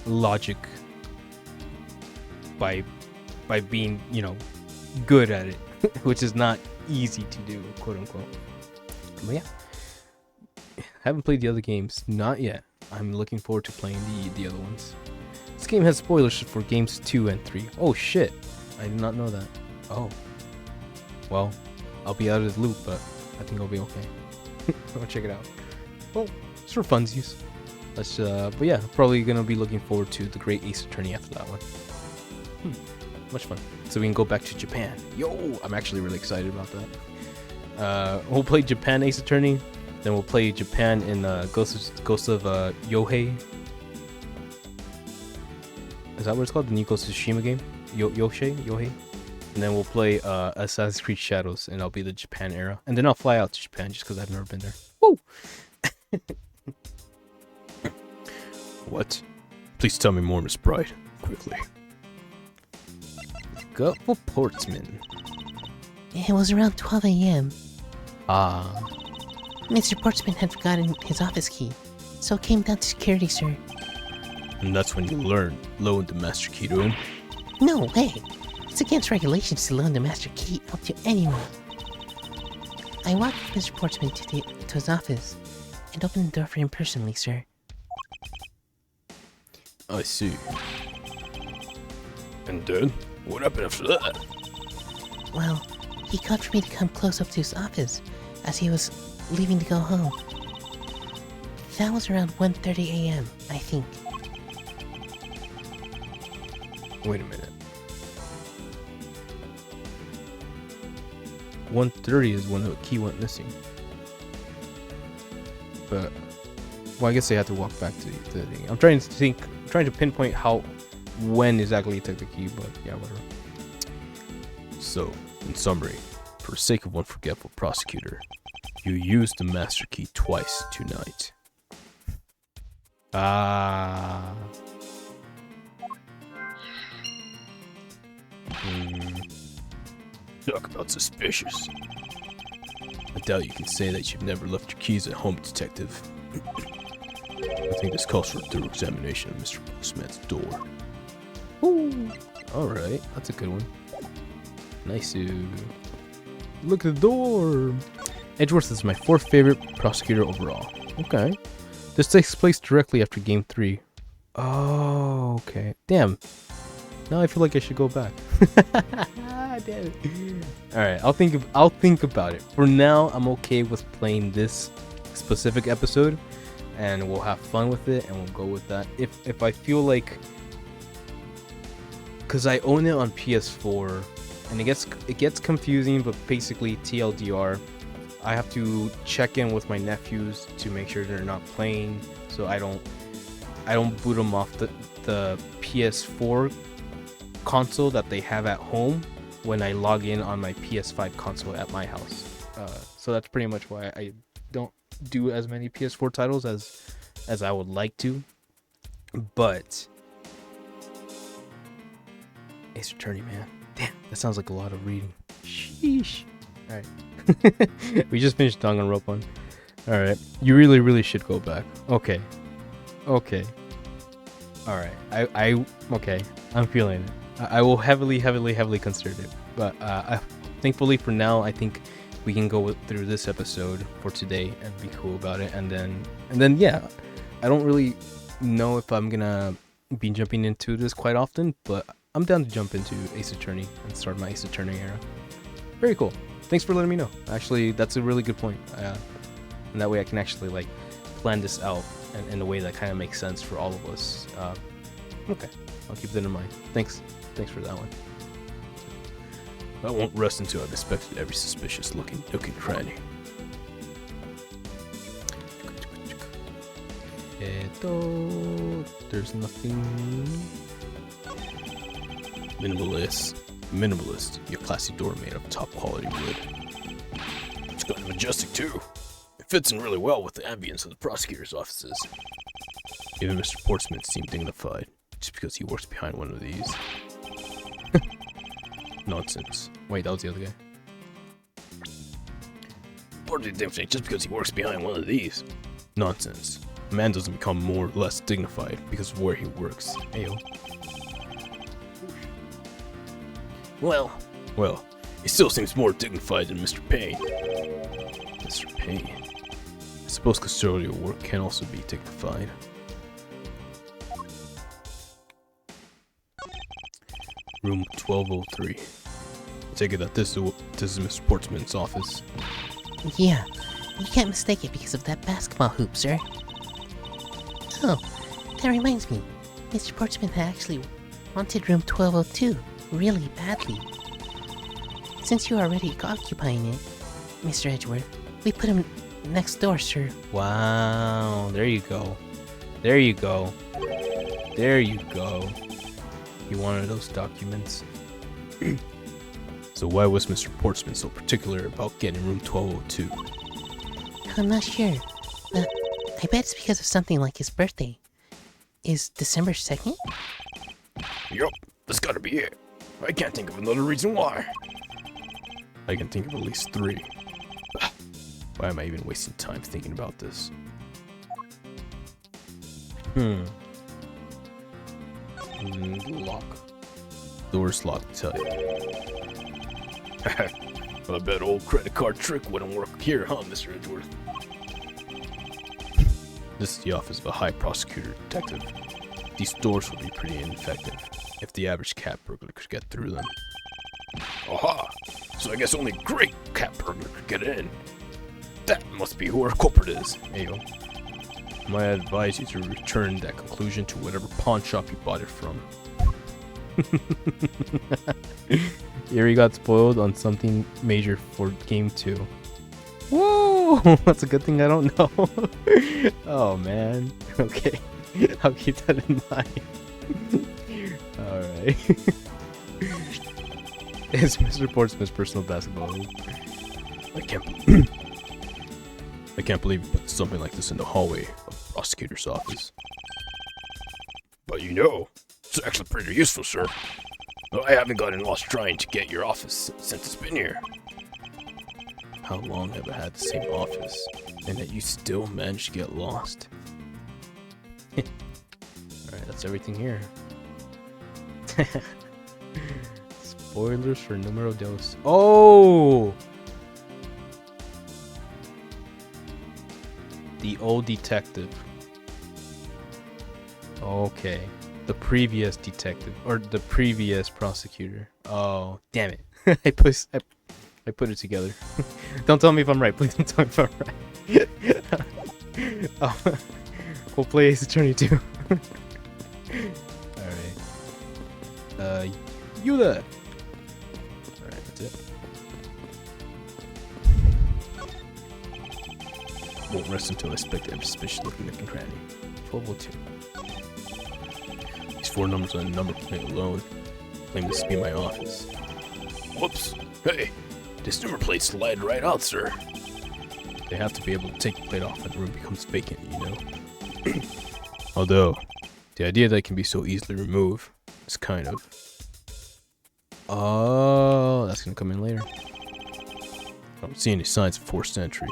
logic by being, good at it, which is not easy to do, quote unquote. But yeah, haven't played the other games, not yet. I'm looking forward to playing the other ones. This game has spoilers for games 2 and 3. Oh shit, I did not know that. Oh, well, I'll be out of the loop, but I think I'll be okay. I'll check it out. Well, it's for funsies. But yeah, probably gonna be looking forward to the Great Ace Attorney after that one. Much fun. So we can go back to Japan. Yo, I'm actually really excited about that. We'll play Japan Ace Attorney, then we'll play Japan in Ghost of Yohei. Is that what it's called? The new Ghost of Tsushima game? Yohei? And then we'll play Assassin's Creed Shadows, and I'll be the Japan era. And then I'll fly out to Japan just because I've never been there. Woo! What? Please tell me more, Miss Bride. Quickly. Go for Portsman. It was around 12 a.m. Ah. Mr. Portsman had forgotten his office key, so came down to security, sir. And that's when you learn loan the master key to him. No way! It's against regulations to loan the master key up to anyone. I walked with Mr. Portsman to his office and opened the door for him personally, sir. I see. And then, what happened after that? Well, he called for me to come close up to his office as he was leaving to go home. That was around 1:30 a.m., I think. Wait a minute. 1:30 is when the key went missing. But, well, I guess they had to walk back to the thing. I'm trying to pinpoint when exactly he took the key, but yeah, whatever. So, in summary, for the sake of one forgetful prosecutor, you used the master key twice tonight. Ah. Talk about suspicious. I doubt you can say that you've never left your keys at home, detective. I think this calls for a thorough examination of Mr. Postman's door. Ooh. Alright, that's a good one. Nice. Look at the door. Edgeworth is my 4th favorite prosecutor overall. Okay. This takes place directly after game 3. Oh, okay. Damn. Now I feel like I should go back. Damn it. Alright, I'll think about it. For now, I'm okay with playing this specific episode, and we'll have fun with it, and we'll go with that. If I feel like, because I own it on PS4, and it gets confusing. But basically, TLDR, I have to check in with my nephews to make sure they're not playing, so I don't boot them off the PS4 console that they have at home when I log in on my PS5 console at my house. So that's pretty much why I don't do as many PS4 titles as I would like to. But Ace Attorney, man, damn, that sounds like a lot of reading. Sheesh. All right, we just finished Danganronpa. All right, you really should go back. Okay. All right, I okay, I'm feeling it. I will heavily consider it. But thankfully for now, I think we can go through this episode for today and be cool about it. And then yeah, I don't really know if I'm gonna be jumping into this quite often, but I'm down to jump into Ace Attorney and start my Ace Attorney era. Very cool. Thanks for letting me know. Actually, that's a really good point. And that way I can actually like plan this out in a way that kind of makes sense for all of us. Okay, I'll keep that in mind. Thanks for that one. I won't rest until I've inspected every suspicious looking nook and cranny. There's nothing. Minimalist, your classy door made of top quality wood. It's kind of majestic too. It fits in really well with the ambience of the prosecutor's offices. Even Mr. Portsmouth seemed dignified, just because he works behind one of these. Nonsense. Wait, that was the other guy. Hardly dignified just because he works behind one of these. Nonsense. A man doesn't become more or less dignified because of where he works. Ayo. Well, he still seems more dignified than Mr. Payne. Mr. Payne. I suppose custodial work can also be dignified. Room 1203. I take it that this is Mr. Portsmouth's office. Yeah, you can't mistake it because of that basketball hoop, sir. Oh, that reminds me. Mr. Portsmouth had actually wanted room 1202 really badly. Since you're already occupying it, Mr. Edgeworth, we put him next door, sir. Wow, there you go. You wanted those documents. So why was Mr. Portsmouth so particular about getting room 1202? I'm not sure, but I bet it's because of something like his birthday. Is December 2nd? Yup, that's gotta be it. I can't think of another reason why. I can think of at least 3. Why am I even wasting time thinking about this? Lock. Door's locked tight. I bet old credit card trick wouldn't work here, huh, Mr. Edgeworth? This is the office of a high prosecutor detective. These doors will be pretty ineffective if the average cat burglar could get through them. Aha! So I guess only great cat burglar could get in. That must be who our culprit is. Ayo. Might I advise you to return that conclusion to whatever pawn shop you bought it from. Erie got spoiled on something major for game 2. Whoa! That's a good thing I don't know. Oh man. Okay. I'll keep that in mind. Alright. It's Mr. Portsmouth's personal basketball hoop. I can't believe you put something like this in the hallway of the prosecutor's office. But you know, it's actually pretty useful, sir. I haven't gotten lost trying to get your office since it's been here. How long have I had the same office, and that you still managed to get lost? Alright, that's everything here. Spoilers for numero dos. Oh! The old detective. Okay. The previous detective. Or the previous prosecutor. Oh, damn it. I put it together. Don't tell me if I'm right. Please don't tell me if I'm right. Oh, we'll play Ace Attorney 2. Alright. You there. Alright, that's it. Won't rest until I inspect every suspicious looking nook and cranny. 1202. These 4 numbers on the number plate alone claim this to be my office. Whoops. Hey, this number plate's slide right out, sir. They have to be able to take the plate off when the room becomes vacant, you know? Although, the idea that it can be so easily removed is kind of... Oh, that's gonna come in later. I don't see any signs of forced entry.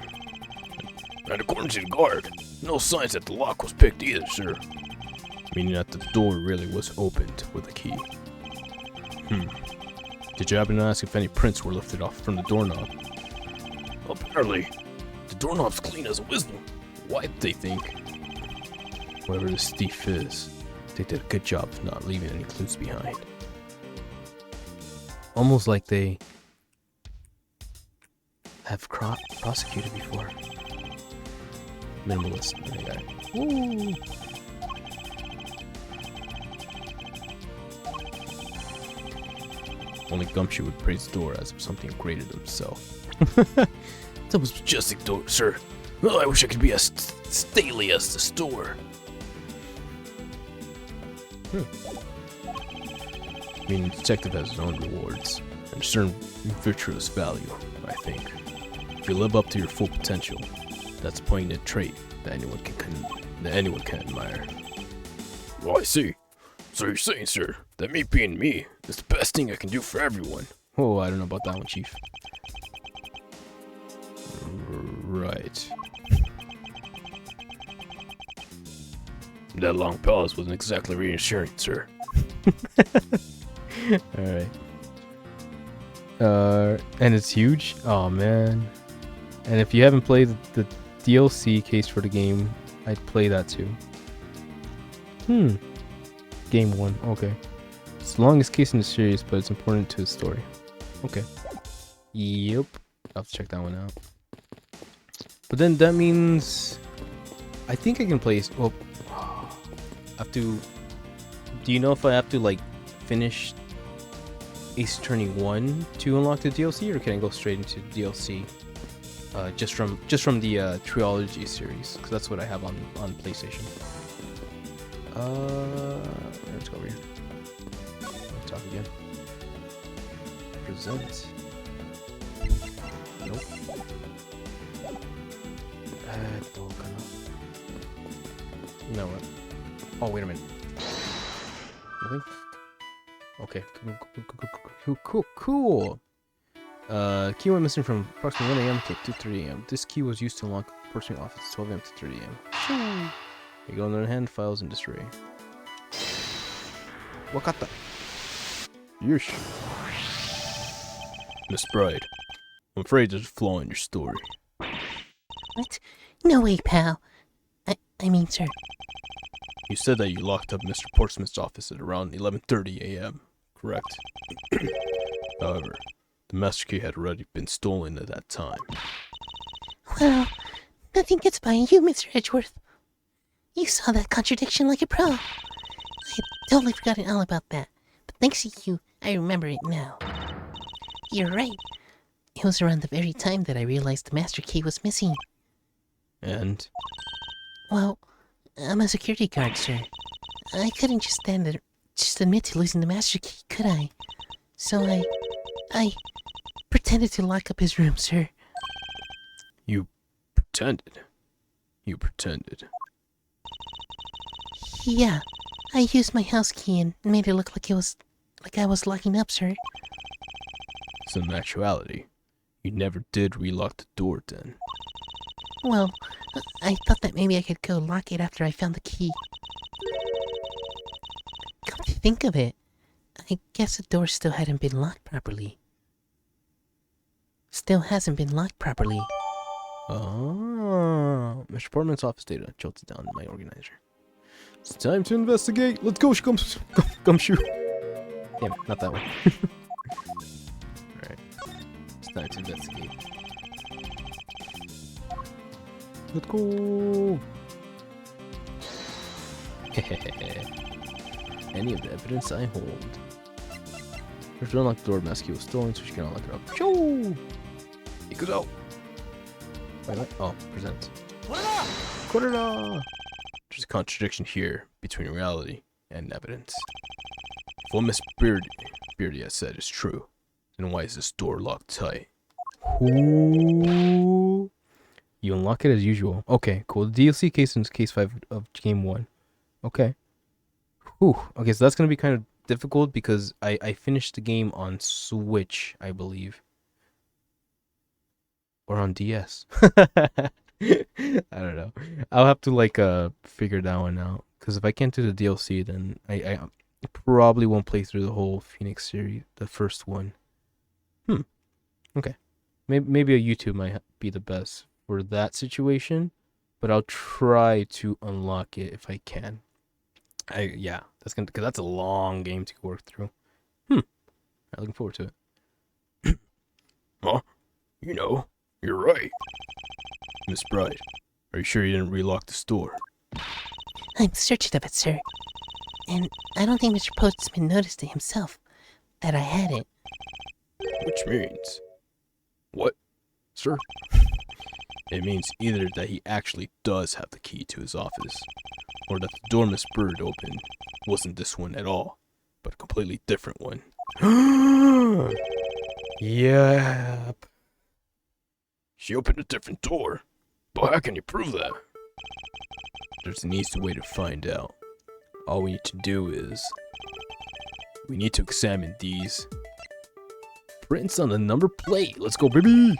And according to the guard, no signs that the lock was picked either, sir. Meaning that the door really was opened with a key. Did you happen to ask if any prints were lifted off from the doorknob? Apparently, the doorknob's clean as a whistle. What they think? Whoever this thief is, they did a good job of not leaving any clues behind. Almost like they have prosecuted before. Minimalist. There you go. Woo! Only Gumshoe would praise the door as if something greater than himself. That was majestic door, sir. Oh, I wish I could be as stately as the store. Meaning the detective has his own rewards, and a certain virtuous value, I think. If you live up to your full potential, that's a poignant trait that anyone can admire. Oh, I see. So you're saying, sir, that me being me is the best thing I can do for everyone? Oh, I don't know about that one, Chief. Right. That long pause wasn't exactly reassuring, sir. Alright. And it's huge? Oh man. And if you haven't played the DLC case for the game, I'd play that too. Game 1, okay. It's the longest case in the series, but it's important to the story. Okay. Yep. I'll have to check that one out. But then that means... I think I can play... Well, I have to... Do you know if I have to, like, finish Ace Attorney 1 to unlock the DLC, or can I go straight into DLC? Just from the Trilogy series, because that's what I have on PlayStation. Let's go over here. Talk again. Present. Nope. No what? Oh, wait a minute. Nothing? Okay. Cool. Key went missing from approximately 1 a.m. to 2:30 a.m. This key was used to unlock the portion office 12 a.m. to 30 a.m. Here you go, on the other hand, files in disarray. Wakata. Yeesh. Miss Bride, I'm afraid there's a flaw in your story. What? No way, pal. I mean, sir. You said that you locked up Mr. Portsmouth's office at around 11:30 a.m., correct? However, the master key had already been stolen at that time. Well, nothing gets by you, Mr. Edgeworth. You saw that contradiction like a pro. I had totally forgotten all about that, but thanks to you, I remember it now. You're right. It was around the very time that I realized the master key was missing. And? Well, I'm a security guard, sir. I couldn't just stand there, just admit to losing the master key, could I? So I pretended to lock up his room, sir. You pretended? You pretended. Yeah, I used my house key and made it look like I was locking up, sir. So in actuality, you never did relock the door then. Well, I thought that maybe I could go lock it after I found the key. Come to think of it, I guess the door still hadn't been locked properly. Still hasn't been locked properly. Oh, Mr. Portman's office data jolted down my organizer. It's time to investigate. Let's go, Gumshoe. Damn it, not that one. Alright. It's time to investigate. Let's go. Any of the evidence I hold. There's unlock the door. Mask key was stolen, so she can unlock it up. Shoo! It goes out. Wait, what? Oh, presents. There's a contradiction here between reality and evidence. If what Miss Beardy has said is true, then why is this door locked tight? Ooh. You unlock it as usual. Okay, cool. The DLC case is case 5 of game 1. Okay. Whew. Okay, so that's going to be kind of difficult because I finished the game on Switch, I believe. Or on DS. I don't know. I'll have to like figure that one out. Because if I can't do the DLC, then I probably won't play through the whole Phoenix series, the first one. Okay. Maybe a YouTube might be the best for that situation, but I'll try to unlock it if I can. That's gonna, because that's a long game to work through. I'm looking forward to it. Huh? You know, you're right. Miss Bride, are you sure you didn't relock the store? I'm certain of it, sir. And I don't think Mr. Postman noticed it himself, that I had it. Which means... What, sir? It means either that he actually does have the key to his office, or that the door Miss Bird opened wasn't this one at all, but a completely different one. Yep. She opened a different door. But how can you prove that? There's an easy way to find out. All we need to do is... we need to examine these prints on the number plate. Let's go, baby!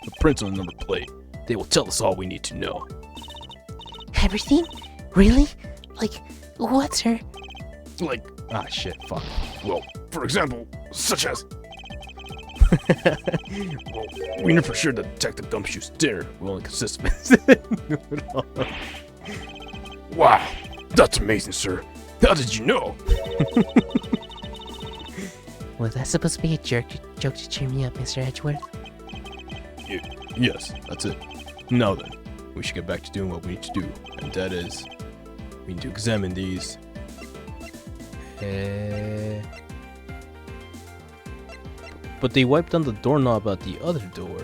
The prints on the number plate. They will tell us all we need to know. Everything? Really? Like, what, sir? Like, Ah, shit, fuck. well, for example, such as... well, we know for sure that Detective Gumshoe's dinner will only consist of... Wow, that's amazing, sir. How did you know? Was that supposed to be a joke to cheer me up, Mr. Edgeworth? Yes, that's it. Now then, we should get back to doing what we need to do, and that is, we need to examine these. But they wiped down the doorknob at the other door.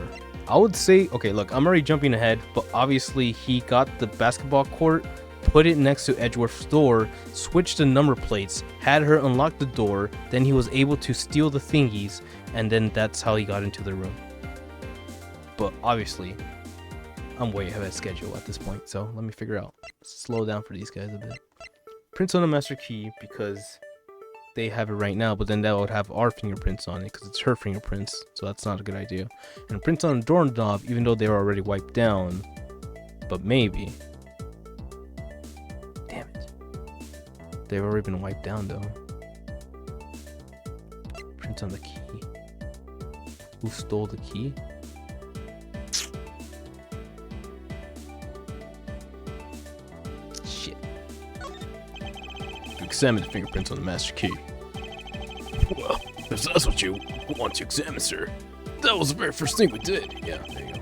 I would say, okay, look, I'm already jumping ahead, but obviously he got the basketball court, put it next to Edgeworth's door, switched the number plates, had her unlock the door, then he was able to steal the thingies, and then that's how he got into the room. But obviously, I'm way ahead of schedule at this point, so let me figure out. Slow down for these guys a bit. Prints on the master key because they have it right now, but then that would have our fingerprints on it because it's her fingerprints, so that's not a good idea. And prints on the doorknob, even though they were already wiped down, but maybe. Damn it. They've already been wiped down though. Prints on the key. Who stole the key? Shit. Examine the fingerprints on the master key. Well, if that's what you want to examine, sir, that was the very first thing we did. Yeah, there you go.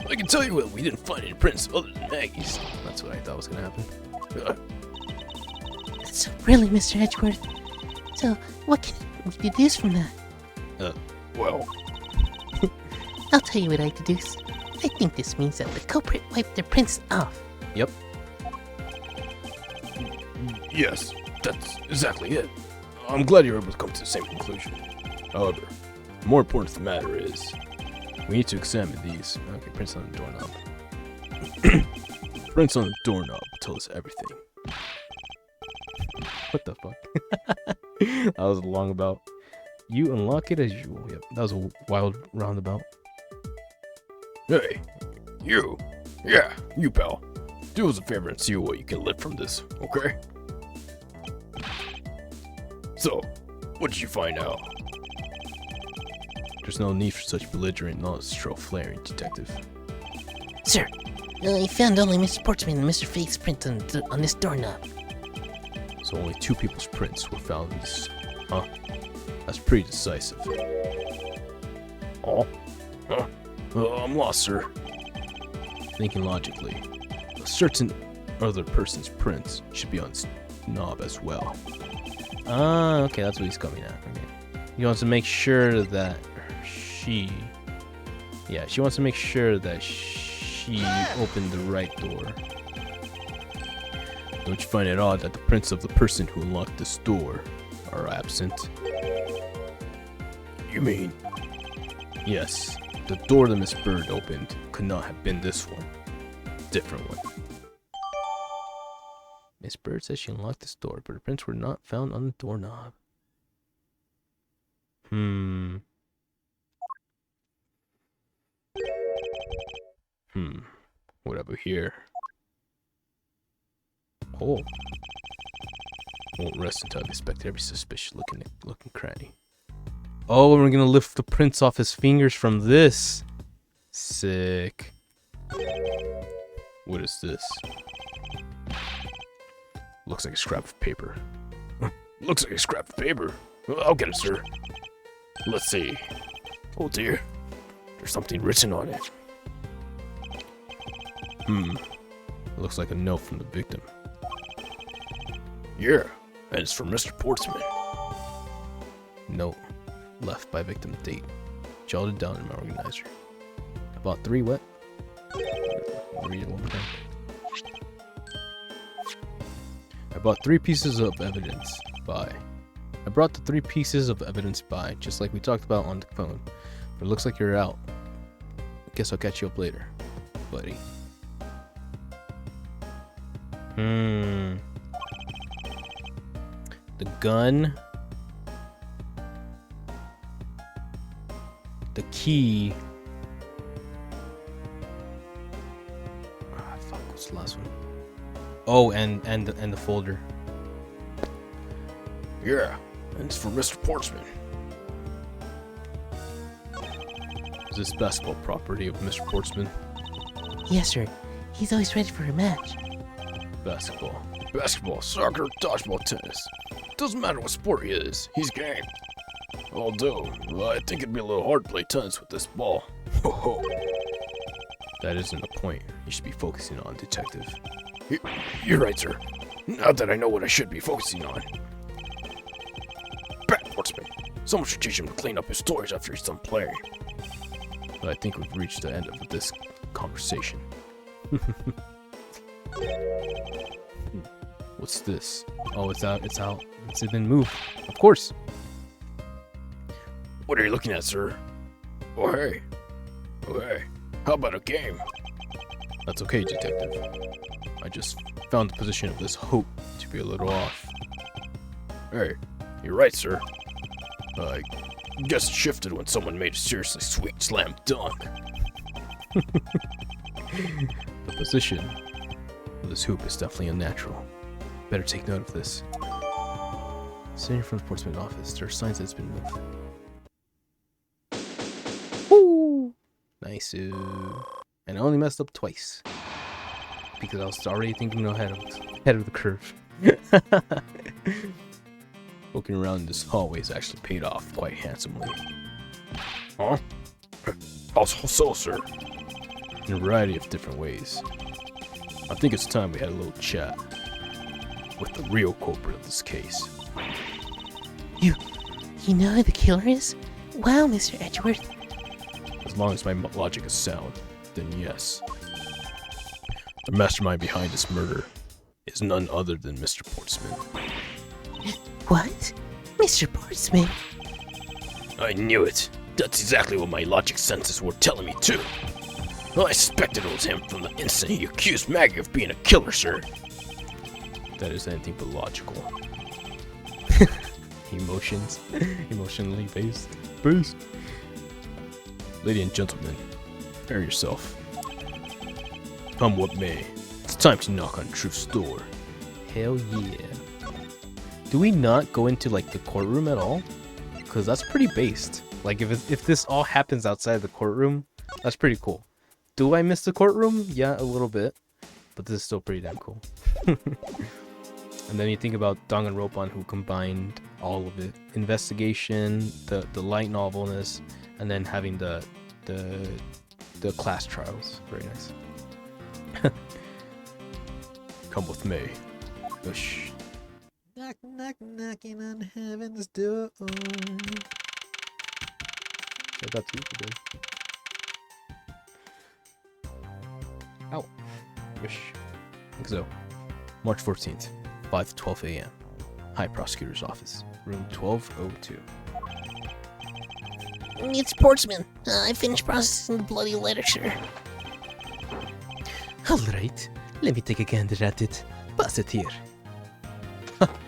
I can tell you what, we didn't find any prints other than Maggie's. That's what I thought was gonna happen. So really, Mr. Edgeworth? So, what can we deduce from that? Well, I'll tell you what I deduce. I think this means that the culprit wiped their prints off. Yep. yes, that's exactly it. I'm glad you're able to come to the same conclusion. However, the more important the matter is, We need to examine these. Okay, prints on the doorknob. prints on the doorknob tell us everything. What the fuck? That was a long about. You unlock it as usual. Yep, that was a wild roundabout. Hey, you. Yeah, you, pal. Do us a favor and see what you can lift from this, okay? So, what did you find out? There's no need for such belligerent, nostril flaring, detective. Sir, I found only Mr. Sportsman and Mr. Faith's print on this doorknob. So only 2 people's prints were found in this. Huh? That's pretty decisive. Oh? Huh? I'm lost, sir. Thinking logically, a certain other person's prints should be on this knob as well. Ah, okay, that's what he's coming at. Okay. He wants to make sure that she wants to make sure that she opened the right door. Don't you find it odd that the prints of the person who unlocked this door are absent? You mean? Yes, the door that Miss Bird opened could not have been this one. Different one. Miss Bird says she unlocked this door, but her prints were not found on the doorknob. What about here? Oh. Won't rest until I've inspected every suspicious looking cranny. Oh, and we're gonna lift the prints off his fingers from this. Sick. What is this? Looks like a scrap of paper. Looks like a scrap of paper. Well, I'll get it, sir. Let's see. Oh dear. There's something written on it. Looks like a note from the victim. Yeah, and it's from Mr. Portsman. Note. Left by victim date. Jotted down in my organizer. I bought 3 what? Read it one more time. I bought 3 pieces of evidence by. I brought the 3 pieces of evidence by, just like we talked about on the phone. But it looks like you're out. Guess I'll catch you up later, buddy. The gun. The key. Fuck, what's the last one? Oh, and the folder. Yeah, and it's from Mr. Portsman. Is this basketball property of Mr. Portsman? Yes, sir. He's always ready for a match. Basketball. Basketball, soccer, dodgeball, tennis. Doesn't matter what sport he is, he's game. Although, I think it'd be a little hard to play tennis with this ball. Ho ho. That isn't the point. You should be focusing on, detective. You're right, sir. Now that I know what I should be focusing on. Bad Portsman. Someone should teach him to clean up his toys after he's done playing. But I think we've reached the end of this conversation. What's this? Oh, it's out. It's out. It's been moved. Of course. What are you looking at, sir? Oh, hey. Oh, hey. How about a game? That's okay, detective. I just found the position of this hoop to be a little off. Hey, you're right, sir. I guess it shifted when someone made a seriously sweet slam dunk. The position of this hoop is definitely unnatural. Better take note of this. Sitting from the Portsmouth office, there are signs that it's been moved. Woo! Nice. And I only messed up twice. Because I was already thinking ahead of the curve. Poking around this hallway has actually paid off quite handsomely. Huh? How so, sir? In a variety of different ways. I think it's time we had a little chat with the real culprit of this case. You know who the killer is? Wow, Mr. Edgeworth. As long as my logic is sound, then yes. The mastermind behind this murder is none other than Mr. Portsman. What? Mr. Portsman? I knew it. That's exactly what my logic senses were telling me too. I suspected it was him from the instant he accused Maggie of being a killer, sir. That is anything but logical. Emotionally based. Lady and gentlemen, prepare yourself. Come what may, it's time to knock on truth's door. Hell yeah. Do we not go into like the courtroom at all? Because that's pretty based. Like if this all happens outside the courtroom, that's pretty cool. Do I miss the courtroom? Yeah, a little bit. But this is still pretty damn cool. And then you think about Danganronpa, who combined all of it. Investigation, the light novelness, and then having the class trials. Very nice. Come with me. Ush. Knock, knock, knocking on heaven's door. I got two today. Ow. Wish. So, March 14th, 5 to 12 a.m. High Prosecutor's Office, room 1202. It's Portsman. I finished processing the bloody letter, sir. Alright, let me take a gander at it. Pass it here.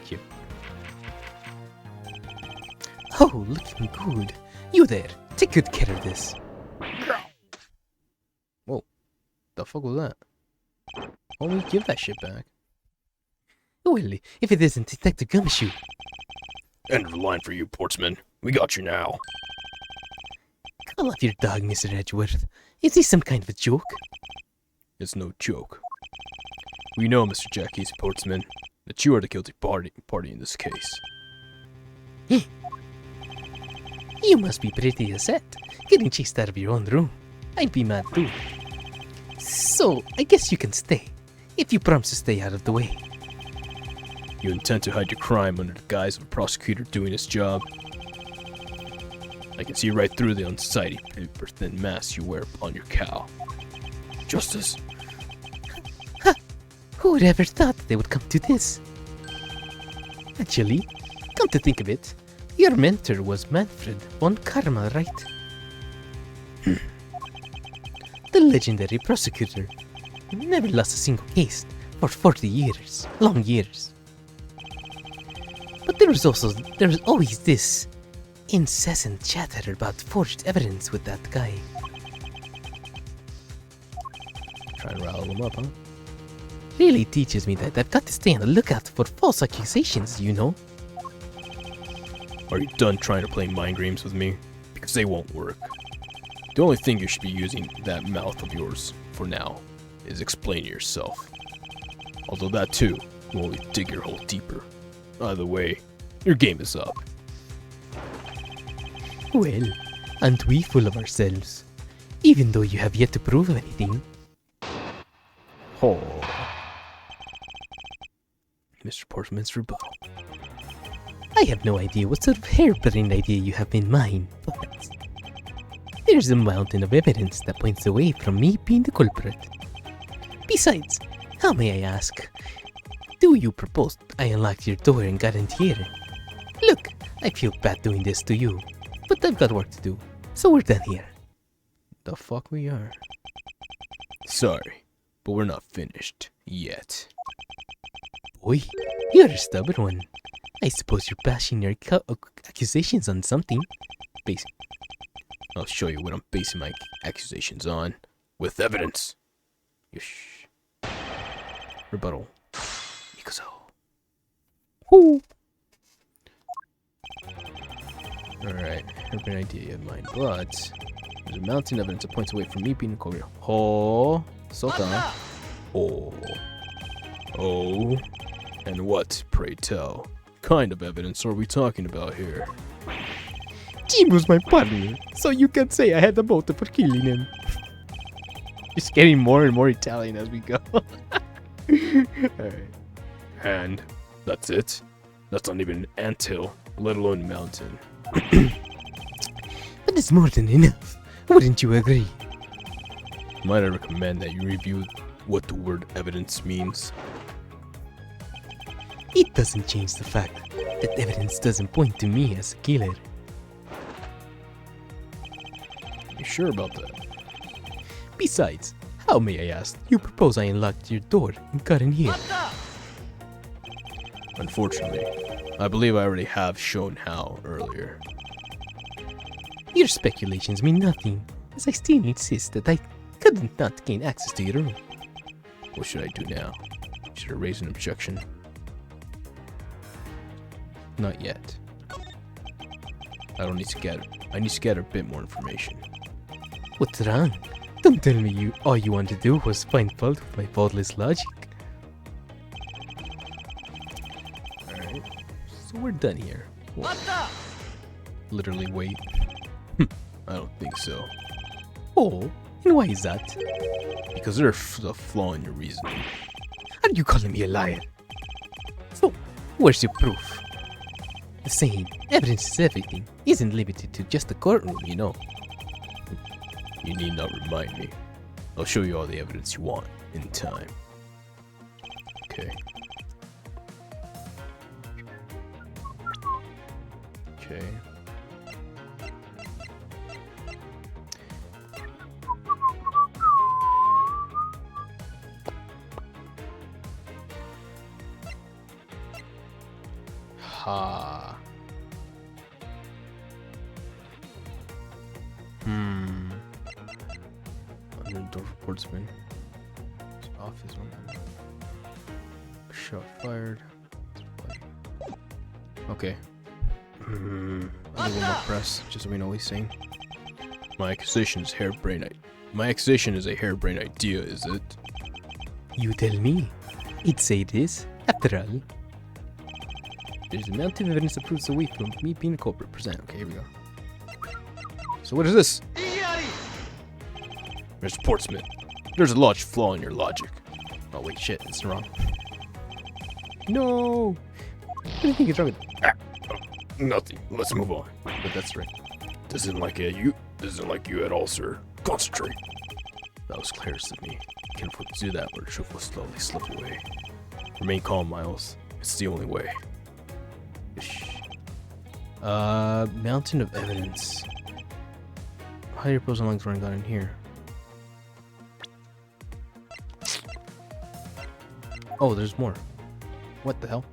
Cute. Oh, looking good. You there, take good care of this. Whoa, the fuck was that? Homie, give that shit back. Well, if it isn't Detective Gumshoe. End of the line for you, Portsman. We got you now. Call off your dog, Mr. Edgeworth. Is this some kind of a joke? It's no joke. We know, Mr. Jackie Portsman, that you are the guilty party in this case. You must be pretty upset, getting chased out of your own room. I'd be mad too. So, I guess you can stay, if you promise to stay out of the way. You intend to hide your crime under the guise of a prosecutor doing his job. I can see right through the unsightly paper-thin mask you wear upon your cowl. Justice. Who would ever thought they would come to this? Actually, come to think of it, your mentor was Manfred von Karma, right? The legendary prosecutor who never lost a single case for 40 years, long years. But there was always this incessant chatter about forged evidence with that guy. Try and rile them up, huh? Really teaches me that I've got to stay on the lookout for false accusations, you know? Are you done trying to play mind games with me? Because they won't work. The only thing you should be using that mouth of yours for now is explain yourself. Although that too will only dig your hole deeper. Either way, your game is up. Well, aren't we full of ourselves? Even though you have yet to prove anything. Oh. Mr. Portsman's rebuttal. I have no idea what sort of harebrained idea you have in mind, but there's a mountain of evidence that points away from me being the culprit. Besides, how may I ask? Do you propose I unlock your door and got in here? Look, I feel bad doing this to you, but I've got work to do, so we're done here. The fuck we are. Sorry, but we're not finished yet. Boy, you're a stubborn one. I suppose you're bashing your accusations on something. I'll show you what I'm basing my accusations on. With evidence. Yush. Rebuttal. Ikuzo. Woo! Alright, I have an idea in mind, but there's a mountain of evidence that points away from me being a culprit. Oh, Sultan. Oh, and what, pray tell, kind of evidence are we talking about here? Jim was my partner, so you can say I had the motive for killing him. Just getting more and more Italian as we go. Alright. And that's it? That's not even an anthill, let alone mountain. But it's more than enough. Wouldn't you agree? Might I recommend that you review what the word evidence means? It doesn't change the fact that evidence doesn't point to me as a killer. You sure about that? Besides, how may I ask? You propose I unlocked your door and got in here. Unfortunately, I believe I already have shown how earlier. Your speculations mean nothing, as I still insist that I couldn't not gain access to your room. What should I do now? Should I raise an objection? Not yet. I need to gather a bit more information. What's wrong? Don't tell me all you want to do was find fault with my faultless logic. Alright. So we're done here. What? Literally wait. I don't think so. Oh, and why is that? Because there's a flaw in your reasoning. Are you calling me a liar? So, where's your proof? The saying, evidence is everything, isn't limited to just the courtroom, you know. You need not remind me. I'll show you all the evidence you want in time. Okay. Okay. Ha. Under door reportsman. Office one. Shot fired. Okay. I'll give one more press, just so we know what he's saying. My accusation is harebrained. My accusation is a harebrained idea, is it? You tell me. It's say this, after all. There's a mountain of evidence that proves away from me being a culprit. Present. Okay, here we go. So what is this? Mr. Portsman, there's a large flaw in your logic. Oh wait, shit, it's wrong. No! What do you think is wrong with Nothing. Let's move on. But that's right. This isn't like you at all, sir. Concentrate. That was clearest of me. Can't afford to do that, or the truth will slowly slip away. Remain calm, Miles. It's the only way. Mountain of evidence. How do you propose lungs running down in here? Oh, there's more. What the hell?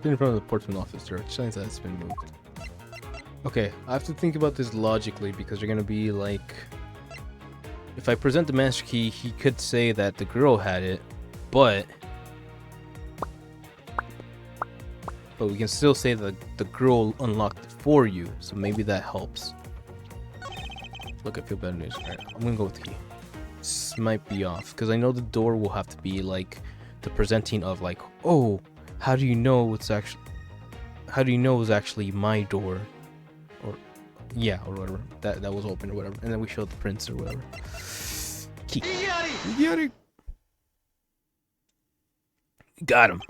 In front of the Portsman office door, which signs that it's been moved. Okay, I have to think about this logically because they're gonna be like, if I present the master key, he could say that the girl had it, but we can still say that the girl unlocked it for you, so maybe that helps. Look, I feel better news. Alright, I'm gonna go with the key. This might be off because I know the door will have to be like the presenting of like, oh, how do you know it's actually my door, or yeah, or whatever that was open or whatever, and then we showed the prints or whatever. Key. Got it. Got him.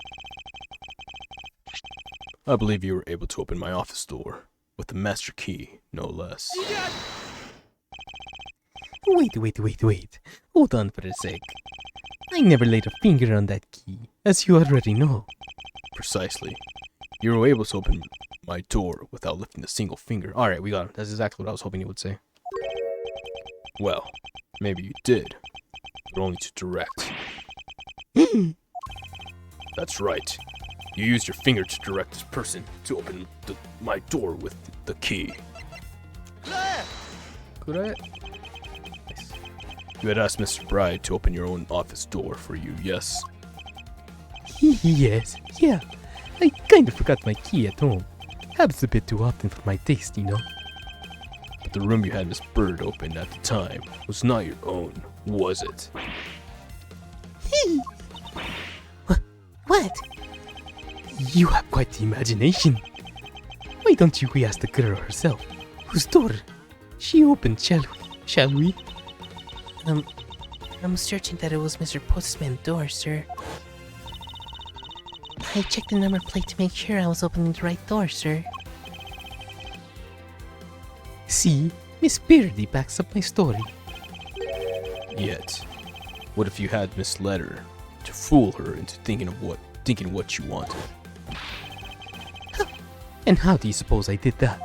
I believe you were able to open my office door with the master key, no less. Wait. Hold on for a sec. I never laid a finger on that key, as you already know. Precisely. You were able to open my door without lifting a single finger. Alright, we got him. That's exactly what I was hoping you would say. Well, maybe you did, but only to direct. That's right. You used your finger to direct this person to open my door with the key. Could I? Nice. You had asked Mr. Bride to open your own office door for you, yes? Yes, yeah. I kind of forgot my key at home. Happens a bit too often for my taste, you know. But the room you had Miss Bird open at the time was not your own, was it? What? You have quite the imagination. Why don't you ask the girl herself, whose door she opened, shall we? I'm certain that it was Mr. Postman's door, sir. I checked the number plate to make sure I was opening the right door, sir. See, Miss Beardy backs up my story. Yet, what if you had misled her to fool her into thinking what you wanted? And how do you suppose I did that?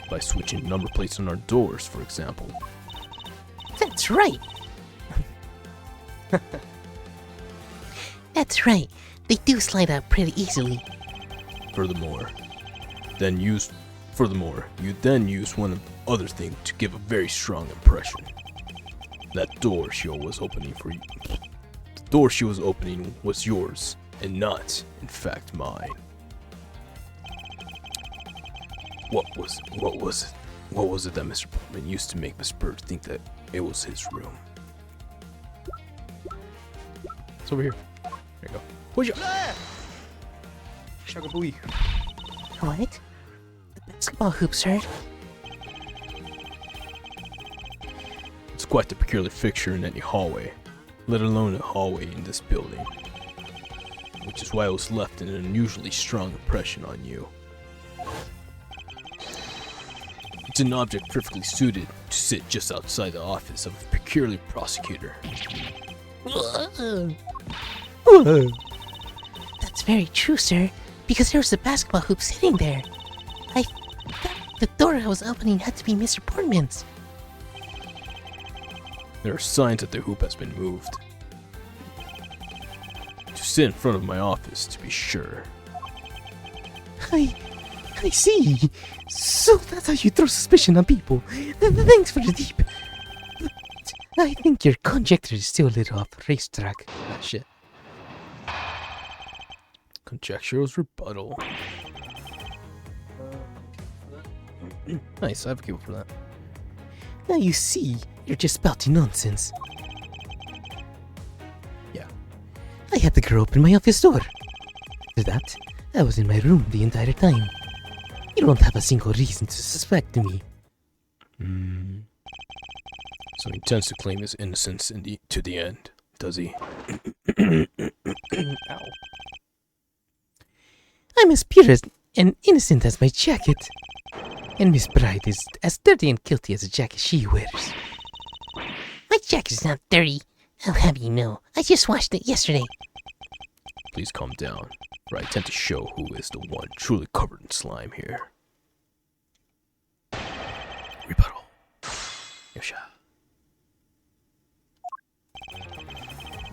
By switching number plates on our doors, for example. That's right! That's right. They do slide out pretty easily. Furthermore, you then use one other thing to give a very strong impression. That door she was opening for you. The door she was opening was yours, and not, in fact, mine. What was it that Mr. Portman used to make Miss Bird think that it was his room? It's over here. There you go. Push it. Shagabooey. What? The basketball hoop, sir? It's quite the peculiar fixture in any hallway, let alone a hallway in this building. Which is why it was left an unusually strong impression on you. It's an object perfectly suited to sit just outside the office of a peculiar prosecutor. That's very true, sir, because there was a basketball hoop sitting there. I thought the door I was opening had to be Mr. Portman's. There are signs that the hoop has been moved. To sit in front of my office, to be sure. I see. So that's how you throw suspicion on people. Thanks for the tip. But I think your conjecture is still a little off the racetrack. Ah, shit. Conjecture's rebuttal. Nice, I have a cable for that. Now you see, you're just spouting nonsense. Yeah. I had the girl open my office door. After that, I was in my room the entire time. You don't have a single reason to suspect me. So he intends to claim his innocence to the end, does he? Ow. I'm as pure and innocent as my jacket. And Miss Bride is as dirty and guilty as a jacket she wears. My jacket's not dirty. I'll have you know. I just washed it yesterday. Please calm down, for I intend to show who is the one truly covered in slime here. Rebuttal. Yosha.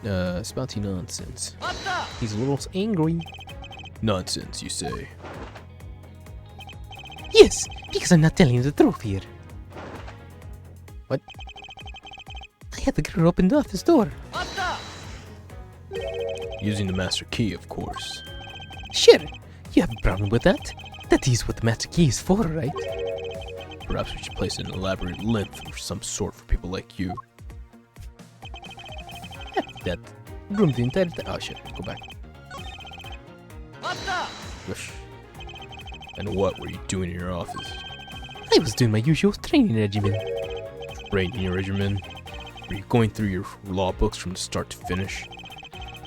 Spouty nonsense. He's a little angry. Nonsense, you say? Yes, because I'm not telling you the truth here. What? I had the girl open the office door. Using the master key, of course. Sure, you have a problem with that? That is what the master key is for, right? Perhaps we should place an elaborate length of some sort for people like you. That room the entire time. Oh shit, go back. Whoosh. And what were you doing in your office? I was doing my usual training regimen. Training regimen? Were you going through your law books from start to finish?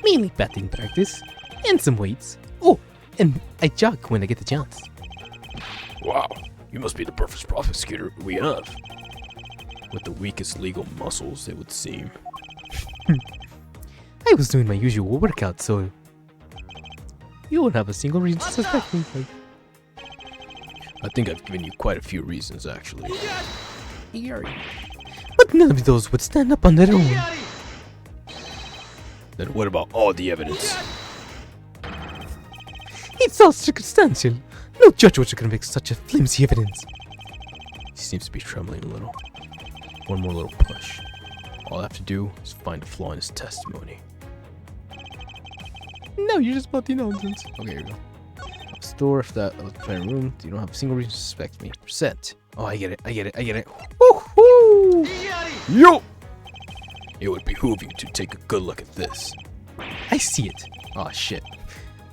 Mainly batting practice, and some weights. Oh, and I jog when I get the chance. Wow, you must be the perfect prosecutor we have. With the weakest legal muscles, it would seem. I was doing my usual workout, so you won't have a single reason to suspect me. I think I've given you quite a few reasons, actually. But none of those would stand up on their own. Then what about all the evidence? It's all circumstantial. No judge would convict such a flimsy evidence. He seems to be trembling a little. One more little push. All I have to do is find a flaw in his testimony. No, you're just spouting nonsense. Okay, here we go. Store if that was my room. You don't have a single reason to suspect me. Percent. Oh, I get it. Woohoo! Yo! It would behoove you to take a good look at this. I see it. Oh shit.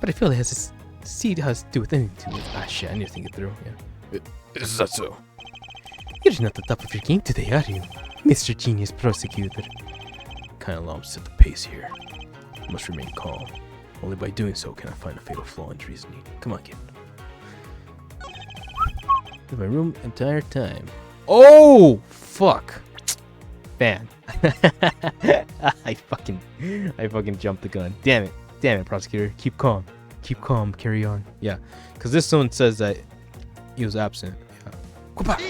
But I feel it has to do with anything to it. Ah shit. I need to think it through. Yeah. Is that so? You're not at the top of your game today, are you, Mr. Genius Prosecutor? Kind of allow him to set the pace here. I must remain calm. Only by doing so can I find a fatal flaw in reasoning. Come on, kid. In my room entire time. Oh fuck. Man. I fucking jumped the gun. Damn it, prosecutor. Keep calm. Carry on. Yeah, because this one says that he was absent. Yeah. Go back.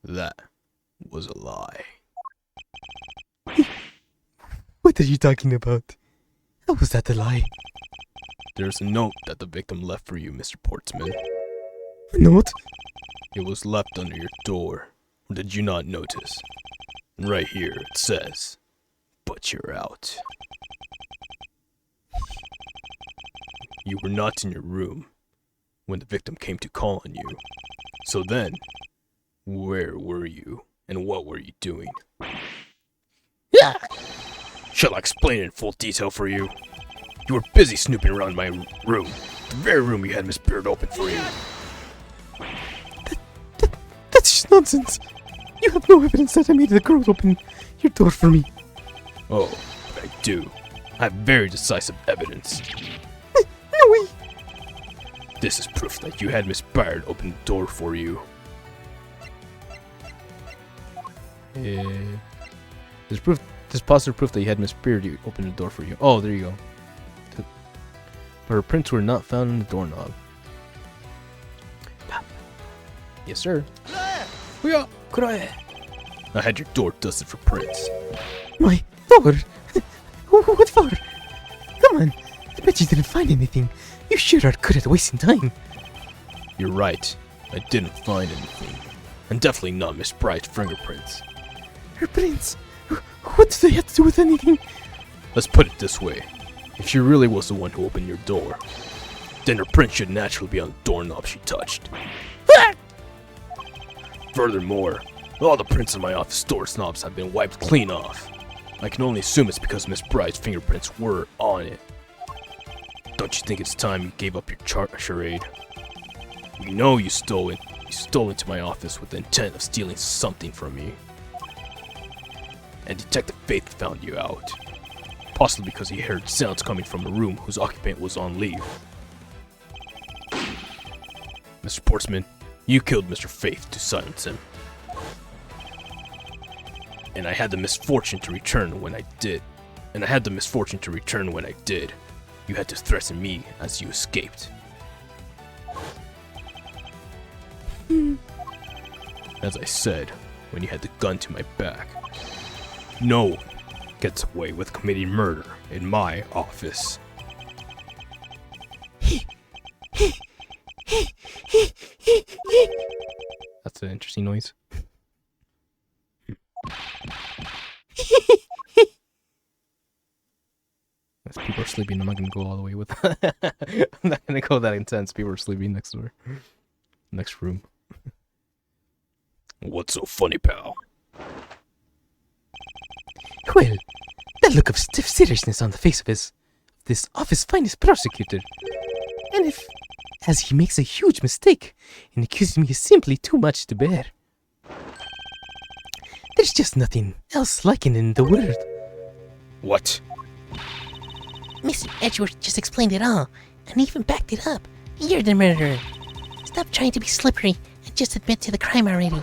That was a lie. What are you talking about? How was that a lie? There's a note that the victim left for you, Mr. Portsman. A note? It was left under your door. Did you not notice? Right here it says, "But you're out." You were not in your room when the victim came to call on you. So then, where were you and what were you doing? Yeah. Shall I explain it in full detail for you? You were busy snooping around my room, the very room you had Miss Beard open for you. That's just nonsense. You have no evidence that I made the girl open your door for me. Oh, but I do. I have very decisive evidence. No way. This is proof that you had Miss Byard open the door for you. There's proof. There's positive proof that you had Miss Beard open the door for you. Oh, there you go. But her prints were not found in the doorknob. Yes, sir. I had your door dusted for prints. My door? What for? Come on. I bet you didn't find anything. You sure are good at wasting time. You're right. I didn't find anything. And definitely not Miss Bride's fingerprints. Her prints? What do they have to do with anything? Let's put it this way. If she really was the one who opened your door, then her print should naturally be on the doorknob she touched. Furthermore, all the prints in my office doorknobs have been wiped clean off. I can only assume it's because Miss Bride's fingerprints were on it. Don't you think it's time you gave up your charade? You know you stole it. You stole into my office with the intent of stealing something from me. And Detective Faith found you out. Possibly because he heard sounds coming from a room whose occupant was on leave. Mr. Portsman, you killed Mr. Faith to silence him. And I had the misfortune to return when I did. You had to threaten me as you escaped. As I said, when you had the gun to my back, no one gets away with committing murder in my office. That's an interesting noise. As people are sleeping, I'm not gonna go all the way with that. I'm not gonna go that intense. People are sleeping next door. Next room. What's so funny, pal? Well, that look of stiff seriousness on the face of this office's finest prosecutor. And if, as he makes a huge mistake in accusing me is simply too much to bear. There's just nothing else like it in the world. What? Mr. Edgeworth just explained it all, and even backed it up. You're the murderer. Stop trying to be slippery and just admit to the crime already.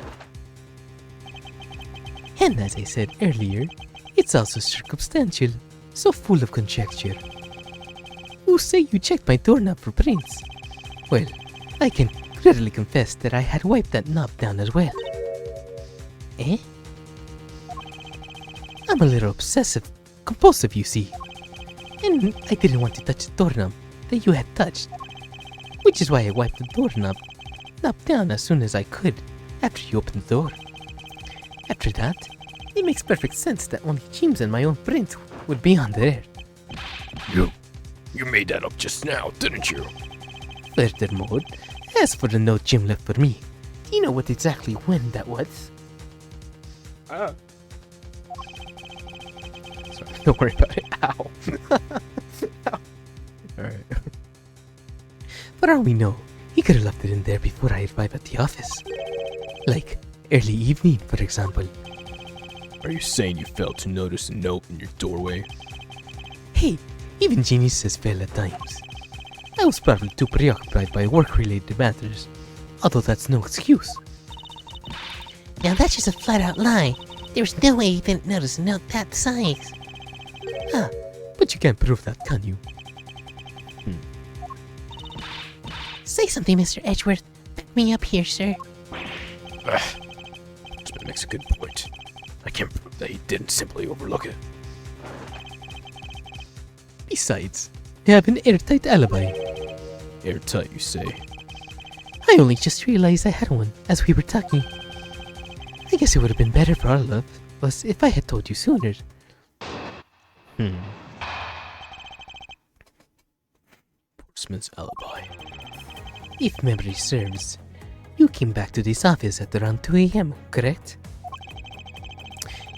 And as I said earlier, it's also circumstantial, so full of conjecture. You say you checked my doorknob for prints. Well, I can readily confess that I had wiped that knob down as well. Eh? I'm a little obsessive compulsive, you see. And I didn't want to touch the doorknob that you had touched. Which is why I wiped the doorknob down as soon as I could after you opened the door. After that, it makes perfect sense that only Jim's and my own print would be on there. You made that up just now, didn't you? Furthermore, as for the note Jim left for me, do you know what exactly when that was? Sorry, don't worry about it. Ow. Ow. Alright. For all we know, he could have left it in there before I arrived at the office. Like, early evening, for example. Are you saying you failed to notice a note in your doorway? Hey, even geniuses fail at times. I was probably too preoccupied by work-related matters, although that's no excuse. Now that's just a flat-out lie. There's no way you didn't notice a note that size. Huh, but you can't prove that, can you? Say something, Mr. Edgeworth. Back me up here, sir. This makes a good point. I can't prove that he didn't simply overlook it. Besides, I have an airtight alibi. Airtight, you say? I only just realized I had one as we were talking. I guess it would have been better for all of us if I had told you sooner. Portsman's alibi. If memory serves, you came back to this office at around 2 a.m., correct?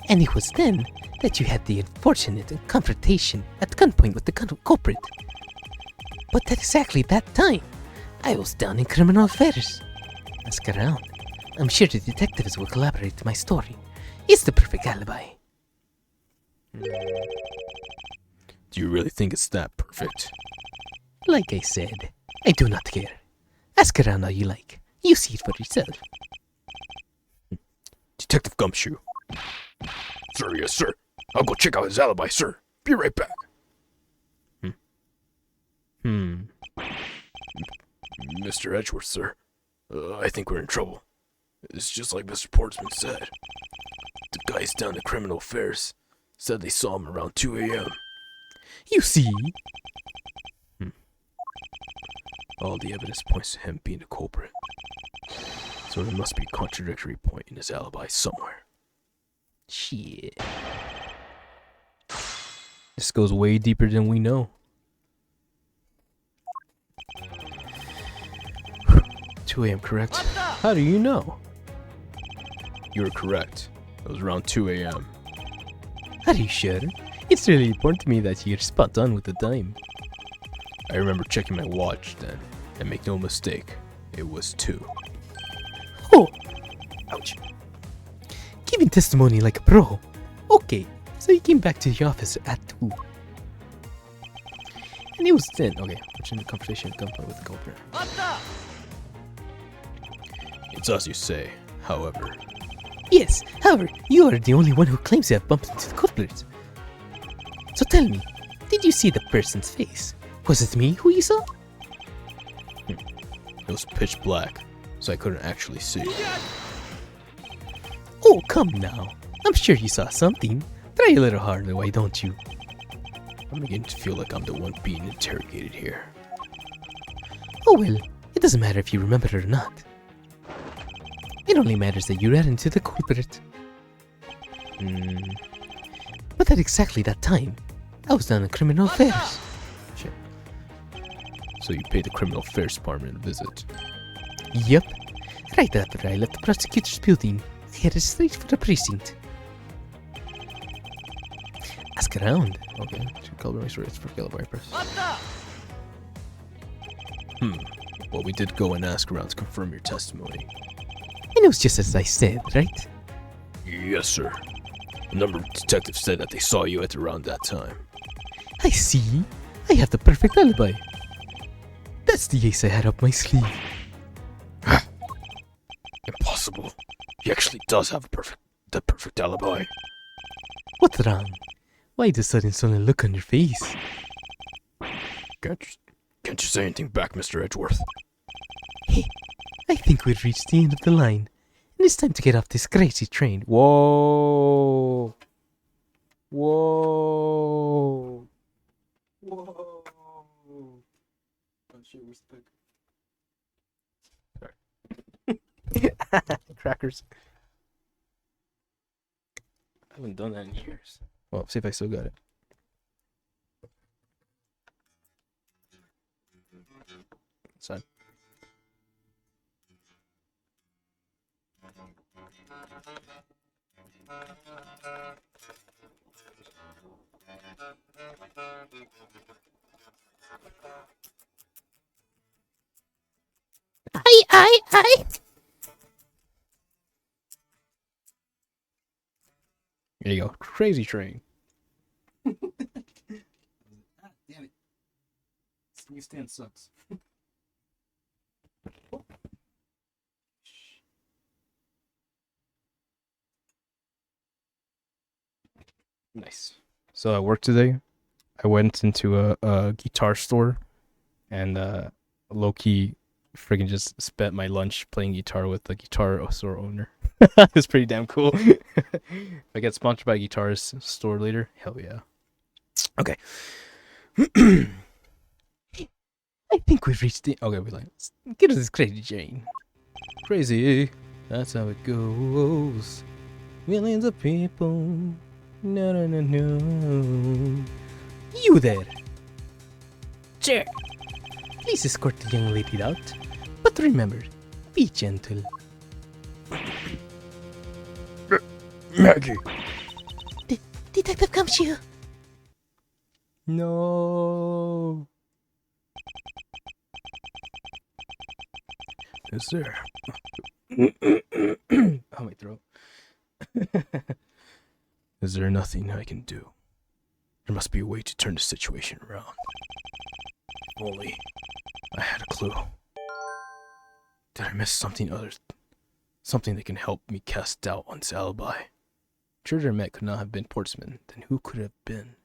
And it was then that you had the unfortunate confrontation at gunpoint with the culprit. But at exactly that time, I was down in criminal affairs. Ask around. I'm sure the detectives will collaborate to my story. It's the perfect alibi. Do you really think it's that perfect? Like I said, I do not care. Ask around all you like. You see it for yourself. Detective Gumshoe. Sir, yes, sir. I'll go check out his alibi, sir. Be right back. Mr. Edgeworth, sir. I think we're in trouble. It's just like Mr. Portsman said. The guys down at Criminal Affairs said they saw him around 2 a.m. You see? All the evidence points to him being the culprit. So there must be a contradictory point in his alibi somewhere. Shit. This goes way deeper than we know. 2 a.m., correct? How do you know? You're correct. It was around 2 a.m. Are you sure? It's really important to me that you're spot on with the time. I remember checking my watch then, and make no mistake, it was 2. Oh! Ouch. Giving testimony like a pro. Okay, so you came back to the office at 2. And it was then. Okay, watching the conversation at gunpoint with the culprit. It's as you say, however. Yes, however, you are the only one who claims to have bumped into the culprit. So tell me, did you see the person's face? Was it me who you saw? It was pitch black, so I couldn't actually see. Oh, come now. I'm sure you saw something. Try a little harder, why don't you? I'm beginning to feel like I'm the one being interrogated here. Oh well, it doesn't matter if you remember it or not. It only matters that you ran into the culprit. But at exactly that time, I was down in Criminal Affairs. Shit. So you paid the Criminal Affairs Department a visit. Yep. Right after I left the prosecutor's building, I headed straight for the precinct. Ask around. Okay, should color my rates for yellow vipers. Well, we did go and ask around to confirm your testimony. And it was just as I said, right? Yes, sir. A number of detectives said that they saw you at around that time. I see. I have the perfect alibi. That's the ace I had up my sleeve. Impossible. He actually does have the perfect alibi. What's wrong? Why the sudden sullen look on your face? Can't you say anything back, Mr. Edgeworth? Hey, I think we've reached the end of the line, and it's time to get off this crazy train. Whoa! Whoa! Whoa! Oh shit, we're stuck. Crackers. I haven't done that in years. Well, see if I still got it. Side. Aye. There you go. Crazy train. Damn it. This newsstand sucks. Nice. So at work today, I went into a guitar store and low-key friggin' just spent my lunch playing guitar with the guitar store owner. It's pretty damn cool. If I get sponsored by a guitar store later, hell yeah. Okay. I think we've reached the... Okay, we like Get us this crazy train. crazy. That's how it goes. Millions of people. No. You there. Sure. Please escort the young lady out. But remember, be gentle. Maggie! Detective Gumshoe. No. Is there? Oh, my throat. Is there nothing I can do? There must be a way to turn the situation around. If only I had a clue. Did I miss something something that can help me cast doubt on this alibi? Intruder I met could not have been Portsman. Then who could it have been?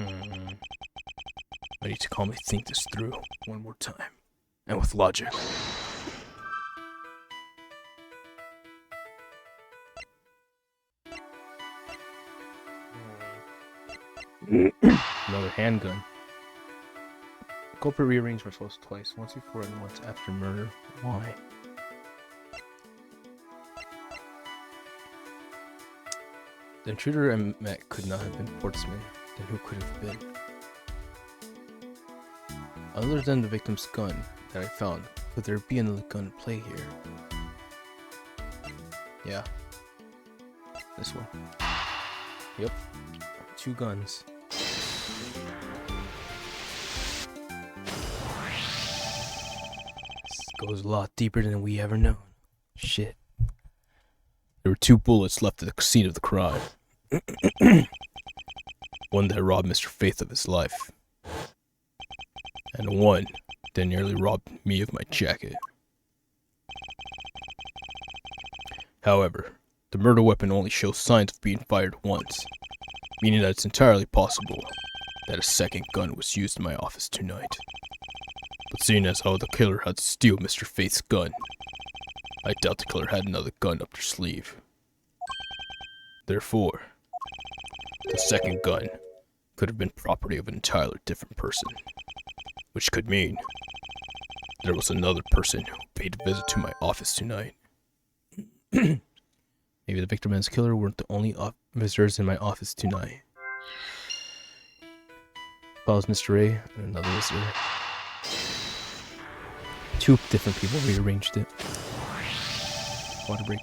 I need to calmly think this through one more time. And with logic. Another handgun. Culprit rearranged myself twice, once before and once after murder. Why? The intruder I met could not have been Portsman. Then who could have been? Other than the victim's gun that I found, could there be another gun at play here? Yeah. This one. Yep. 2 guns. This goes a lot deeper than we ever known. Shit. There were 2 bullets left at the scene of the crime. One that robbed Mr. Faith of his life. And one that nearly robbed me of my jacket. However, the murder weapon only shows signs of being fired once, meaning that it's entirely possible that a second gun was used in my office tonight. But seeing as how the killer had to steal Mr. Faith's gun, I doubt the killer had another gun up their sleeve. Therefore, the second gun could have been property of an entirely different person, which could mean there was another person who paid a visit to my office tonight. Maybe the victim and his killer weren't the only visitors in my office tonight. Follows Mr. A and another visitor. 2 different people rearranged it. Water break.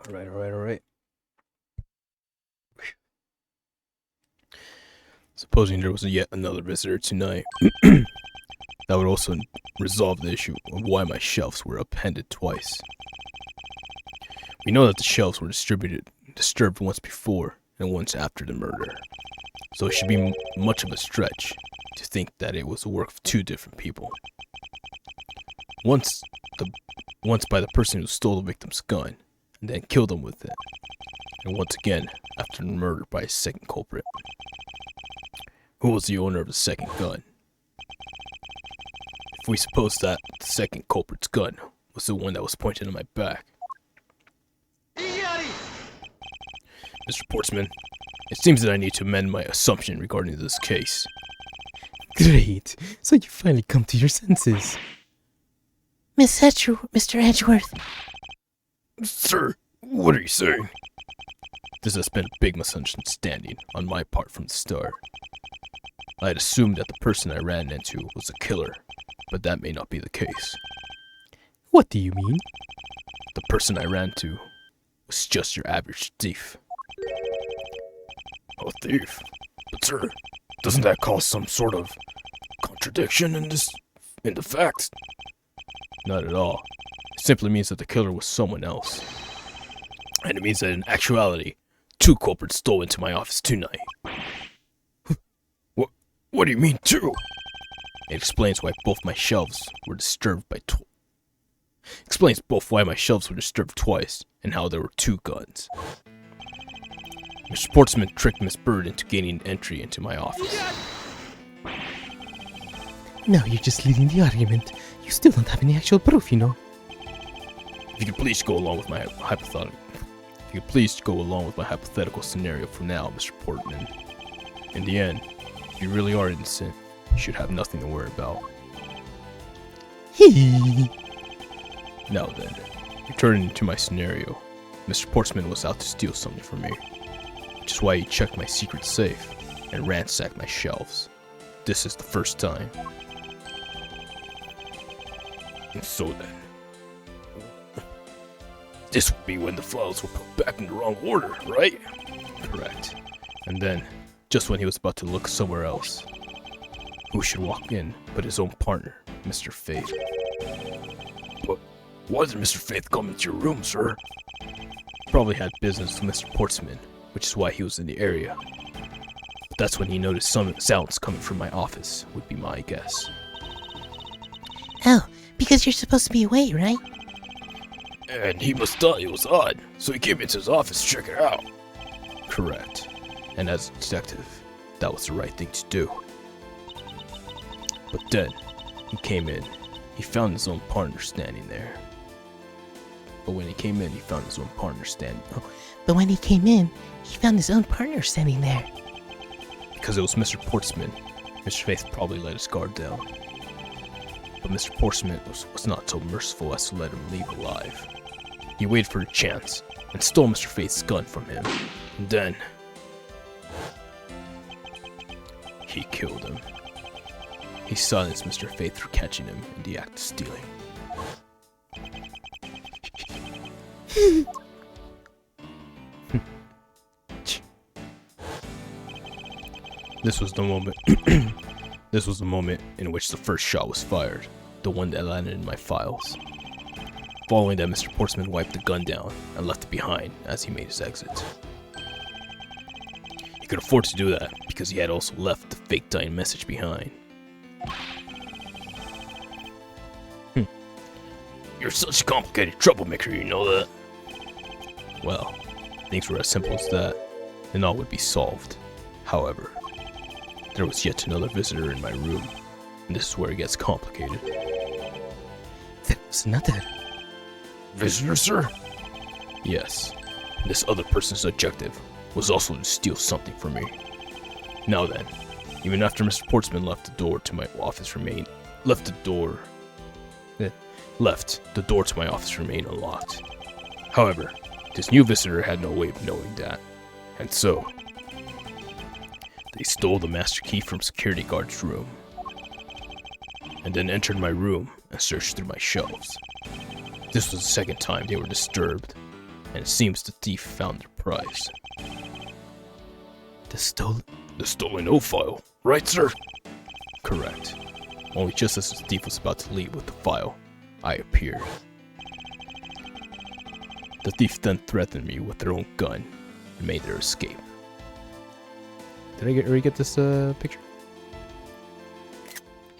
Alright. Supposing there was yet another visitor tonight, that would also resolve the issue of why my shelves were appended twice. We know that the shelves were disturbed once before and once after the murder, so it should be much of a stretch to think that it was the work of 2 different people. Once by the person who stole the victim's gun, and then killed him with it, and once again after the murder by a second culprit. Who was the owner of the second gun? If we suppose that the second culprit's gun was the one that was pointed at my back. Mr. Portsman, it seems that I need to amend my assumption regarding this case. Great. So you finally come to your senses. Mr. Edgeworth. Sir, what are you saying? This has been a big misunderstanding on my part from the start. I had assumed that the person I ran into was a killer, but that may not be the case. What do you mean? The person I ran to was just your average thief. A thief? But sir, doesn't that cause some sort of contradiction in the facts? Not at all. It simply means that the killer was someone else. And it means that in actuality, 2 culprits stole into my office tonight. What do you mean 2? It explains why both my shelves were disturbed explains both why my shelves were disturbed twice and how there were 2 guns. Mr. Sportsman tricked Miss Bird into gaining entry into my office. Now you're just leading the argument. You still don't have any actual proof, you know. If you could please go along with my hypothetical scenario for now, Mr. Portman. In the end, if you really are innocent, you should have nothing to worry about. Hee. Now then, returning to my scenario, Mr. Portsman was out to steal something from me, which is why he checked my secret safe and ransacked my shelves. This is the first time. And so then, this would be when the files were put back in the wrong order, right? Correct. And then, just when he was about to look somewhere else, who should walk in but his own partner, Mr. Faith? But why did Mr. Faith come into your room, sir? Probably had business with Mr. Portsman, which is why he was in the area. But that's when he noticed some sounds coming from my office, would be my guess. Oh, because you're supposed to be away, right? And he must thought it was odd, so he came into his office to check it out. Correct. And as a detective, that was the right thing to do. But then, he came in. He found his own partner standing there. But when he came in, he found his own partner standing. Oh, But when he came in, he found his own partner standing there. because it was Mr. Portsman. Mr. Faith probably let his guard down. But Mr. Portsman was not so merciful as to let him leave alive. He waited for a chance and stole Mr. Faith's gun from him. And then he killed him. He silenced Mr. Faith for catching him in the act of stealing. This was the moment. This was the moment in which the first shot was fired, the one that landed in my files. Following that, Mr. Portsman wiped the gun down and left it behind as he made his exit. He could afford to do that because he had also left the fake dying message behind. You're such a complicated troublemaker, you know that? Well, things were as simple as that, and all would be solved. However, there was yet another visitor in my room, and this is where it gets complicated. There was another. Visitor, sir? Yes. This other person's objective was also to steal something from me. Now then, even after Mr. Portsman left the door to my office remain unlocked. However, this new visitor had no way of knowing that, and so they stole the master key from security guard's room, and then entered my room and searched through my shelves. This was the second time they were disturbed, and it seems the thief found their prize. The stolen O file, right, sir? Correct. Only just as the thief was about to leave with the file, I appeared. The thief then threatened me with their own gun and made their escape. Did I already get this picture?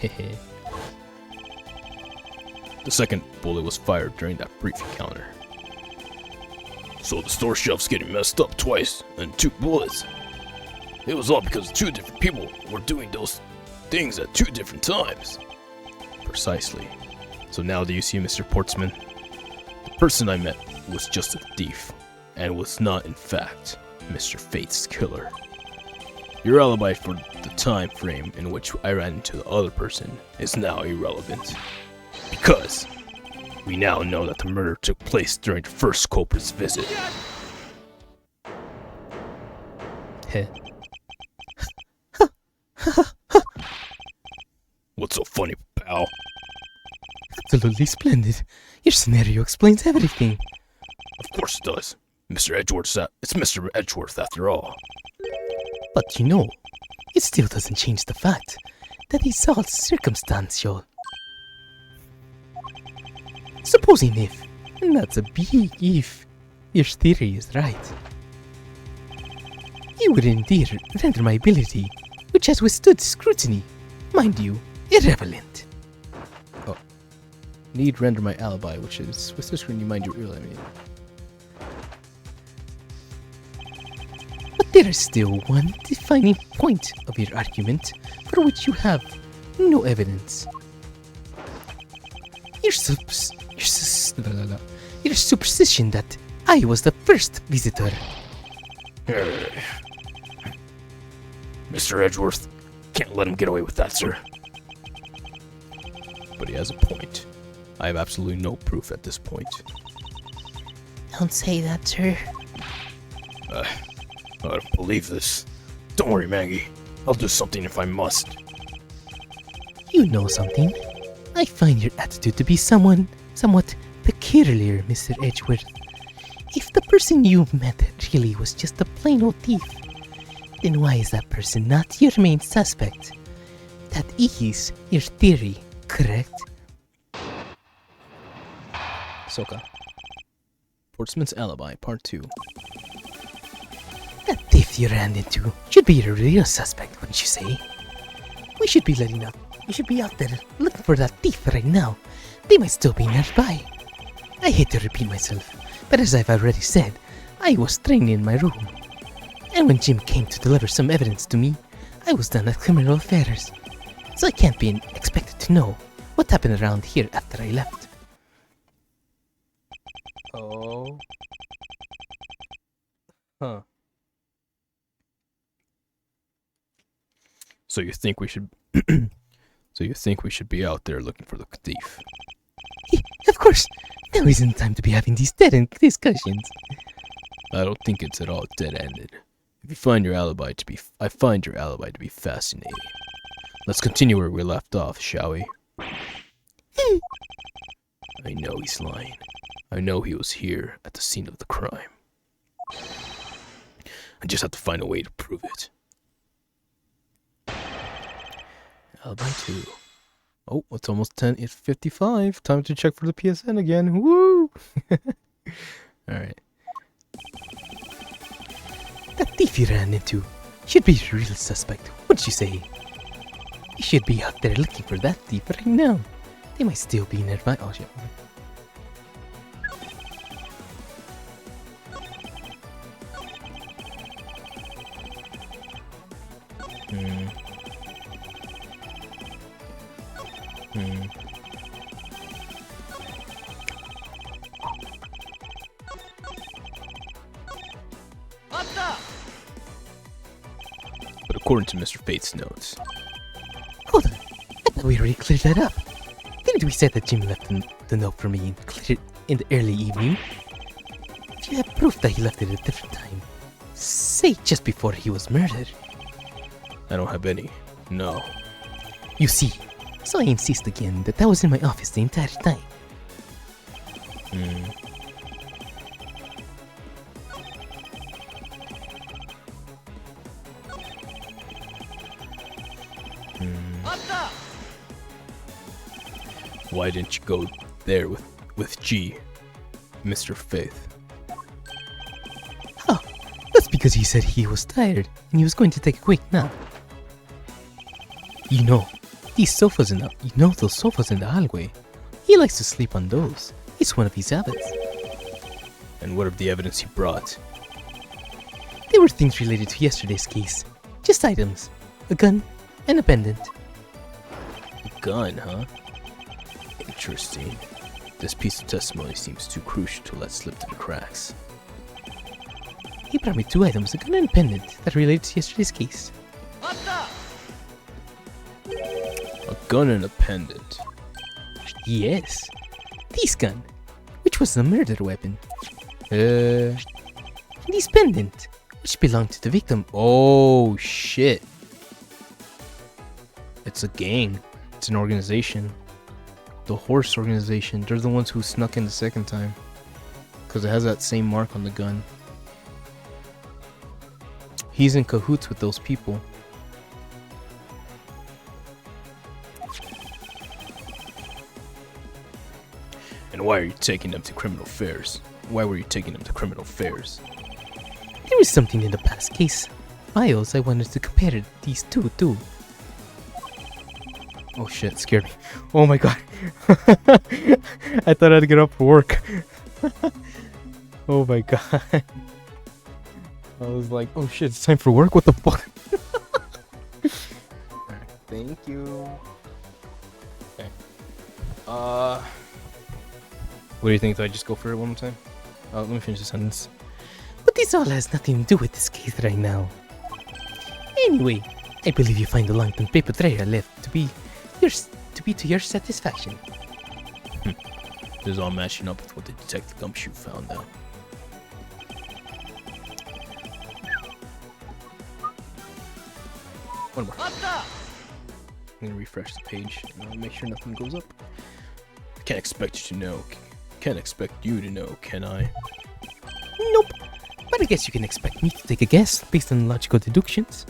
Hehe. The second bullet was fired during that brief encounter. So the store shelf's getting messed up twice, and 2 bullets. It was all because 2 different people were doing those things at 2 different times. Precisely. So now do you see, Mr. Portsman? The person I met was just a thief, and was not, in fact, Mr. Faith's killer. Your alibi for the time frame in which I ran into the other person is now irrelevant. Because we now know that the murder took place during the first culprit's visit. Heh. What's so funny, pal? Absolutely splendid. Your scenario explains everything. Of course it does. It's Mr. Edgeworth after all. But you know, it still doesn't change the fact that it's all circumstantial. Supposing if, and that's a big if, your theory is right, you would indeed render my ability, which has withstood scrutiny, mind you, irrelevant. Need render my alibi, which is with this when you mind your ear, I mean. But there is still one defining point of your argument for which you have no evidence. Your superstition that I was the first visitor. Mr. Edgeworth, can't let him get away with that, sir. But he has a point. I have absolutely no proof at this point. Don't say that, sir. I don't believe this. Don't worry, Maggie. I'll do something if I must. You know something? I find your attitude to be somewhat peculiar, Mr. Edgeworth. If the person you met really was just a plain old thief, then why is that person not your main suspect? That is your theory, correct? Soka. Portsman's Alibi, Part 2. thief you ran into should be your real suspect, wouldn't you say? We should be out there looking for that thief right now. They might still be nearby. I hate to repeat myself, but as I've already said, I was trained in my room. And when Jim came to deliver some evidence to me, I was done at criminal affairs. So I can't be expected to know what happened around here after I left. Oh. Huh. So you think we should... So you think we should be out there looking for the thief? Of course, now isn't the time to be having these dead-end discussions. I don't think it's at all dead-ended. If you find your alibi to be... I find your alibi to be fascinating. Let's continue where we left off, shall we? I know he's lying. I know he was here at the scene of the crime. I just have to find a way to prove it. Alibi 2. Oh, it's almost 10. It's 55. Time to check for the PSN again. Woo! Alright. That thief you ran into should be your real suspect, wouldn't you say? You should be out there looking for that thief right now. They might still be nearby. Oh shit. But according to Mr. Fate's notes, Hold on. I thought we already cleared that up. Didn't we say that Jim left the note for me and cleared it in the early evening? If you have proof that he left it at a different time, say just before he was murdered. I don't have any. No. You see, so I insist again that was in my office the entire time. Why didn't you go there with G, Mr. Faith? Oh, that's because he said he was tired and he was going to take a quick nap. You know, those sofas in the hallway. He likes to sleep on those. It's one of his habits. And what of the evidence he brought? There were things related to yesterday's case. Just items. A gun and a pendant. A gun, huh? Interesting. This piece of testimony seems too crucial to let slip through the cracks. He brought me 2 items, a gun and a pendant, that related to yesterday's case. A gun and a pendant. Yes. This gun, which was the murder weapon. This pendant, which belonged to the victim. Oh, shit. It's a gang. It's an organization. The horse organization. They're the ones who snuck in the second time. Because it has that same mark on the gun. He's in cahoots with those people. And why are you taking them to criminal fairs? Why were you taking them to criminal fairs? There was something in the past case files I wanted to compare these two to. Oh shit, scared me. Oh my god. I thought I had to get up for work. Oh my god. I was like, oh shit, it's time for work? What the fuck? Alright, thank you. Okay. What do you think? Do I just go for it one more time? Let me finish the sentence. But this all has nothing to do with this case right now. Anyway, I believe you find the long-term paper trail left to be to your satisfaction. This is all matching up with what the Detective Gumshoe found out. One more. I'm gonna refresh the page and I'll make sure nothing goes up. Can't expect you to know. Can't expect you to know, can I? Nope. But I guess you can expect me to take a guess based on logical deductions.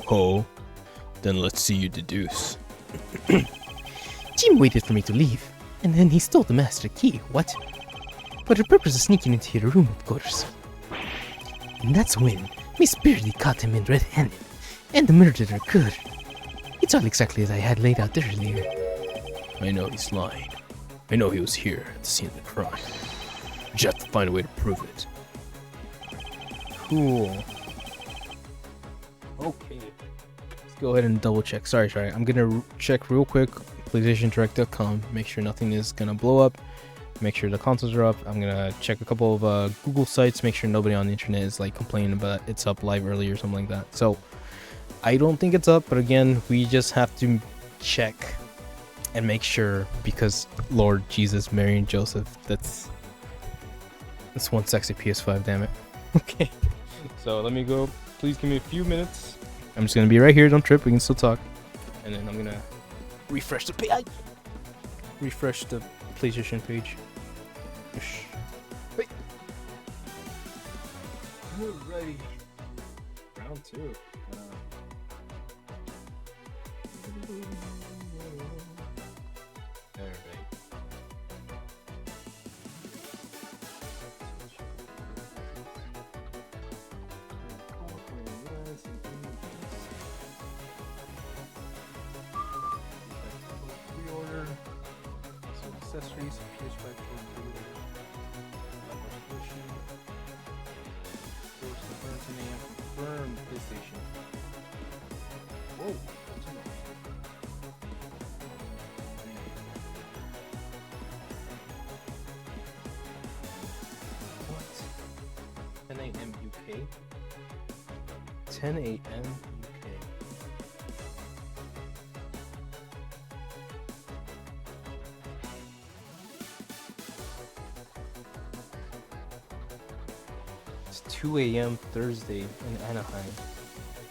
Oh, then let's see you deduce. Jim waited for me to leave, and then he stole the master key. What? For the purpose of sneaking into your room, of course. And that's when Miss Beardy caught him in red-handed, and the murderer could. It's all exactly as I had laid out earlier. I know he's lying. I know he was here at the scene of the crime. We just have to find a way to prove it. Cool. Okay. Let's go ahead and double check. Sorry. I'm gonna check real quick. PlayStationDirect.com. Make sure nothing is gonna blow up. Make sure the consoles are up. I'm gonna check a couple of Google sites. Make sure nobody on the internet is like complaining about it's up live early or something like that. So I don't think it's up, but again, we just have to check and make sure because Lord Jesus, Mary and Joseph. That's one sexy PS5. Damn it. Okay. So let me go. Please give me a few minutes. I'm just gonna be right here. Don't trip. We can still talk. And then I'm gonna refresh the page. Refresh the PlayStation page. Wait. Alrighty. Round 2. Alright. Pre-order. So accessories, PS5 pre-order. Resolution. Source confirmed 10 a.m. Confirmed PlayStation. Whoa. What? 10 a.m. UK. 10 a.m. UK. It's 2 a.m. Thursday in Anaheim.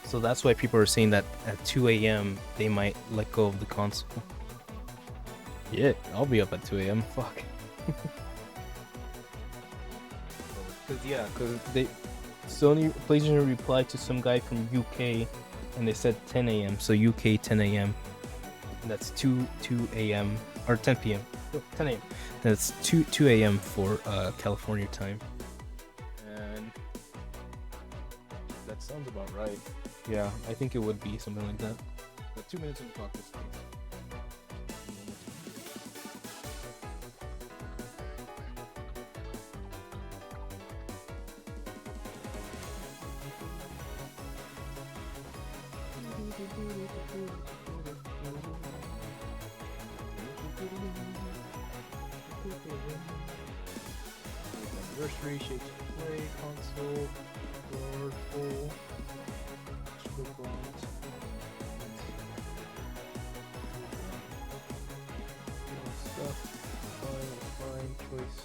So that's why people are saying that at 2 a.m. they might let go of the console. Yeah, I'll be up at 2 a.m. Fuck. Cause they Sony PlayStation replied to some guy from UK and they said 10 a.m. So UK 10 a.m. And that's 2 a.m. or 10 p.m. Oh, 10 a.m. That's 2 a.m. for California time. And that sounds about right. Yeah, I think it would be something like that. But 2 minutes on the clock this time. Anniversary, shape to play, console, door, full, bronze. Stuff, fine, choice.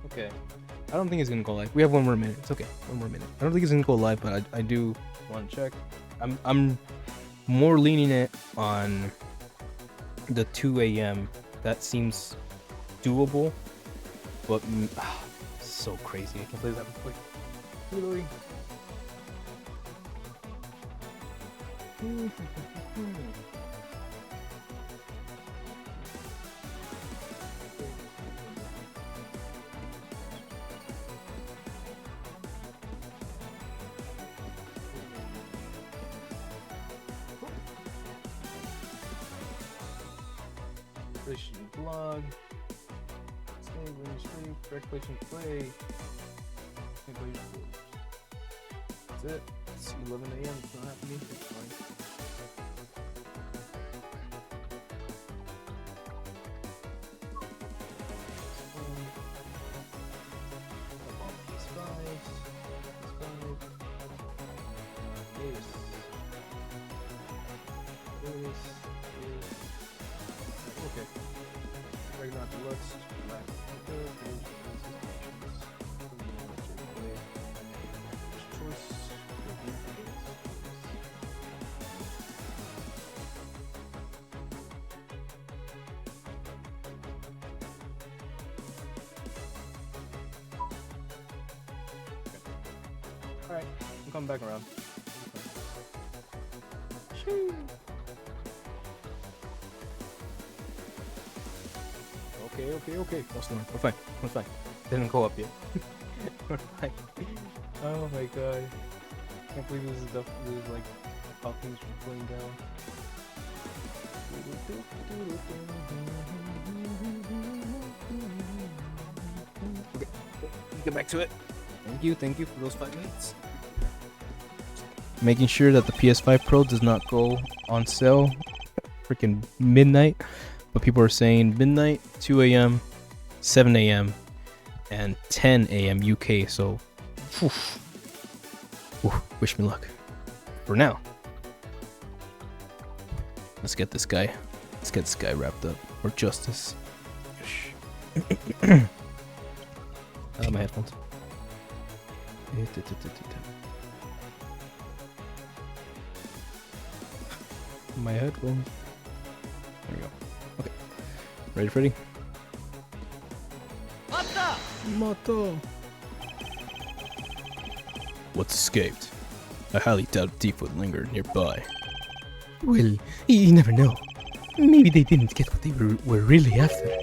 Okay. I don't think it's gonna go live. We have 1 more minute. It's okay. 1 more minute. I don't think it's gonna go live, but I do want to check. I'm more leaning it on the 2 a.m. That seems doable, but so crazy. I can't play that quick. Reloading. Blog. Stay when you sleep. Direct place and play. That's it. It's 11 a.m. It's not happening. It's fine. Okay. Regular deluxe, black, choice. Alright, I'm coming back around. Shoo. Okay. We're fine. Didn't go up yet. Oh my god. I can't believe this is like how things are going down. Okay, get back to it. Thank you for those 5 minutes. Making sure that the PS5 Pro does not go on sale freaking midnight, but people are saying midnight, 2 a.m., 7 a.m., and 10 a.m. UK, so wish me luck. For now, let's get this guy wrapped up. Or justice. I have my headphones. My headphones. There we go. Okay. Ready, Freddy? Mata! What's escaped? I highly doubt a thief would linger nearby. Well, you never know. Maybe they didn't get what they were really after.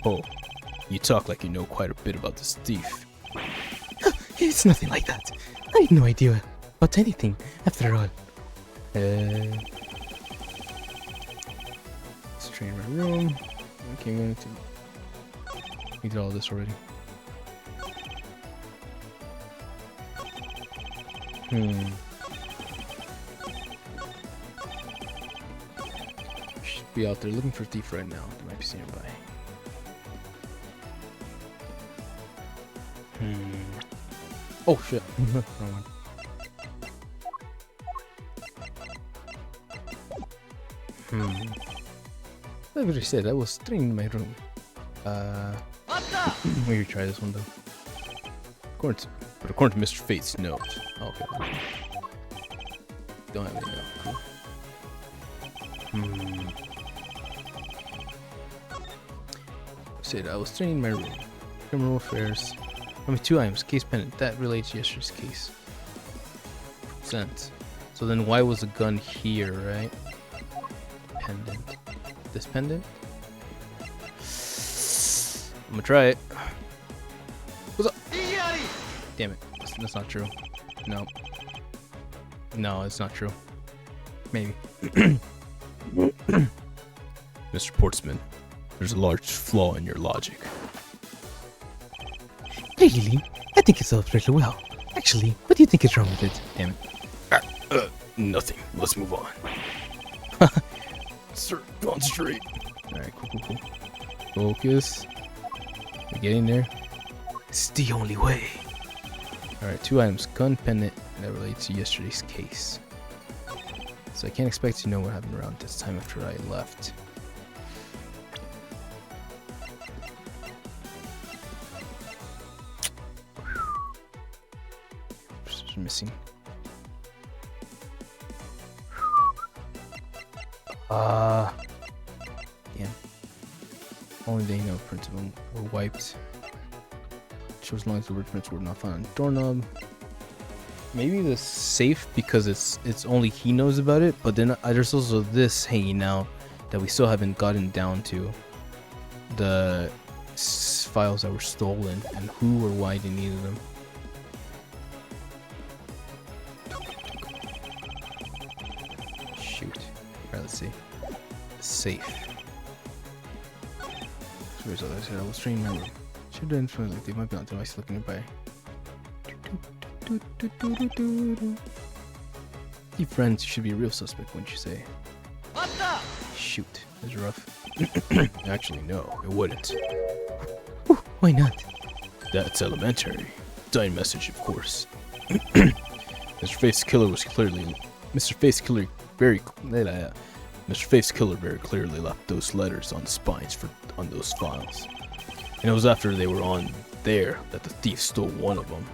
Oh, you talk like you know quite a bit about this thief. It's nothing like that. I had no idea about anything, after all. Let's train my room. Okay, I'm going to. We did all this already. Should be out there looking for a thief right now. They might be nearby. Oh shit. Wrong one. Like what I said, I was training in my room. Maybe try this one though. According to Mr. Fate's note. Okay. Don't have any note. Said I was training in my room. Criminal affairs. I mean, 2 items. Case pendant. That relates to yesterday's case. Sent. So then why was the gun here, right? Pendant. This pendant? I'm gonna try it. What's up? Damn it. That's not true. No. No, it's not true. Maybe. Mr. Portsman, there's a large flaw in your logic. Really? I think it's all pretty well. Actually, what do you think is wrong with it? Damn it. Nothing. Let's move on. Sir, concentrate. Alright, cool. Focus. We're getting there. It's the only way. Alright, 2 items. Gun pendant that relates to yesterday's case. So I can't expect to know what happened around this time after I left. What's missing? Damn. Only they know prints of them were wiped. Shows long as the word prints were not found on doorknob. Maybe the safe because it's only he knows about it, but then there's also this hanging out that we still haven't gotten down to. The files that were stolen and who or why they needed them. Shoot. Alright, let's see. Safe. So where's others here? I was training my room. Should have done something like they might be on device looking nearby. You friends, you should be a real suspect, wouldn't you say? Shoot, that's rough. Actually, no, it wouldn't. Why not? That's elementary. Dying message, of course. Mr. Faith's killer was clearly... Mr. Faith's killer very clearly left those letters on the spines on those files. And it was after they were on there that the thief stole one of them.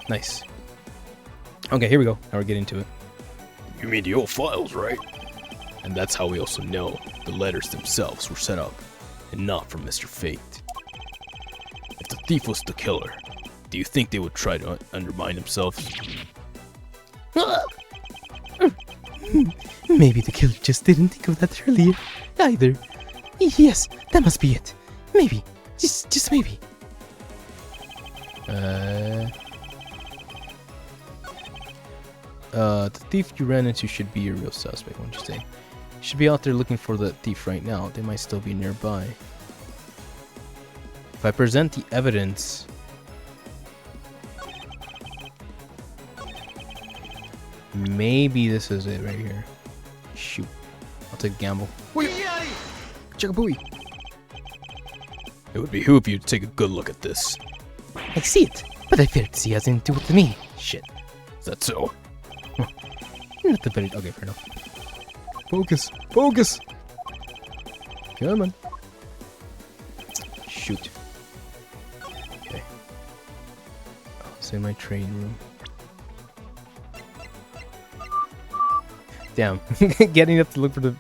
Nice. Okay, here we go. Now we're getting to it. You mean the old files, right? And that's how we also know the letters themselves were set up, and not from Mr. Fate. If the thief was the killer, do you think they would try to undermine themselves? Maybe the killer just didn't think of that earlier, either. Yes, that must be it. Maybe. Just maybe. The thief you ran into should be your real suspect, wouldn't you say? You should be out there looking for the thief right now. They might still be nearby. If I present the evidence... Maybe this is it right here. Shoot. I'll take a gamble. Chugabooey! It would behoove you to take a good look at this. I see it, but I fear to see has anything to do with me. Shit. Is that so? Not the very... Okay, fair enough. Focus! Focus! Come on. Shoot. Okay. Oh, it's in my training room. Damn. Getting up to look for the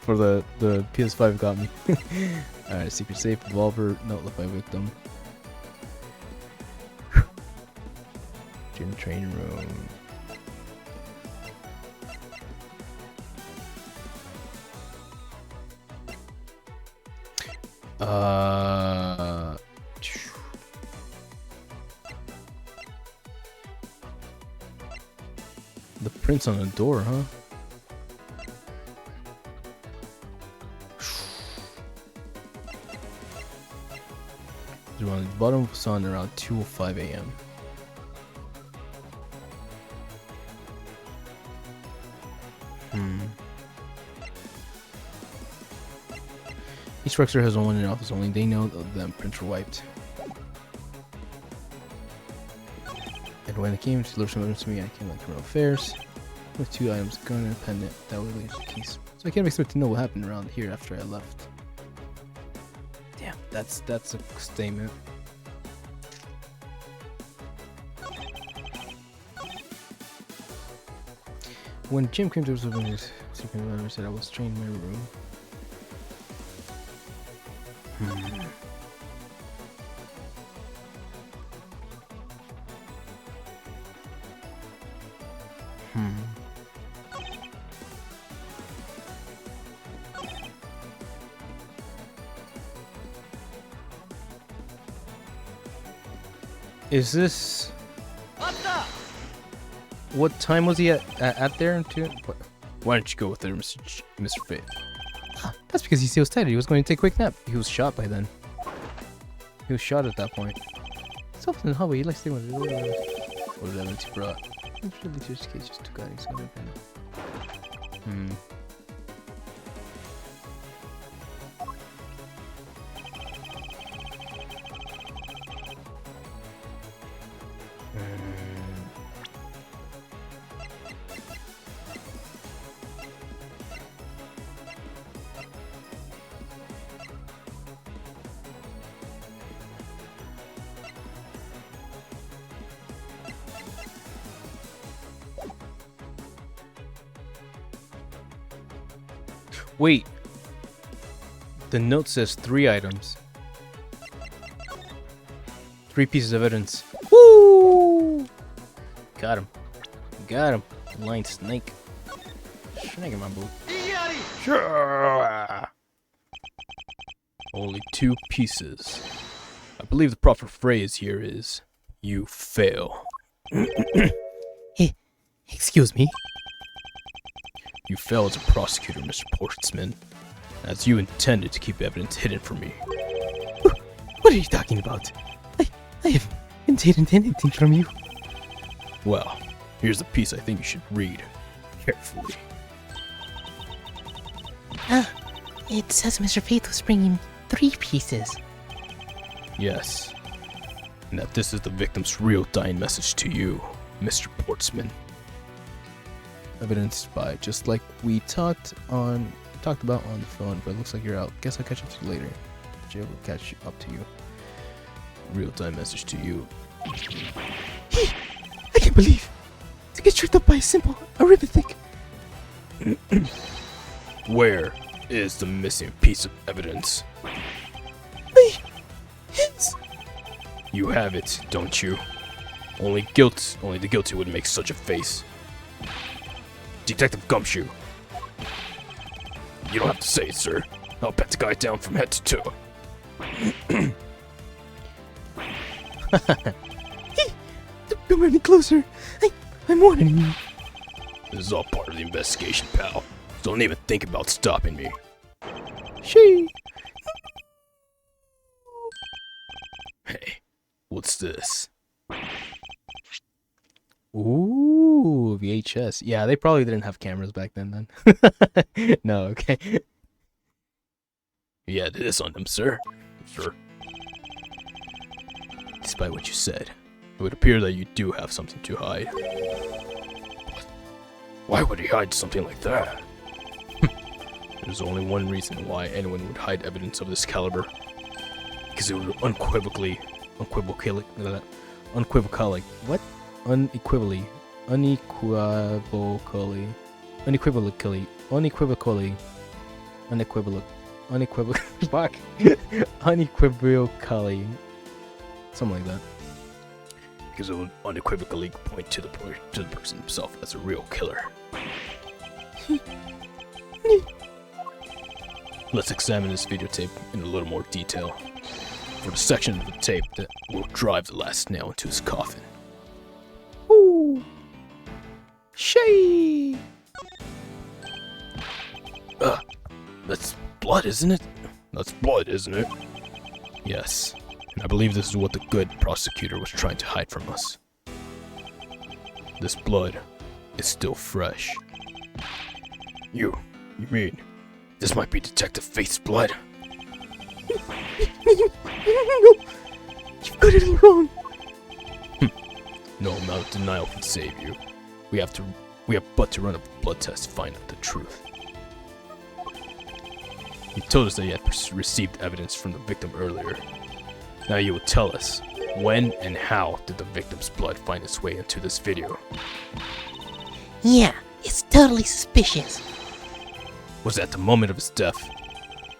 PS5 got me. Alright, secret safe, revolver, notify victim. Gym training room. The prints on the door, huh? They're on the bottom of the sun around 2:05 a.m. Each Rexer has one in their office only. They know that prints were wiped. And when it came to deliver some evidence to me, I came like criminal affairs with 2 items, gun and a pendant. That would lead to the case. So I can't expect to know what happened around here after I left. Damn, that's a statement. When Jim came to us with his secret letter, said I was trained in my room. Is this... What time was he at there? Why don't you go with her, Mr. Fate? That's because he was tired. He was going to take a quick nap. He was shot by then. He was shot at that point. It's often in the hallway. He likes to think what evidence he brought. I'm sure the case just took out his Wait. The note says 3 items. 3 pieces of evidence. Woo! Got him. Got him. Lying snake. Snake in my boot. Sure. Only 2 pieces. I believe the proper phrase here is, you fail. Excuse me? You fail as a prosecutor, Mr. Portsman, as you intended to keep evidence hidden from me. What are you talking about? I haven't hidden anything from you. Well, here's the piece I think you should read carefully. It says Mr. Faith was bringing 3 pieces. Yes, and that this is the victim's real dying message to you, Mr. Portsman. Evidence by just like we talked about on the phone, but it looks like you're out. Guess I'll catch up to you later. Jay will catch up to you. Real time message to you. I can't believe to get tricked up by a simple arithmetic. Where is the missing piece of evidence? You have it, don't you? Only the guilty would make such a face. Detective Gumshoe. You don't have to say it, sir. I'll pat the guy down from head to toe. come any closer. I'm warning you. This is all part of the investigation, pal. Don't even think about stopping me. She. Hey, what's this? Ooh, VHS. Yeah, they probably didn't have cameras back then. No, okay. You had this on them, sir. Sir. Despite what you said, it would appear that you do have something to hide. Why would he hide something like that? There's only one reason why anyone would hide evidence of this caliber. Because it would unequivocally, what? Unequivocally, fuck, unequivocally, something like that. Because it would unequivocally point to the person himself as a real killer. Let's examine this videotape in a little more detail. For the section of the tape that will drive the last nail into his coffin. Ooh. She. That's blood, isn't it? That's blood, isn't it? Yes, and I believe this is what the good prosecutor was trying to hide from us. This blood is still fresh. You mean, this might be Detective Faith's blood? No. You've got it all wrong. No amount of denial can save you. We have but to run a blood test to find out the truth. You told us that you had received evidence from the victim earlier. Now you will tell us, when and how did the victim's blood find its way into this video? Yeah, it's totally suspicious. Was it at the moment of his death?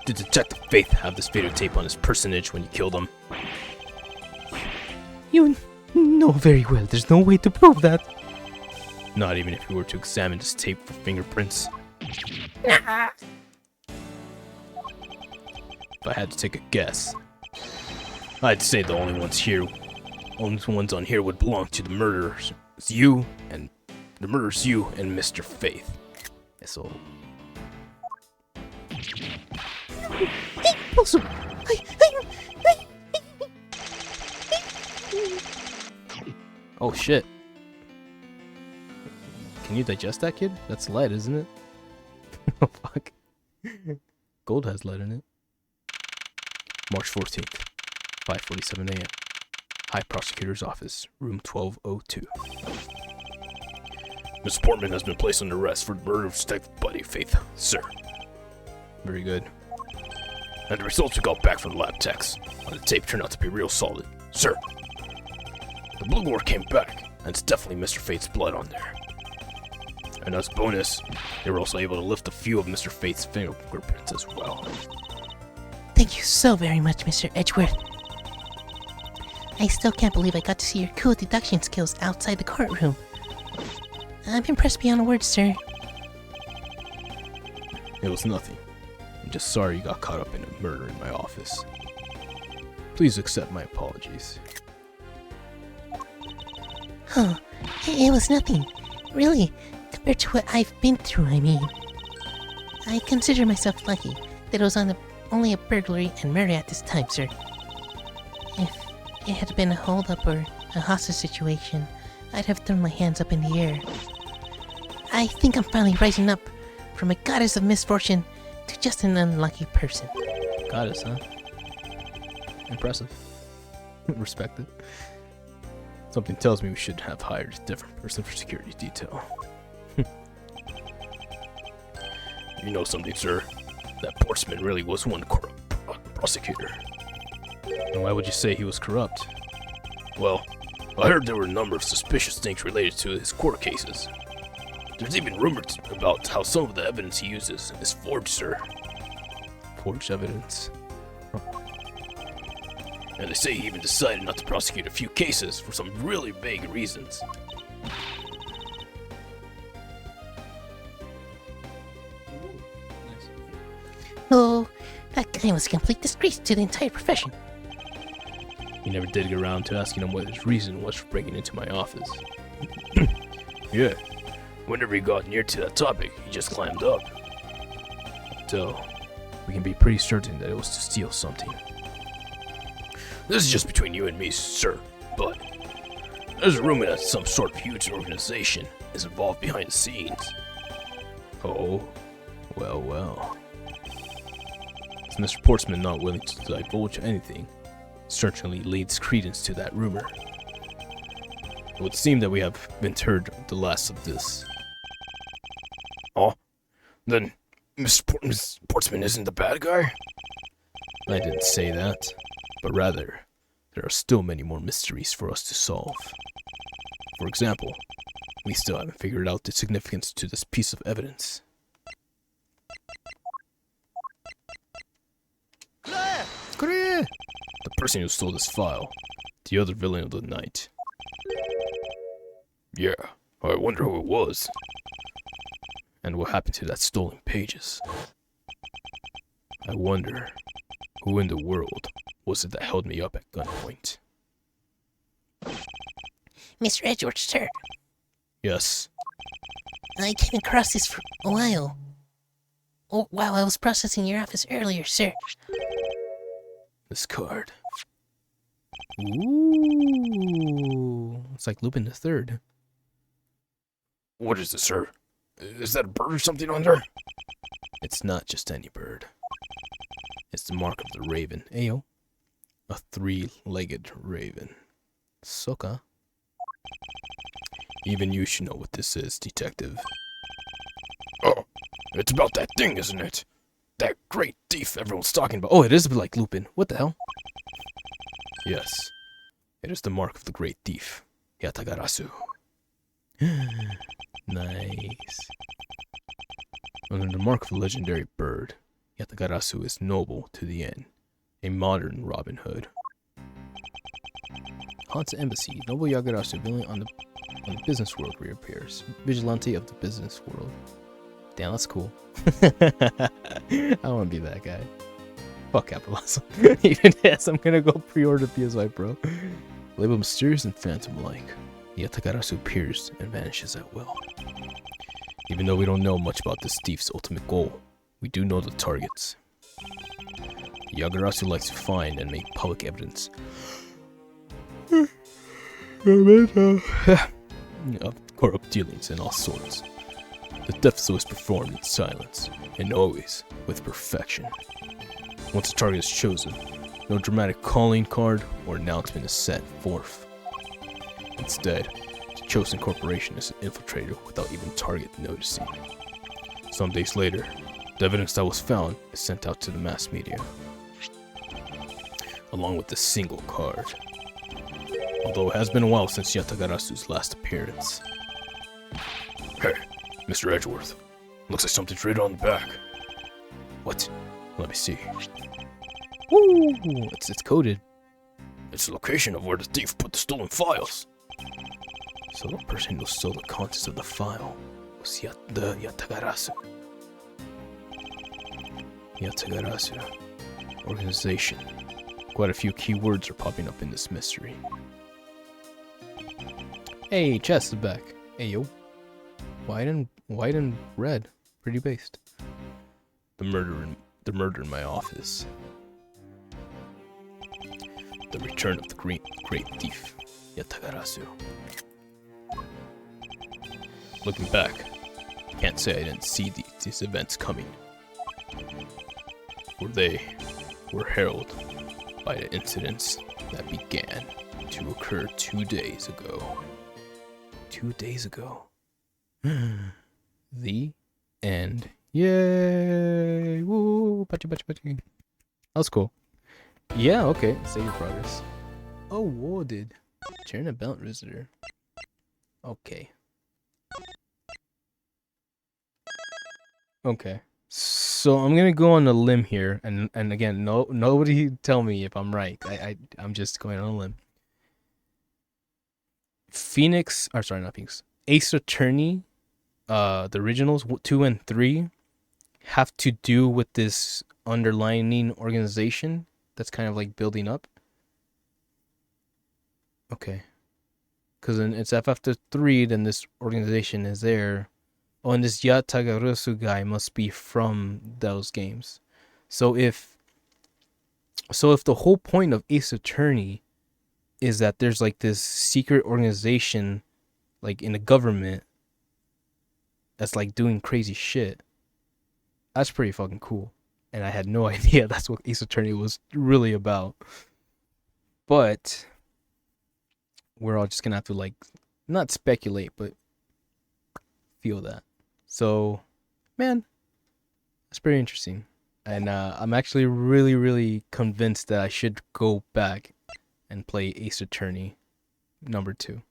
Did Detective Faith have this videotape on his personage when he killed him? You know very well there's no way to prove that. Not even if we were to examine this tape for fingerprints? If I had to take a guess, I'd say the only ones on here would belong to the murderers. It's you and Mr. Faith. So Also, oh shit. Can you digest that, kid? That's lead, isn't it? Oh fuck. Gold has lead in it. March 14th, 5:47 a.m. High Prosecutor's Office, room 1202. Miss Portman has been placed under arrest for the murder of Detective Buddy Faith, sir. Very good. And the results we got back from the lab techs on the tape turned out to be real solid, sir. The blue gore came back, and it's definitely Mr. Faith's blood on there. And as a bonus, they were also able to lift a few of Mr. Faith's fingerprints as well. Thank you so very much, Mr. Edgeworth. I still can't believe I got to see your cool deduction skills outside the courtroom. I'm impressed beyond words, sir. It was nothing. I'm just sorry you got caught up in a murder in my office. Please accept my apologies. Huh. It was nothing. Really, compared to what I've been through, I mean. I consider myself lucky that it was only a burglary and murder at this time, sir. If it had been a hold-up or a hostage situation, I'd have thrown my hands up in the air. I think I'm finally rising up from a goddess of misfortune to just an unlucky person. Goddess, huh? Impressive. Respect it. Something tells me we should have hired a different person for security detail. You know something, sir? That Portsman really was one corrupt prosecutor. And why would you say he was corrupt? Well, I heard there were a number of suspicious things related to his court cases. There's even rumors about how some of the evidence he uses is forged, sir. Forged evidence? And they say he even decided not to prosecute a few cases for some really vague reasons. Oh, that guy was a complete disgrace to the entire profession. You never did get around to asking him what his reason was for breaking into my office. Yeah. Whenever he got near to that topic, he just climbed up. So, we can be pretty certain that it was to steal something. This is just between you and me, sir, but there's a rumor that some sort of huge organization is involved behind the scenes. Oh, well. Is Mr. Portsman not willing to divulge anything? Certainly leads credence to that rumor. It would seem that we have been heard the last of this. Oh, then Mr. Portsman isn't the bad guy? I didn't say that, but rather, there are still many more mysteries for us to solve. For example, we still haven't figured out the significance to this piece of evidence. The person who stole this file, The other villain of the night. yeah, I wonder who it was. And what happened to that stolen pages? I wonder, who in the world was it that held me up at gunpoint? Mr. Edgeworth, sir, Yes, I came across this for a while. Oh, wow, I was processing your office earlier, sir. this card. Ooh, it's like Lupin the Third. What is this, sir? Is that a bird or something on there? It's not just any bird. It's the mark of the raven. Ayo. A three-legged raven. Soka. Even you should know what this is, detective. Oh, it's about that thing, isn't it? That great thief everyone's talking about. Oh, it is like Lupin. What the hell? Yes. It is the mark of the great thief, Yatagarasu. Nice. Under the mark of the legendary bird, Yatagarasu is noble to the end. A modern Robin Hood. Haunts Embassy. Noble Yatagarasu, villain on the business world, reappears. Vigilante of the business world. Damn, that's cool. I want to be that guy. Fuck capitalism. Even as I'm gonna go pre-order PS5 Pro. Labeled mysterious and phantom-like, Yatagarasu appears and vanishes at will. Even though we don't know much about this thief's ultimate goal, we do know the targets. Yagarasu likes to find and make public evidence of corrupt dealings and all sorts. The theft is always performed in silence, and always with perfection. Once a target is chosen, no dramatic calling card or announcement is set forth. Instead, the chosen corporation is infiltrated without even target noticing. Some days later, the evidence that was found is sent out to the mass media, along with the single card. Although it has been a while since Yatagarasu's last appearance. Hey, Mr. Edgeworth. Looks like something's written on the back. What? Let me see. Woo! It's coded. It's the location of where the thief put the stolen files. So the person who stole the contents of the file was the Yatagarasu. Yatagarasu. Organization. Quite a few key words are popping up in this mystery. Hey, chest is back. Hey yo. White and red. Pretty based. The murder in my office. The return of the great thief, Yatagarasu. Looking back, can't say I didn't see these events coming. For they were heralded by the incidents that began to occur 2 days ago. 2 days ago. The end. Yay! Woo! Pachi. That was cool. Yeah, okay. Save your progress. Awarded. Turn a belt visitor. Okay. Okay. So I'm gonna go on a limb here, and again, nobody tell me if I'm right. I'm just going on a limb. Ace Attorney, the originals 2 and 3, have to do with this underlining organization that's kind of like building up. Okay. Because then it's FF3, then this organization is there. Oh, and this Yatagarusu guy must be from those games. So if the whole point of Ace Attorney is that there's like this secret organization like in the government that's like doing crazy shit, that's pretty fucking cool. And I had no idea that's what Ace Attorney was really about. But we're all just gonna have to like not speculate but feel that. So man, that's pretty interesting. And I'm actually really, really convinced that I should go back and play Ace Attorney number 2.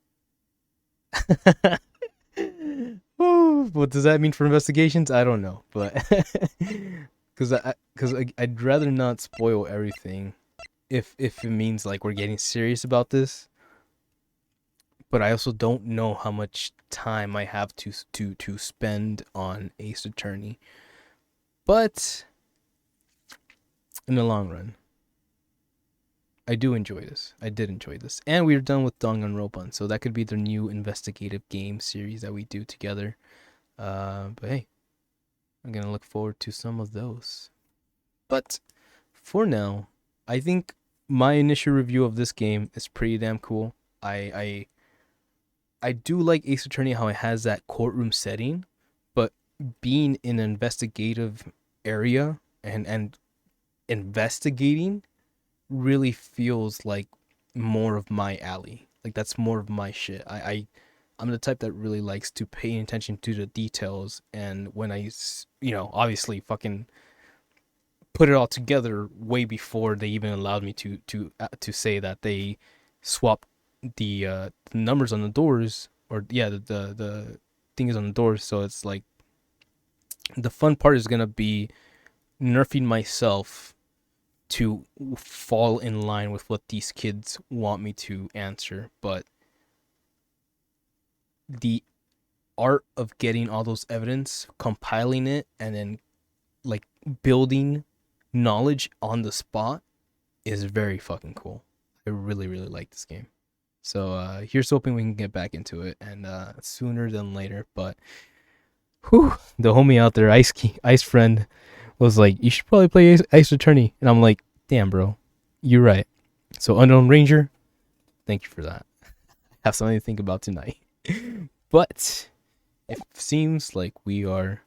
Ooh, what does that mean for investigations? I don't know, but because I'd rather not spoil everything if it means like we're getting serious about this. But I also don't know how much time I have to spend on Ace Attorney. But in the long run, I do enjoy this. I did enjoy this. And we're done with Danganronpa, so that could be the new investigative game series that we do together. But hey, I'm going to look forward to some of those. But for now, I think my initial review of this game is pretty damn cool. I do like Ace Attorney, how it has that courtroom setting, but being in an investigative area and investigating really feels like more of my alley. Like that's more of my shit. I'm the type that really likes to pay attention to the details, and when I obviously fucking put it all together way before they even allowed me to say that they swapped the numbers on the doors, or the thing is on the doors. So it's like the fun part is gonna be nerfing myself to fall in line with what these kids want me to answer. But the art of getting all those evidence, compiling it, and then like building knowledge on the spot is very fucking cool. I really, really like this game. So here's hoping we can get back into it, and sooner than later. But the homie out there, Ice Friend, was like, you should probably play Ace Attorney. And I'm like, damn, bro, you're right. So Unknown Ranger, thank you for that. Have something to think about tonight. But it seems like we are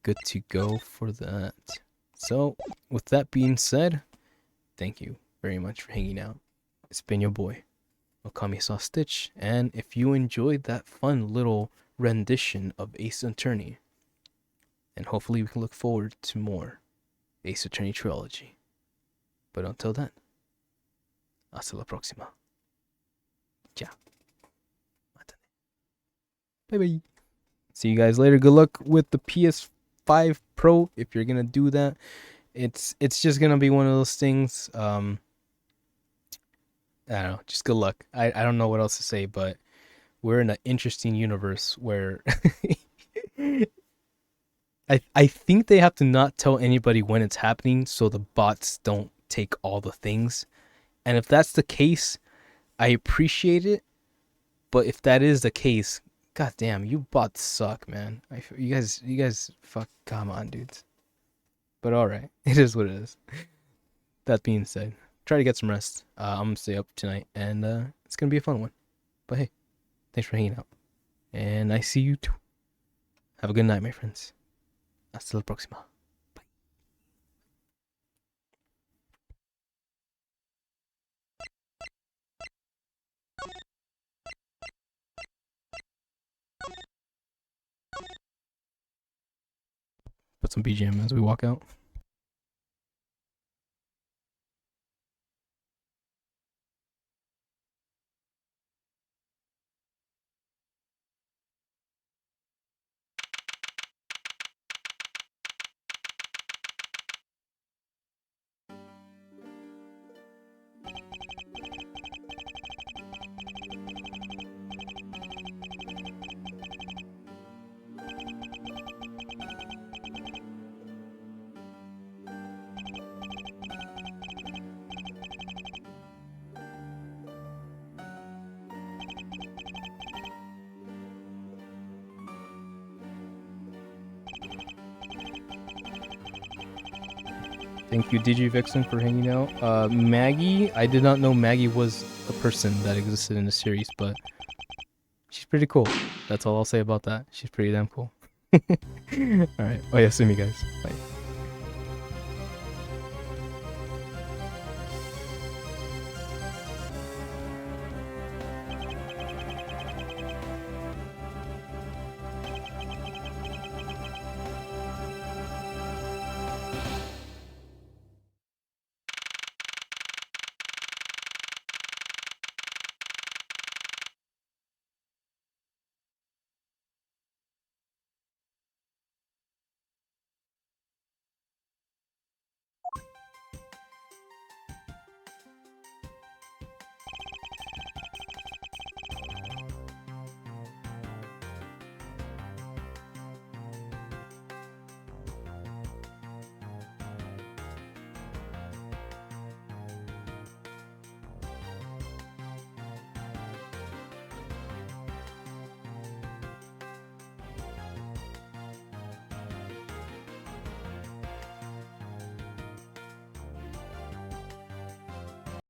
good to go for that. So with that being said, thank you very much for hanging out. It's been your boy, Okami Saw Stitch, and if you enjoyed that fun little rendition of Ace Attorney, and hopefully we can look forward to more Ace Attorney trilogy. But until then, hasta la próxima. Ciao. Bye bye. See you guys later. Good luck with the PS5 Pro if you're gonna do that. It's just gonna be one of those things. I don't know. Just good luck. I don't know what else to say, but we're in an interesting universe where I think they have to not tell anybody when it's happening so the bots don't take all the things. And if that's the case, I appreciate it. But if that is the case, god damn, you bots suck, man. You guys fuck, come on, dudes. But alright, it is what it is. That being said, try to get some rest. I'm gonna stay up tonight, and it's gonna be a fun one. But hey, thanks for hanging out. And I see you too. Have a good night, my friends. Hasta la próxima. Put some BGM as we walk out. Thank you, DigiVixen, for hanging out. Maggie, I did not know Maggie was a person that existed in the series, but she's pretty cool. That's all I'll say about that. She's pretty damn cool. Alright, oh yeah, see me guys. Bye.